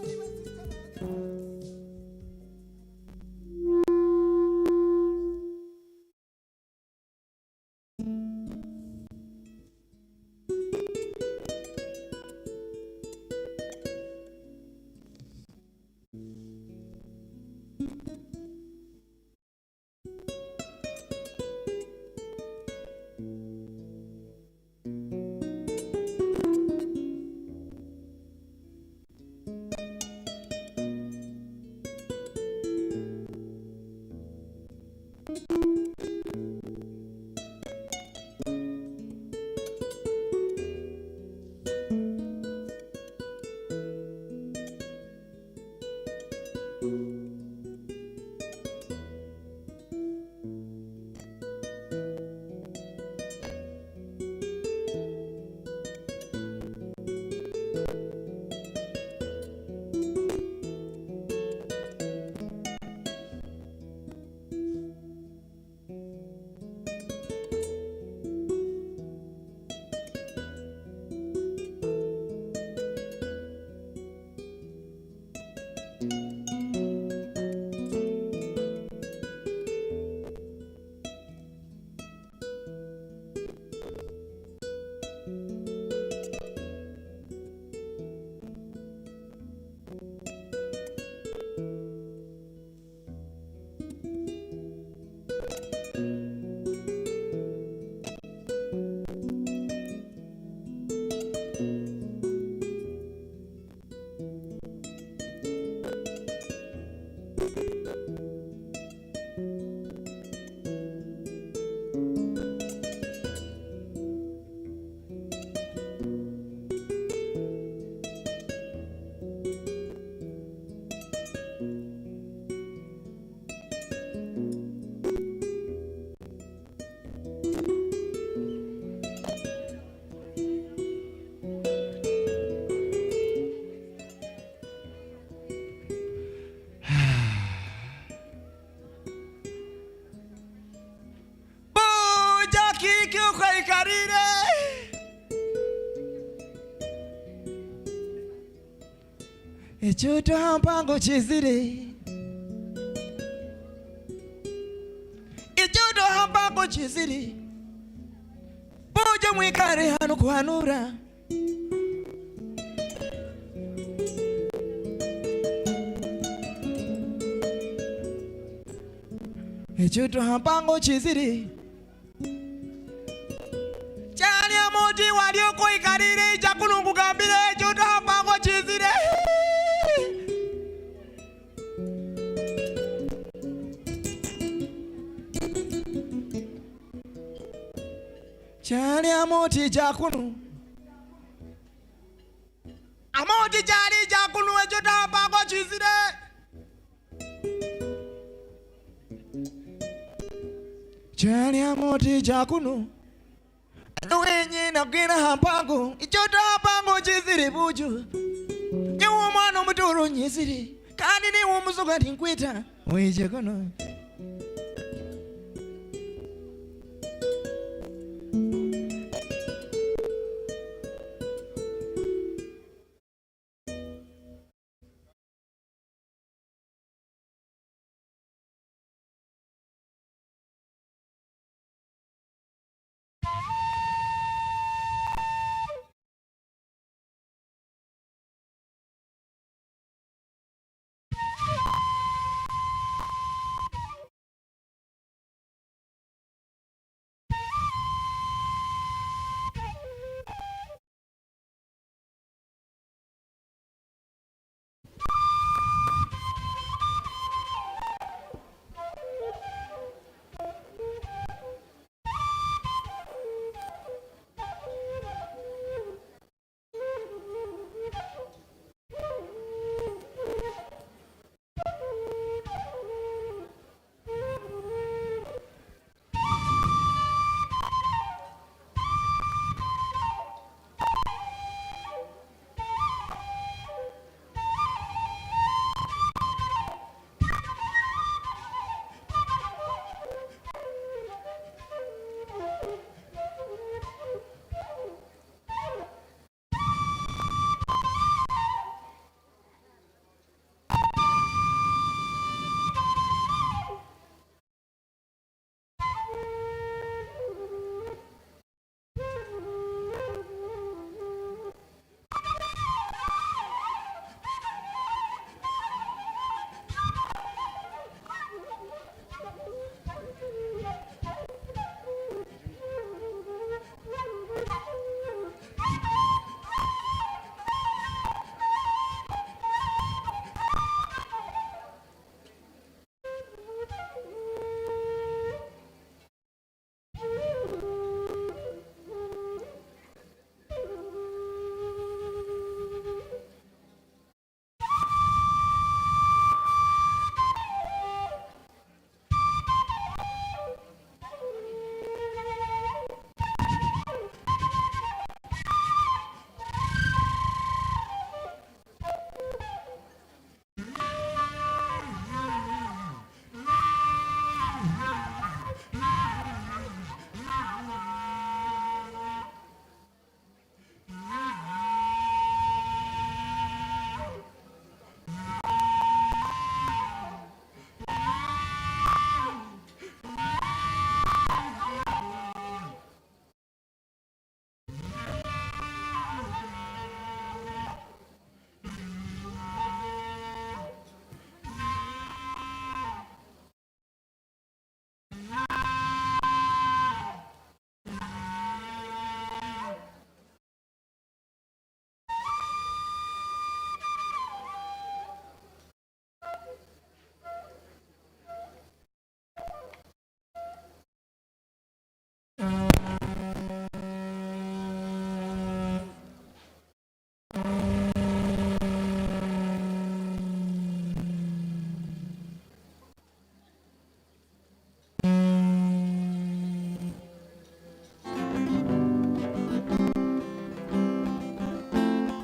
ikarire. Ekyooto Mpango kizire. Ekyooto Mpango kizire. Boje mwikare hano kuhanura. Ekyooto Mpango kizire. Chani amuti walioko ikarire chakulu nkugambire Ekyooto Mpango kizire. Chani amuti chakulu. Amuti chani chakulu Ekyooto Mpango kizire. Chani amuti chakulu. Wenye na gina Mpango. Ekyooto Mpango kizire buju. Nyewo mwana mutoro nyizire. Kandi ni umuzuga tinkwita. Weje kono.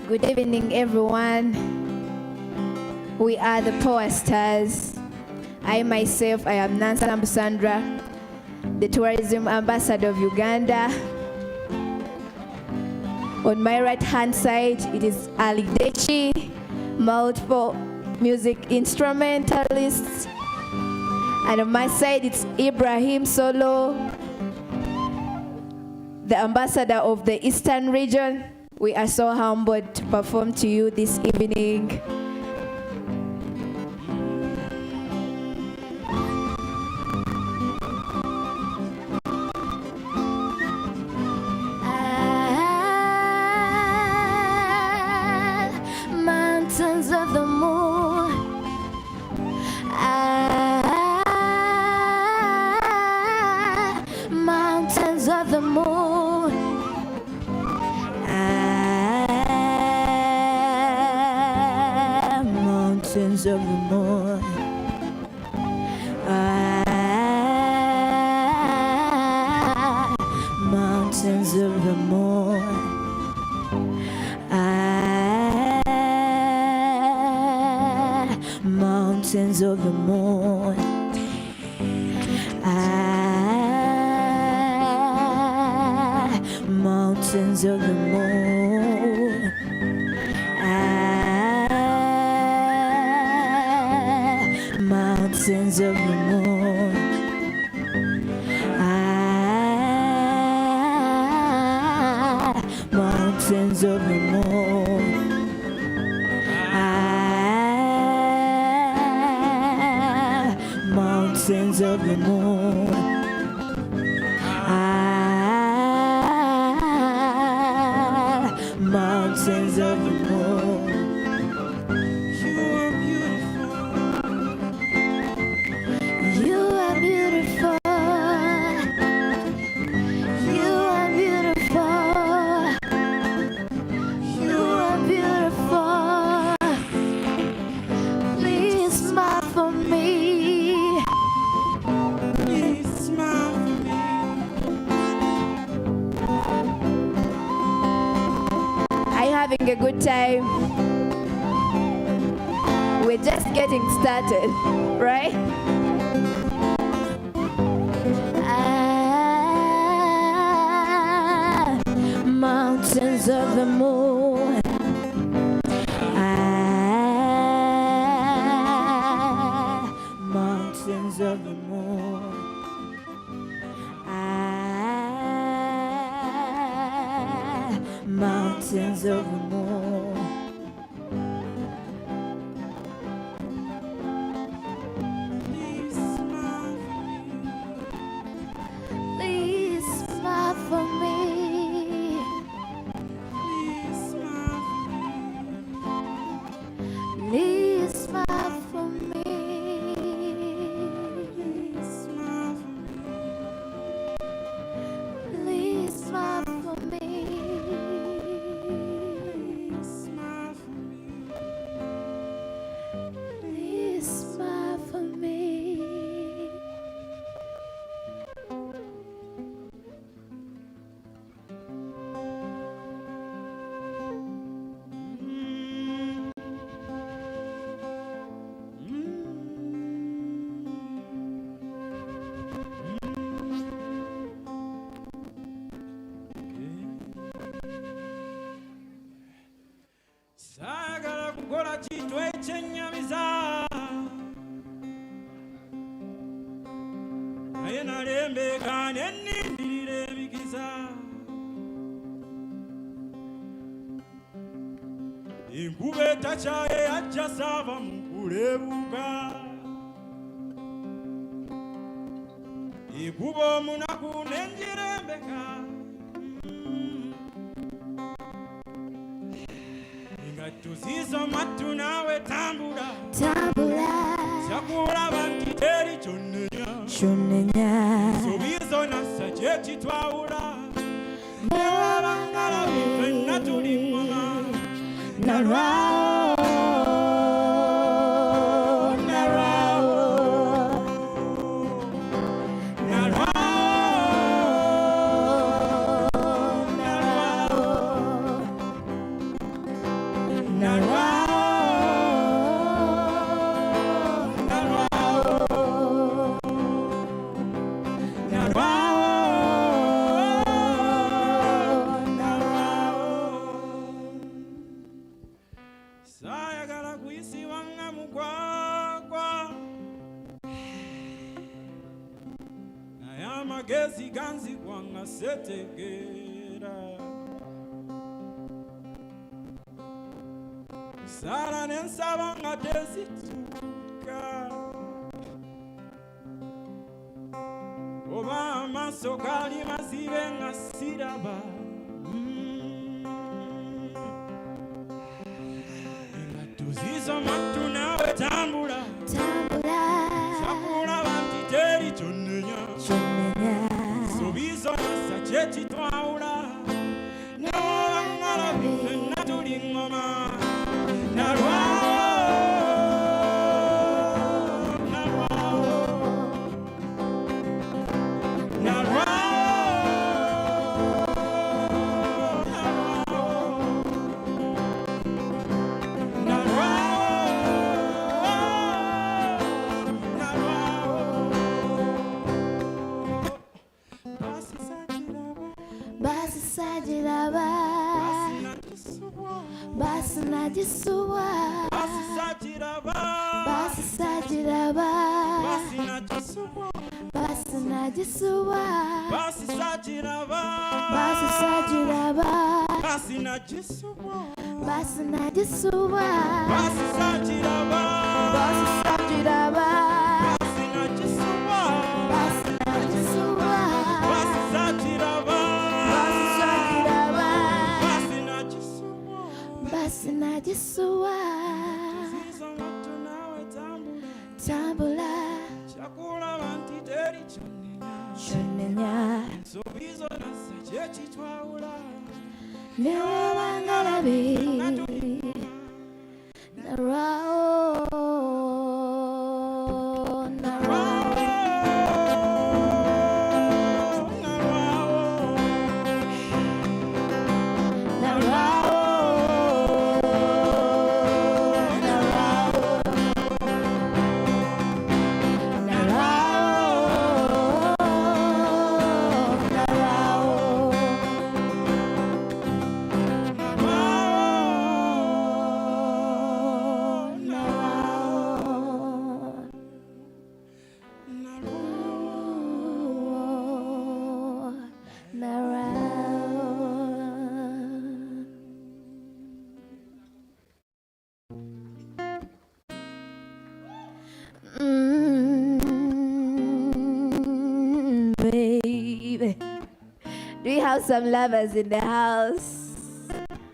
Good evening, everyone. We are the Power Stars. I am Nancy Sandra, the Tourism Ambassador of Uganda. On my right hand side, it is Ali Dechi, multiple music instrumentalists. And on my side, it's Ibrahim Solo, the ambassador of the Eastern region. We are so humbled to perform to you this evening. Mountains of the moon, mountains of the moon, Mountains of the moon, mountains of the moon, mountains of the moon, mountains of the moon, mountains of the moon, mountains of the moon, mountains of the moon, mountains of the moon. you are beautiful, you are beautiful, you are beautiful. Please smile for me, please smile for me. Are you having a good time? We're just getting started, right? Mountains of the moon, Mountains of the moon, mountains of the moon, please smile for me, please smile for me, please smile for me, please smile for me. Sagala kukola kintu ekyennyamiza naye nalembeeka ne nnindirira ebigiza enkuba etakyaye yajja saava mu kuleebuuka ekuba omunaku nenjirembeka tuzizo matu nawe tambula sakulaba nti teri kyonnenya subizo nassa kyekitwawula newabangala fenna tuli mama nalwawo magezi ganzi wanga setegera Sara nensaba nga tezituuka Oba amaaso gali mazibe nga siraba Engatto zizo mattu naawe tambula Sakulaba nti teri kyonnenya Sobizo nassa kyekitwawula N'oba ngalabi ffenna tuli ngoma Najisuwa Basi sajiraba Basi najisuwa Basi sajiraba Basi sajiraba Basi najisuwa Basi najisuwa Basi sajiraba Basi sajiraba Basi najisuwa Basi najisuwa Basi sajiraba Basi sajiraba Basi najisuwa Basi najisuwa Zizo mattu naawe tambula Kyakulaba nti teri kyonnenya Sobizo nassa kyekitwawula N'oba ngalabi Baby, do you have some lovers in the house?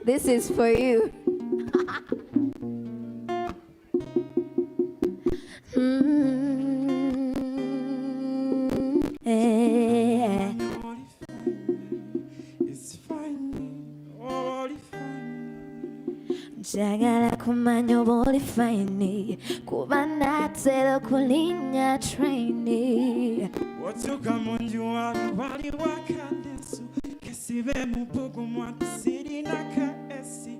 This is for you. Yeah. Njagala kumanya oba oli fine kuba natera okulinnya traini Watuka munju wangu wali wakandesu Kesibe mupugu mwatu sirina kaesi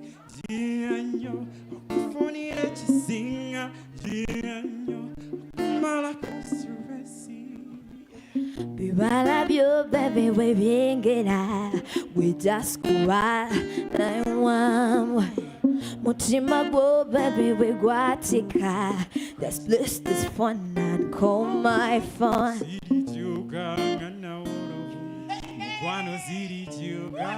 Jianyo okufunire kisinga Jianyo okumala kusuresi bibala byo baby we byengera we just kuba naiwamu mutima gwo baby we gwatika let's bliss this fun and call my phone Zirijuga ngana urovu Mukwano zirijuga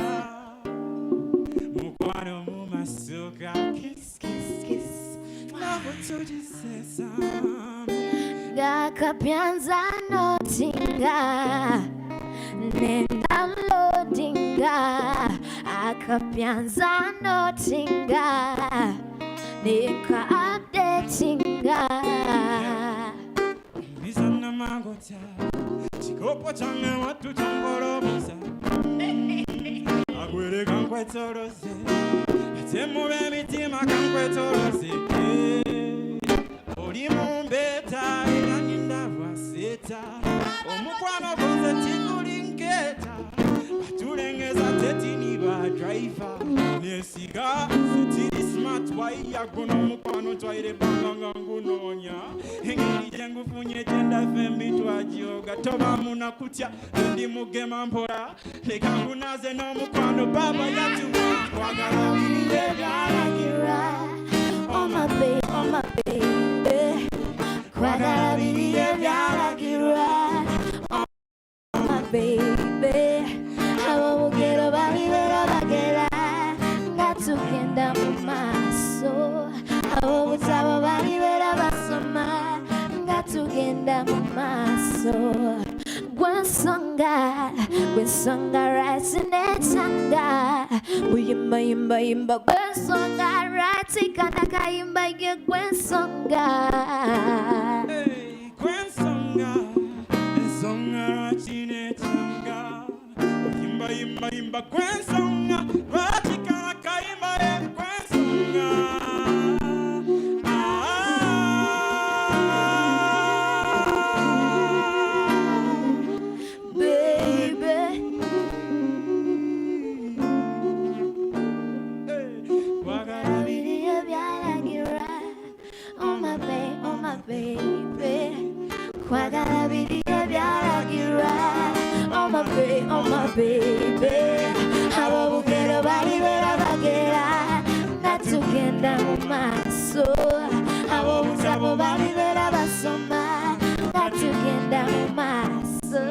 Mukwano mumasuka Kiss, kiss, kiss Nabo tujisesa Gakapyanza notinga Nenda loadinga Akapyanza notinga Nika updatinga Bizana magota Chikopo change watu changorobosa Agwere kankwetorose Temube mitima kankwetorose Oli mumbeta Inaninda vaseta Omukwano koze tikulinketa Atulengeza tetini ba driver Nesiga Sitiri smart waya Guno mukwano twaire banganga ngunonya Engeri jengu funye jenda fembi twajioga Toba muna kutia Ndi mugema mpora Leka ngunaze no mukwano baba yatu Wagala winde Gira Oh my baby Kwagala biriye byaragira Oh maso Gwensonga rising etanga Buyimba yimba yimba Gwensonga rising kanaka yimba ye Gwensonga Gwensonga rising etanga Buyimba yimba yimba Gwensonga rising kanaka yimba ye Gwensonga Kwagala bidiye byalagira oh my baby ababugero balibera bagera natugenda mu maso abobuzabo balibera basoma natugenda mu maso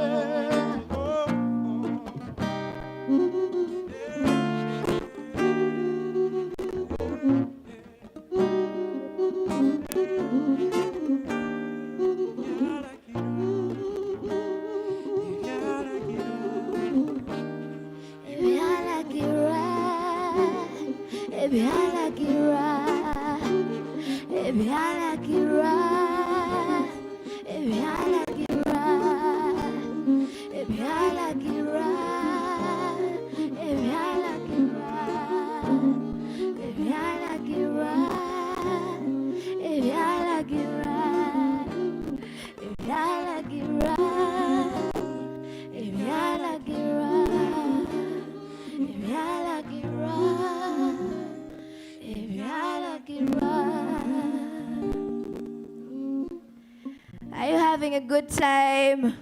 Are you having a good time?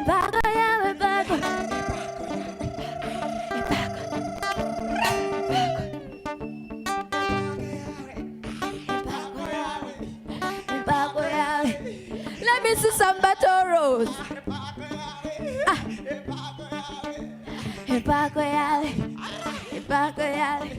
Mpango yawe Mpango yawe, mpango yawe.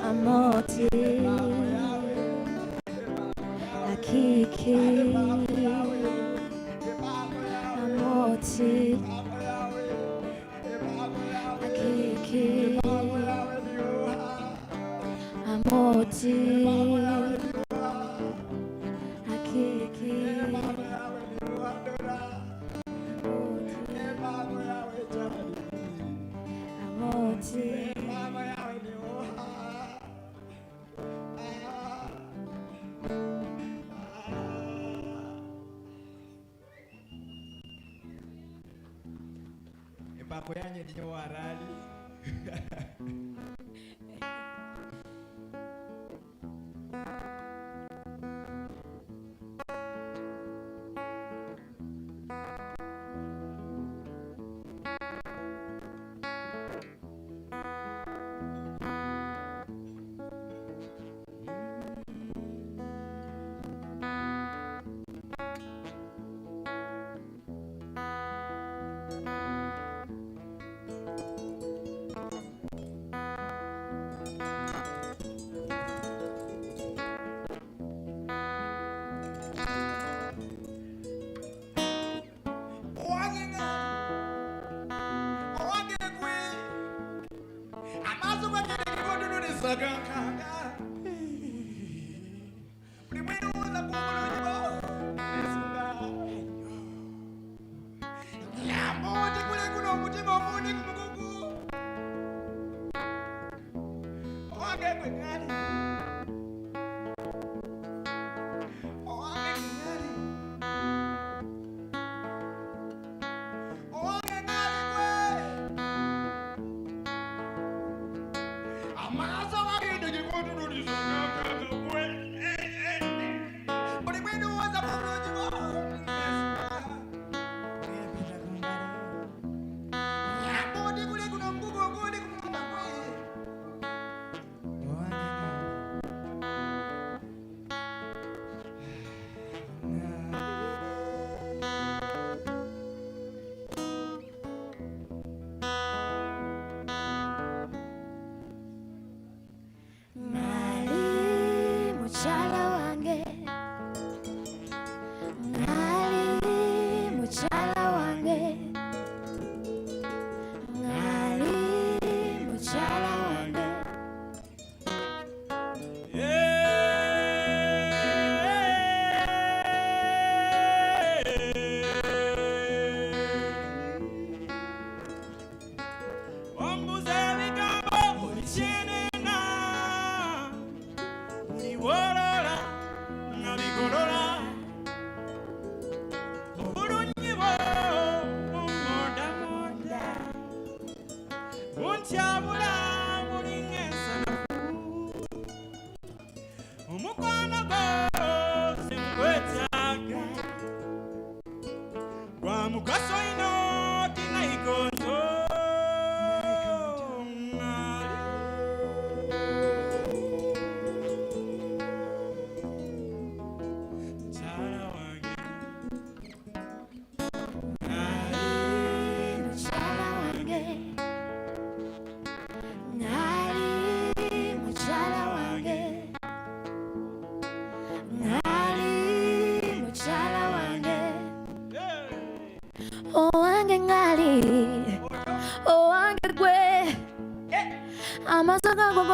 Amoti, Akiki, Amoti, Akiki, Amoti, Akiki, Amoti. Mpango yanyu ndio warali.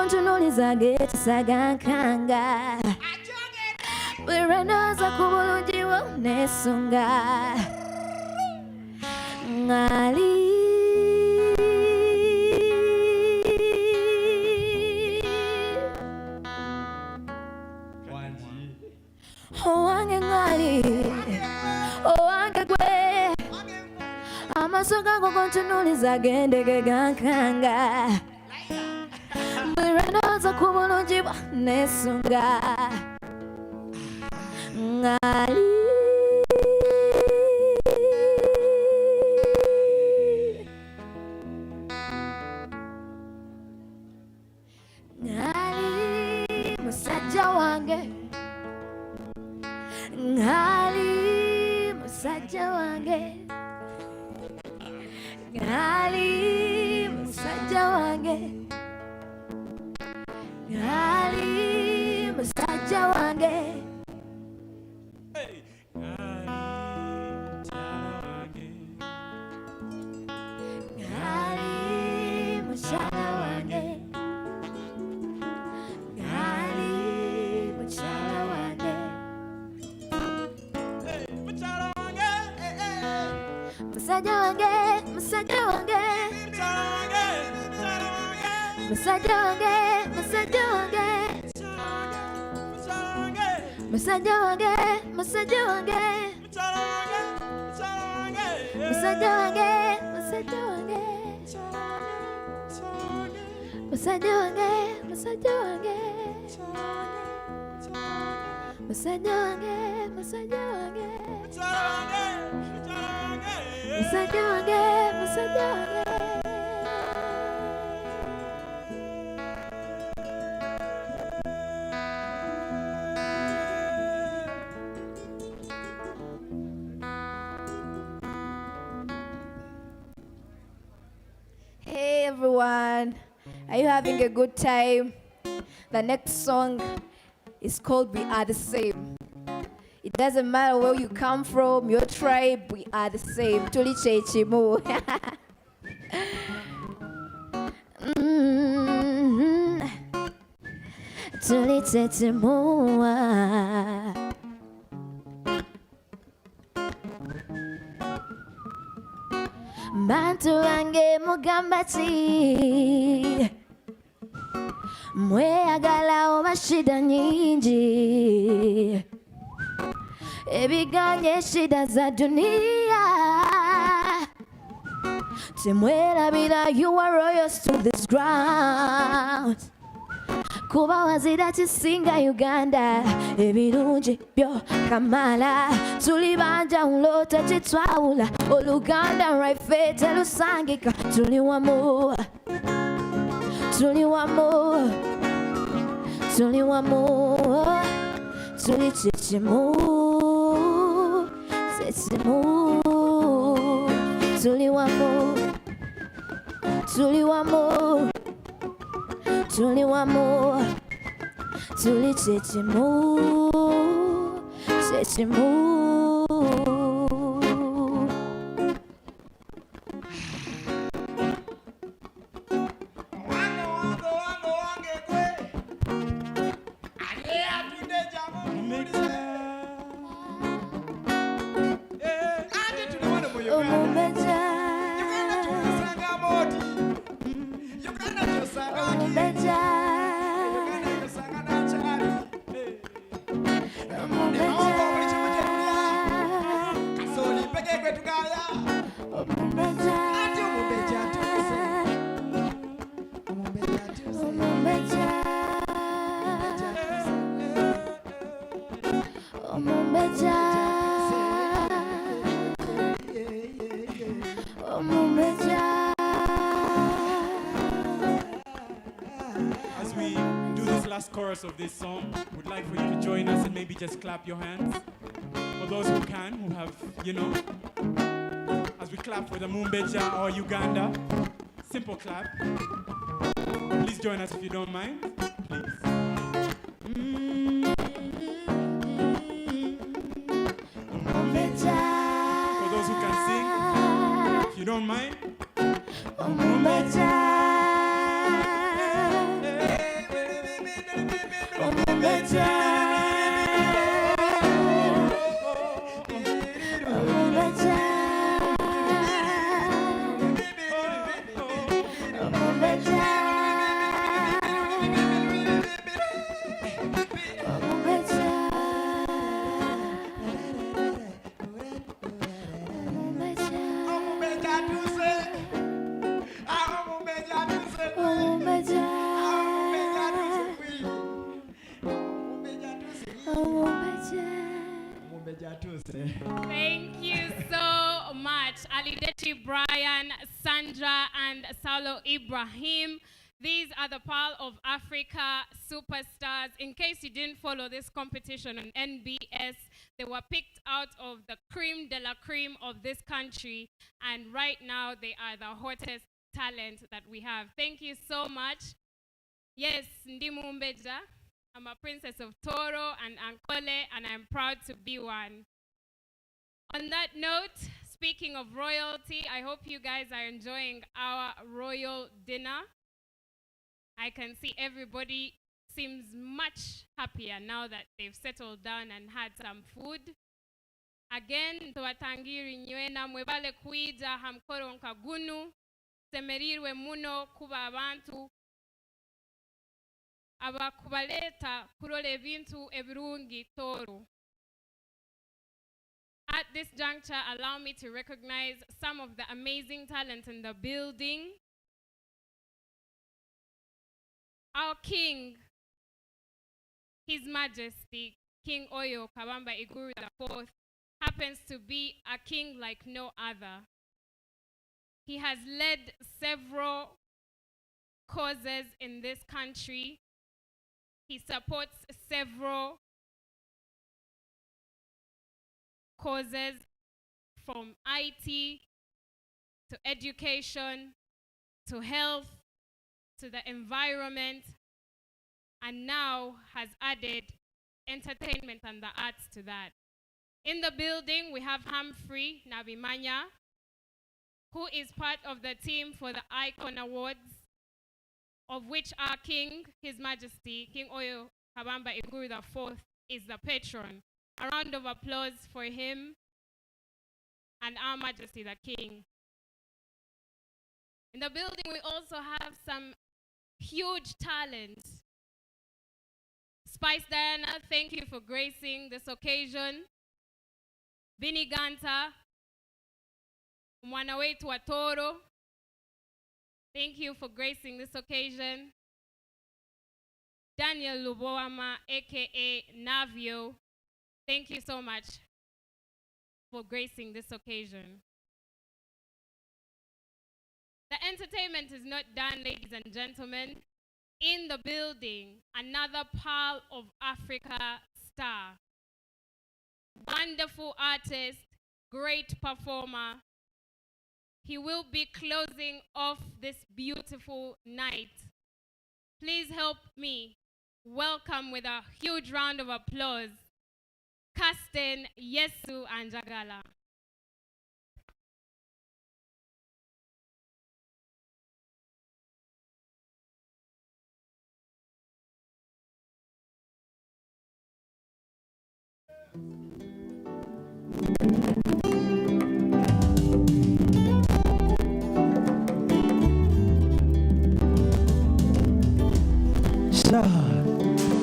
kuntunuliza getesagankanga bwerenoza ku bulungi bwo nesunga ngali owange ngali owange gwe amaso gango kuntunuliza gendege gankanga bwerenoza ku bulungi bwo nesunga ngali ngali musajja wange ngali musajja wange ngali musajja wange ngali musajja wange ngali mukyala wange ngali mukyala wange musajja wange musajja wange musajja wange musajja wange musajja wange musajja wange musajja wange musajja wange musajja wange musajja wange musajja wange musajja wange musajja wange musajja wange Hey everyone, are you having a good time? The next song is called We Are the Same. It doesn't matter where you come from, your tribe, we are the same. Tuli chechimu. Tuli chechimu. Bantu wange mugamba ki mweyagala oba shida nyingi ebiganye shida za dunia temwerabira you are royals to this ground kuba wazira kisinga Uganda ebirungi byo kamala tuli banja ulota kitwawula oluganda raife telusangika tuli wamu tuli wamu tuli wamu tuli chichimu sesimu tuli wamu tuli wamu tuli wamu tuli chichimu sesimu As we do this last chorus of this song, would like for you to join us and maybe just clap your hands. For those who can, who have, as we clap for the Mumbeja or Uganda, simple clap. Please join us if you don't mind, please. For those who can sing, if you don't mind. Kofi Brian, Sandra, and Salo Ibrahim. These are the Pearl of Africa superstars. In case you didn't follow this competition on NBS, they were picked out of the cream de la cream of this country, and right now they are the hottest talent that we have. Thank you so much. Yes, Ndimu Mbeja. I'm a princess of Toro and Ankole, and I'm proud to be one. On that note, speaking of royalty, I hope you guys are enjoying our royal dinner. I can see everybody seems much happier now that they've settled down and had some food. Again, tuwatangiri nywena mwebale kuija hamkoro nkagunu, semerirwe muno kuba abantu, abakubaleta kurole bintu ebirungi Toro. At this juncture, allow me to recognize some of the amazing talent in the building. Our King, His Majesty, King Oyo Kabamba Iguru IV, happens to be a king like no other. He has led several causes in this country. He supports several causes from IT to education to health to the environment, and now has added entertainment and the arts to that. In the building, we have Humphrey Nabimanya, who is part of the team for the Icon Awards, of which our King, His Majesty, King Oyo Kabamba Iguru IV, is the patron. A round of applause for him and our Majesty the King. In the building, we also have some huge talent. Spice Diana, thank you for gracing this occasion. Bini Ganta, mwana wetu wa Toro, thank you for gracing this occasion. Daniel Luboama, aka Navio, thank you so much for gracing this occasion. The entertainment is not done, ladies and gentlemen. In the building, another Pearl of Africa star. Wonderful artist, great performer. He will be closing off this beautiful night. Please help me welcome with a huge round of applause, Kasten, Yesu, and Gala.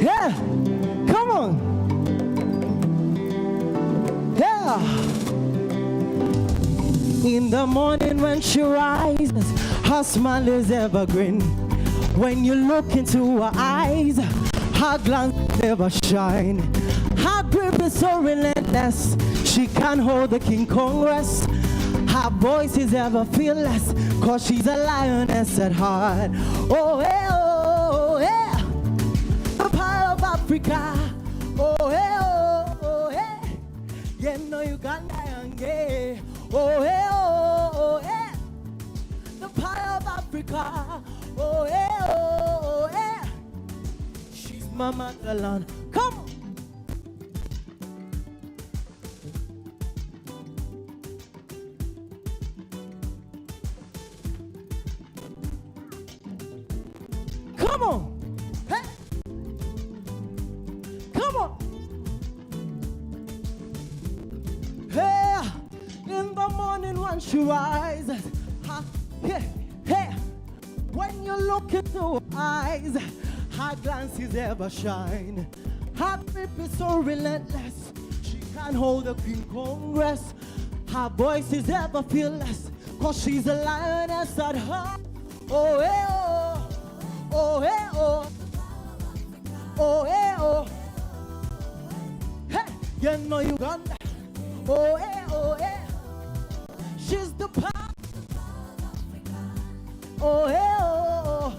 Yeah, come on. Yeah. In the morning when she rises, her smile is evergreen. When you look into her eyes, her glance never shine. Her grip is so relentless, she can't hold the King Congress. Her voice is ever fearless, cause she's a lioness at heart. Oh, hey, oh, hey. The Pearl of Africa. Oh, hey, oh, hey. Yeah, no, Uganda, yeah. Oh, hey, oh, hey. The Pearl of Africa. Oh, hey, oh, hey. She's my motherland. Come on. Come on. Hey. Come on. Hey. In the morning when she rises, hey, hey. When you look into her eyes, her glance is ever shine. Her grip is so relentless, she can't hold the King Congress. Her voice is ever fearless, cause she's a lioness at heart. Oh, hey, oh. Oh, hey, oh. Oh, hey, oh. Hey, you know Uganda. Oh, hey, oh, hey. She's the power Oh, hey, oh.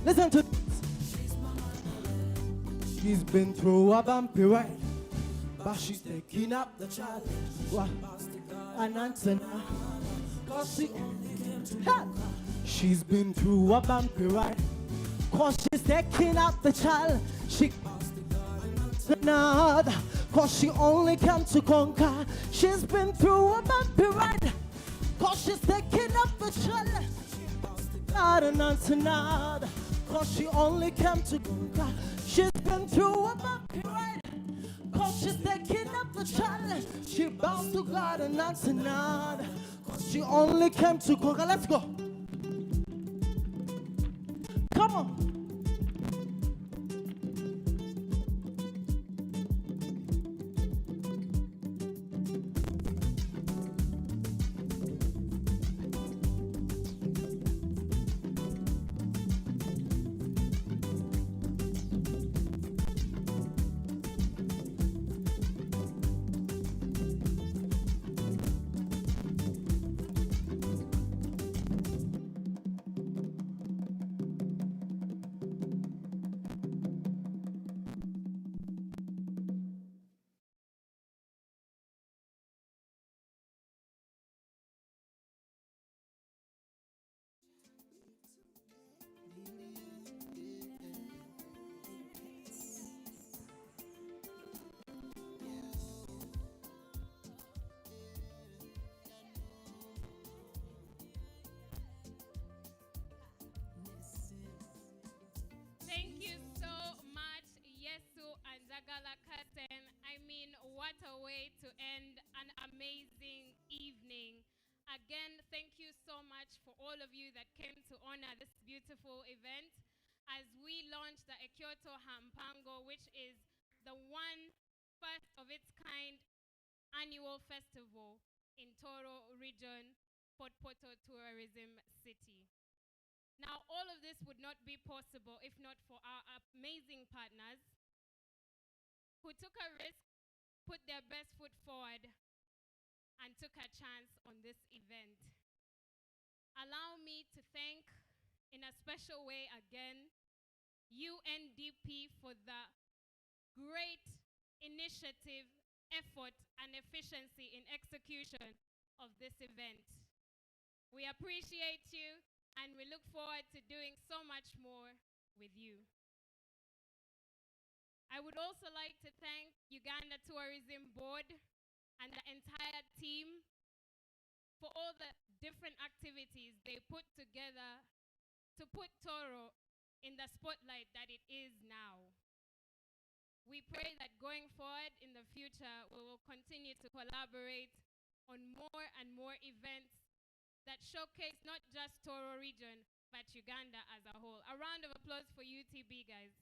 Listen to this. She's been through a bumpy ride, but she's taking up the challenge. What? An answer now. 'Cause she's been through a bumpy ride, 'cause she's taking up the challenge. She another, 'cause she only came to conquer. She's been through a bumpy ride, 'cause she's taking up the challenge. Not an answer, nada, 'cause she only came to conquer. She's been through a bumpy ride, 'cause she's taking up the challenge. She bows to God and answer, nada, 'cause she only came to conquer. Let's go. Come on. Thank you so much, Yesu and Gala Curtain. I mean, what a way to end an amazing evening. Again, thank you so much for all of you that came to honor this beautiful event as we launch the Ekyooto Mpango, which is the first of its kind annual festival in Toro region, Port Portal Tourism City. Now, all of this would not be possible if not for our amazing partners who took a risk, put their best foot forward, and took a chance on this event. Allow me to thank, in a special way again, UNDP for the great initiative, effort, and efficiency in execution of this event. We appreciate you, and we look forward to doing so much more with you. I would also like to thank Uganda Tourism Board and the entire team for all the different activities they put together to put Toro in the spotlight that it is now. We pray that going forward in the future, we will continue to collaborate on more and more events that showcase not just Toro region, but Uganda as a whole. A round of applause for UTB, guys.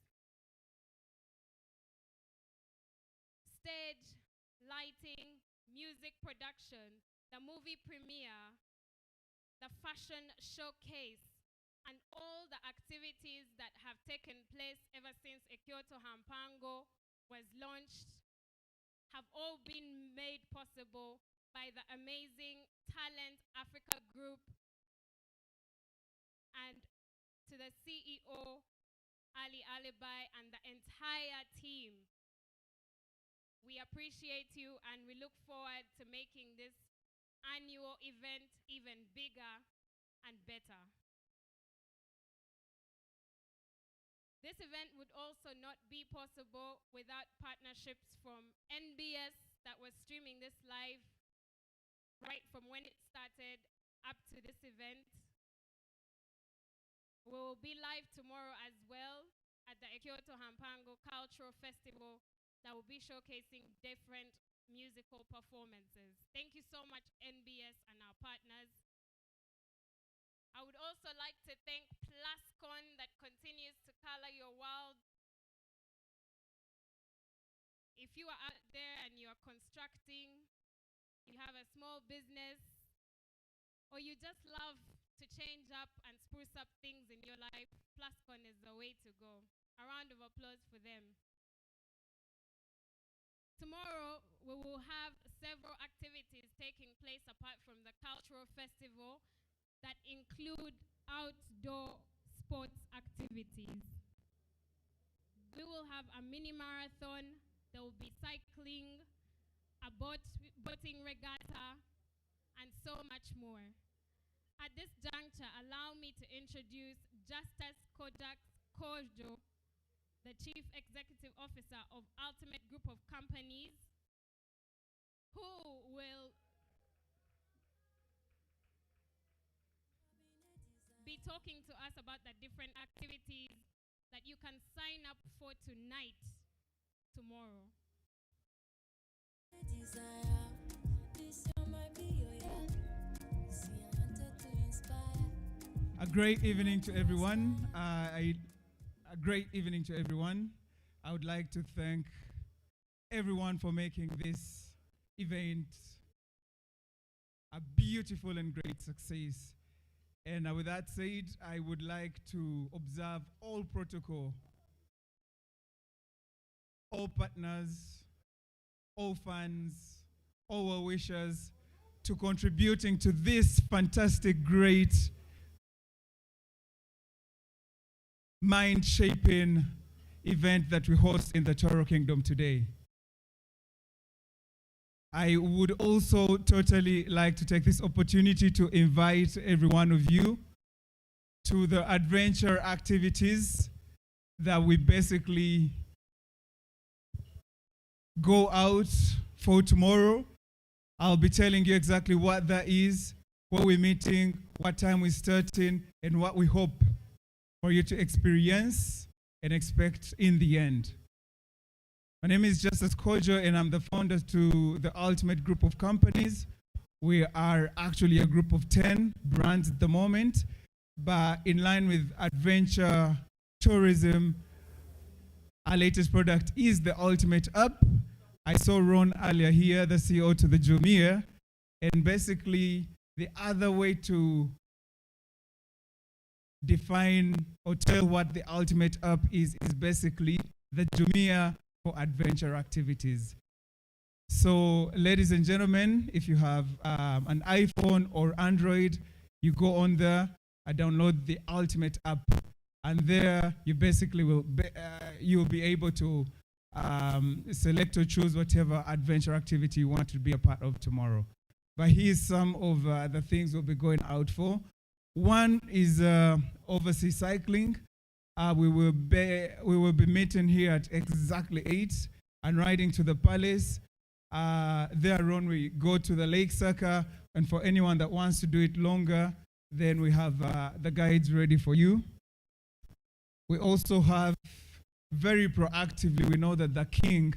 Stage, lighting, music production, the movie premiere, the fashion showcase, and all the activities that have taken place ever since Ekyooto Mpango was launched have all been made possible by the amazing Talent Africa Group and to the CEO, Ali Alibai, and the entire team. We appreciate you, and we look forward to making this annual event even bigger and better. This event would also not be possible without partnerships from NBS that was streaming this live right from when it started up to this event. We will be live tomorrow as well at the Ekyooto Mpango Cultural Festival that will be showcasing different musical performances. Thank you so much, NBS and our partners. I would also like to thank Plascon that continues to color your world. If you are out there and you are constructing, you have a small business, or you just love to change up and spruce up things in your life, Plascon is the way to go. A round of applause for them. Tomorrow, we will have several activities taking place apart from the cultural festival that include outdoor sports activities. We will have a mini marathon, there will be cycling, a boating regatta, and so much more. At this juncture, allow me to introduce Justice Kojo, the Chief Executive Officer of Ultimate Group of Companies, who will be talking to us about the different activities that you can sign up for tonight, tomorrow. A great evening to everyone. A great evening to everyone. I would like to thank everyone for making this event a beautiful and great success. And with that said, I would like to observe all protocol, all partners, all fans, all well-wishers to contributing to this fantastic, great, mind-shaping event that we host in the Toro Kingdom today. I would also totally like to take this opportunity to invite every one of you to the adventure activities that we basically go out for tomorrow. I'll be telling you exactly what that is, where we're meeting, what time we're starting, and what we hope for you to experience and expect in the end. My name is Justice Kojo, and I'm the founder to the Ultimate Group of Companies. We are actually a group of 10 brands at the moment, but in line with adventure tourism, our latest product is the Ultimate Up. I saw Ron earlier here, the CEO to the Jumia, and basically the other way to define or tell what the Ultimate Up is basically the Jumia for adventure activities. So, ladies and gentlemen, if you have an iPhone or Android, you go on there and download the Ultimate App, and there you basically will you'll be able to select or choose whatever adventure activity you want to be a part of tomorrow. But here's some of the things we'll be going out for. One is overseas cycling. We will be meeting here at exactly 8 and riding to the palace. There on we go to the Lake Circle, and for anyone that wants to do it longer, then we have the guides ready for you. We also have very proactively, we know that the king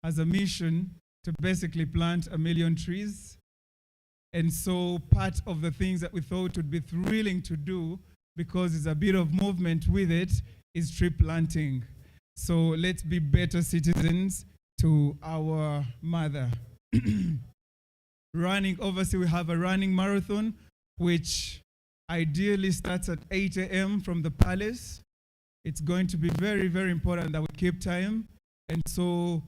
has a mission to basically plant 1 million trees. And so part of the things that we thought would be thrilling to do, because there's a bit of movement with it, is tree planting. So let's be better citizens to our mother. Running, obviously we have a running marathon, which ideally starts at 8 a.m. from the palace. It's going to be very, very important that we keep time. And so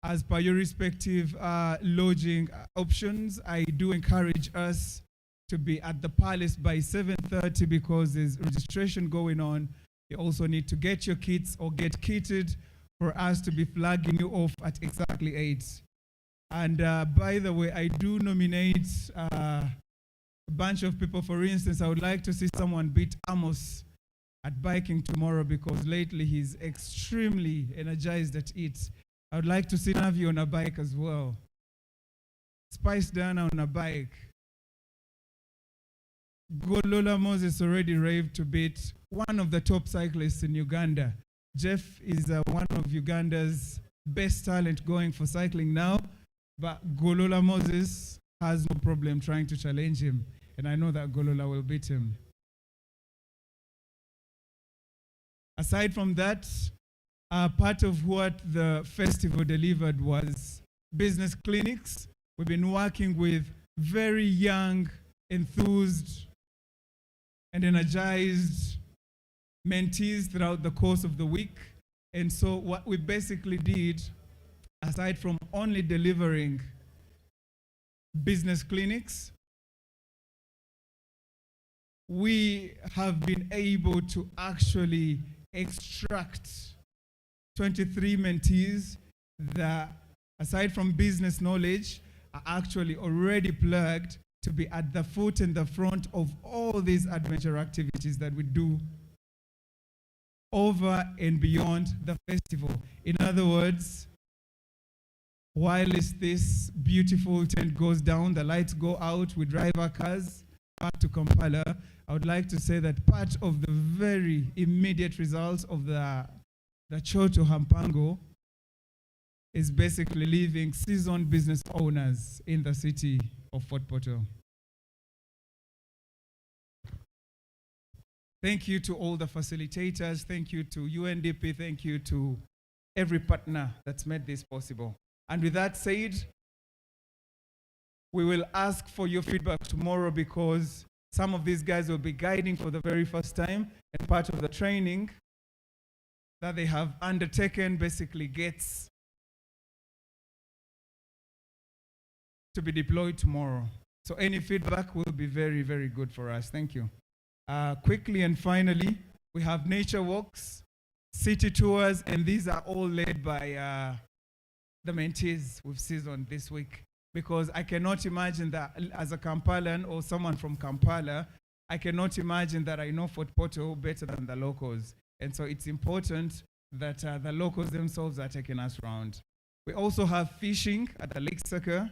as per your respective lodging options, I do encourage us to be at the palace by 7:30 because there's registration going on. You also need to get your kits or get kitted for us to be flagging you off at exactly 8. And by the way, I do nominate a bunch of people. For instance, I would like to see someone beat Amos at biking tomorrow, because lately he's extremely energized at it. I would like to see Navi on a bike as well. Spice Dana on a bike. Golola Moses already raved to beat one of the top cyclists in Uganda. Jeff is one of Uganda's best talent going for cycling now, but Golola Moses has no problem trying to challenge him, and I know that Golola will beat him. Aside from that, part of what the festival delivered was business clinics. We've been working with very young, enthused, and energized mentees throughout the course of the week. And so what we basically did, aside from only delivering business clinics, we have been able to actually extract 23 mentees that, aside from business knowledge, are actually already plugged to be at the foot and the front of all these adventure activities that we do over and beyond the festival. In other words, while this beautiful tent goes down, the lights go out, we drive our cars back to Kampala, I would like to say that part of the very immediate results of the Ekyooto Mpango is basically leaving seasoned business owners in the city of Fort Portal. Thank you to all the facilitators. Thank you to UNDP. Thank you to every partner that's made this possible. And with that said, we will ask for your feedback tomorrow because some of these guys will be guiding for the very first time, and part of the training that they have undertaken basically gets to be deployed tomorrow. So any feedback will be very, very good for us. Thank you. Quickly and finally, we have nature walks, city tours, and these are all led by the mentees we've seasoned this week. Because I cannot imagine that as a Kampalan or someone from Kampala, I cannot imagine that I know Fort Portal better than the locals. And so it's important that the locals themselves are taking us around. We also have fishing at the Lake Sucker.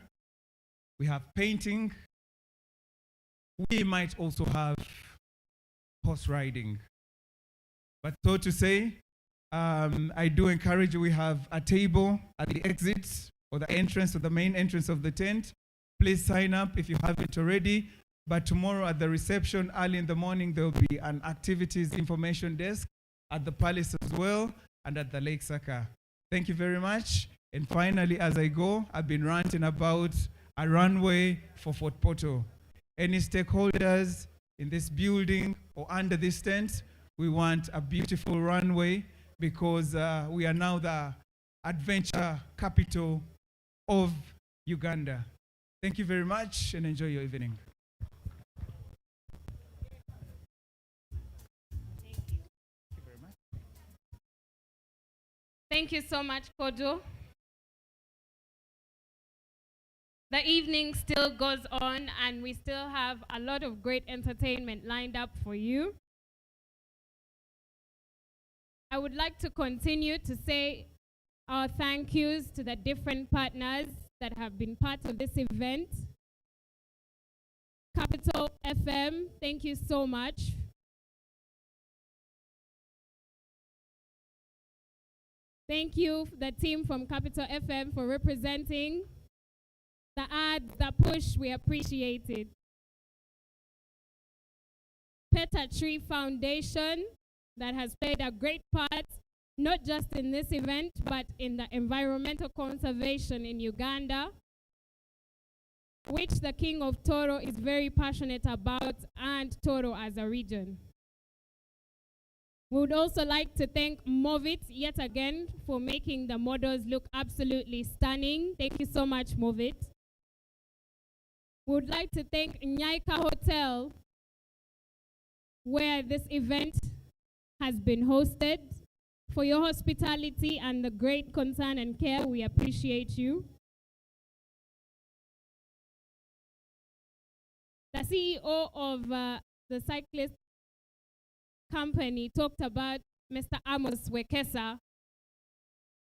We have painting. We might also have horse riding. But so to say, I do encourage you, we have a table at the exit or the entrance or the main entrance of the tent. Please sign up if you haven't already. But tomorrow at the reception, early in the morning, there will be an activities information desk at the palace as well and at the Lake Sucker. Thank you very much. And finally, as I go, I've been ranting about a runway for Fort Portal. Any stakeholders in this building or under this tent, we want a beautiful runway because we are now the adventure capital of Uganda. Thank you very much and enjoy your evening. Thank you so much, Kojo. The evening still goes on and we still have a lot of great entertainment lined up for you. I would like to continue to say our thank yous to the different partners that have been part of this event. Capital FM, thank you so much. Thank you, the team from Capital FM, for representing the ads, the push, we appreciate it. Peta Tree Foundation, that has played a great part, not just in this event, but in the environmental conservation in Uganda, which the King of Toro is very passionate about, and Toro as a region. We would also like to thank Movit yet again for making the models look absolutely stunning. Thank you so much, Movit. We would like to thank Nyaika Hotel, where this event has been hosted, for your hospitality and the great concern and care. We appreciate you. The CEO of the cyclist company talked about Mr. Amos Wekesa,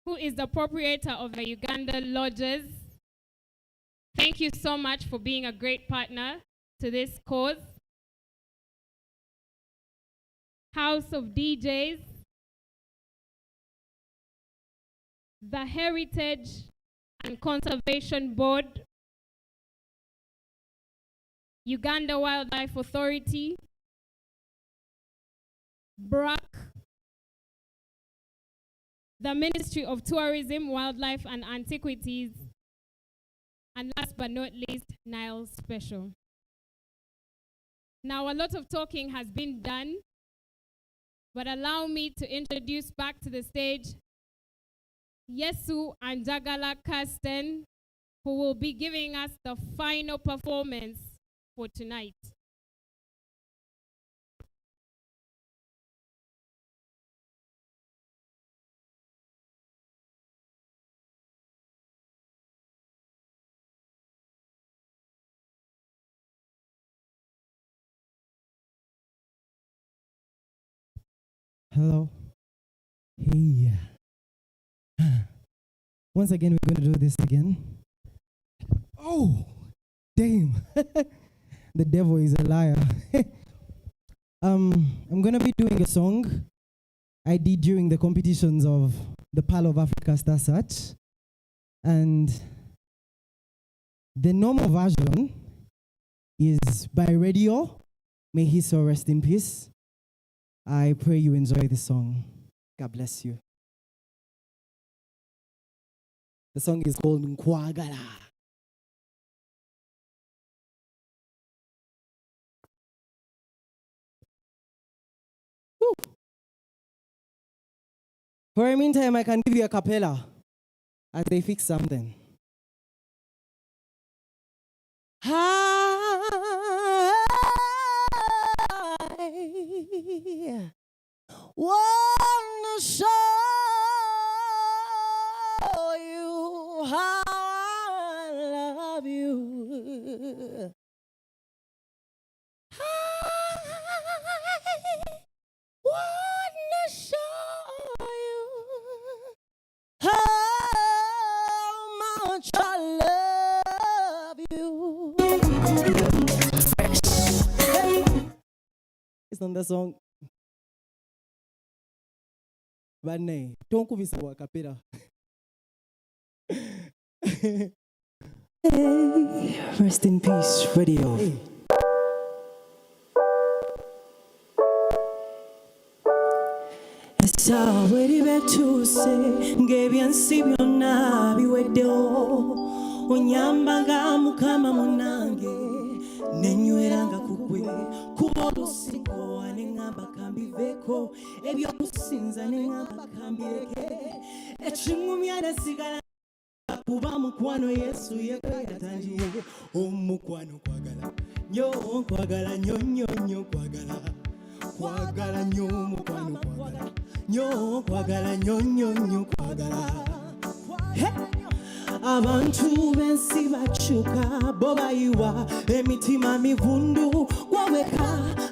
who is the proprietor of the Uganda Lodges. Thank you so much for being a great partner to this cause. House of DJs, the Heritage and Conservation Board, Uganda Wildlife Authority, BRAC, the Ministry of Tourism, Wildlife and Antiquities, and last but not least, Nile Special. Now, a lot of talking has been done, but allow me to introduce back to the stage Yesu and Gala Kirsten, who will be giving us the final performance for tonight. Hello. Hey. Once again, we're going to do this again. Oh, damn. The devil is a liar. I'm going to be doing a song I did during the competitions of the Pearl of Africa Star Search. And the normal version is by Radio. May his soul rest in peace. I pray you enjoy the song. God bless you. The song is called Nkwagala. Woo. For a meantime, I can give you a cappella as they fix something. I wanna show you how I love you. I wanna show you how much I love you. It's on the song. Bane, don't go visit a cappella. Rest in peace, Radio. Hey. Esa weri betuse ngebyansi byonna biweddewo onyambanga mukama munange nenyweranga kugwe kuba olusinko neŋŋamba kambiveko ebyokusinza neŋŋamba kambireke ekiŋŋumya nesigala kuba mukwano Yesu yekwe yatangiye omukwano kwagala nnyo nkwagala nnyo nnyo nnyo kwagala nnyo mukwano kwagala nnyo kwagala nnyo nnyo nnyo kwagala abantu b'ensi bakyuka bo bayiwa emitima mivundu waweka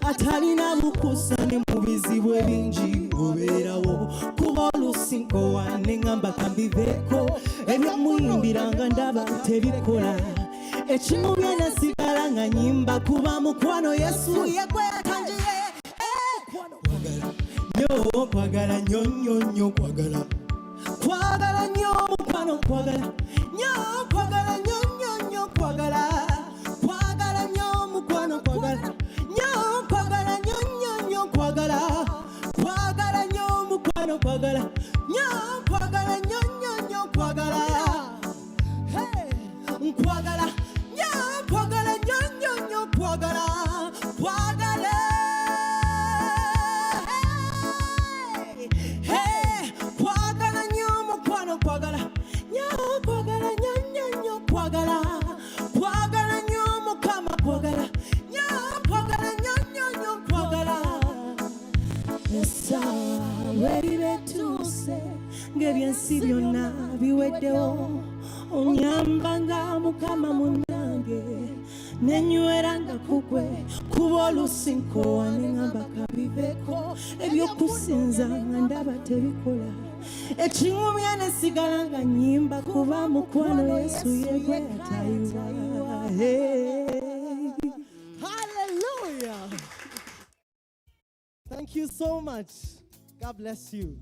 atalina bukusa ne mu bizibu ebingi obeerawo kuba olusinko waneŋŋamba kambiveeko ebyamuyimbiranga ndaba tebikola ekimubya nasigala nga nyimba kuba mukwano Yesu yegwe yatangiye nnyo kwagala nnyo nnyo nnyo kwagala nnyo mukwano kwagala nnyo kwagala nnyo nnyo nnyo kwagala nnyo mukwano kwagala nnyo kwagala nnyo nnyo nnyo kwagala nnyo mukwano kwagala nnyo kwagala nnyo nnyo nnyo kwagala nkwagala nnyo kwagala nnyo nnyo nnyo kwagala ngebyansi byonna biweddewo onyambanga mukama munange nenyweranga kugwe kuba olusinko waneŋŋamba kabiveeko ebyokusinza nga ndaba tebikola ekiŋumya nesigala nga nyimba kuba mukwano Yesu yegwe yatayiwa. Hallelujah. Thank you so much. God bless you.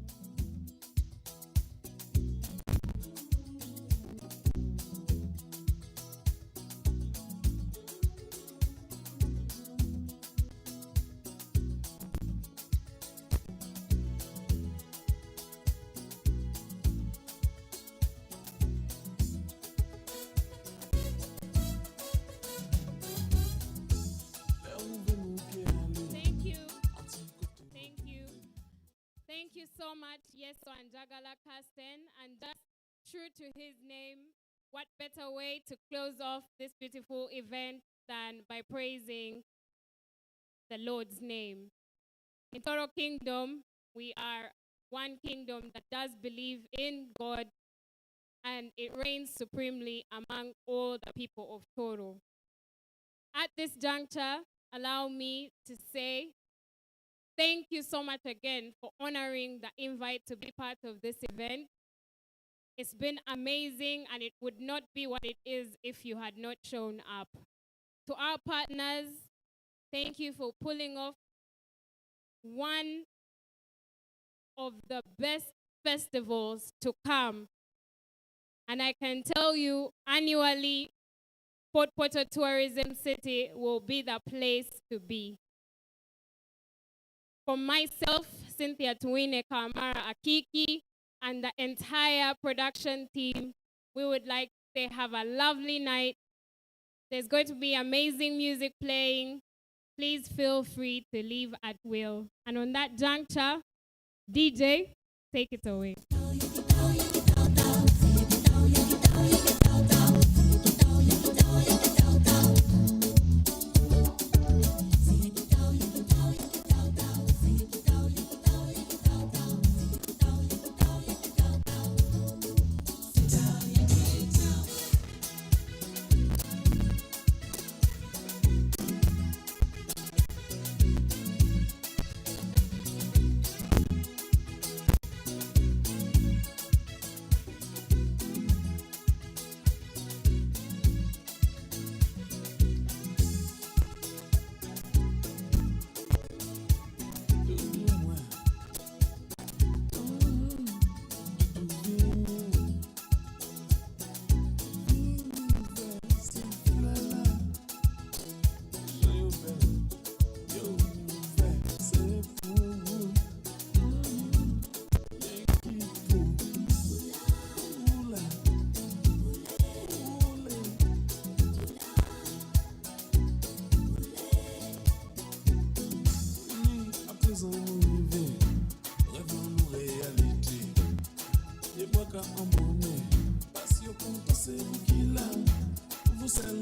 Thank you so much, Yeso and Jagala Kasten. And just true to his name, what better way to close off this beautiful event than by praising the Lord's name. In Toro Kingdom, we are one kingdom that does believe in God, and it reigns supremely among all the people of Toro. At this juncture, allow me to say thank you so much again for honoring the invite to be part of this event. It's been amazing, and it would not be what it is if you had not shown up. To our partners, thank you for pulling off one of the best festivals to come. And I can tell you, annually, Port Portal Tourism City will be the place to be. For myself, Cynthia Tuine Kamara Akiki, and the entire production team, we would like to have a lovely night. There's going to be amazing music playing. Please feel free to leave at will. And on that juncture, DJ, take it away. Vous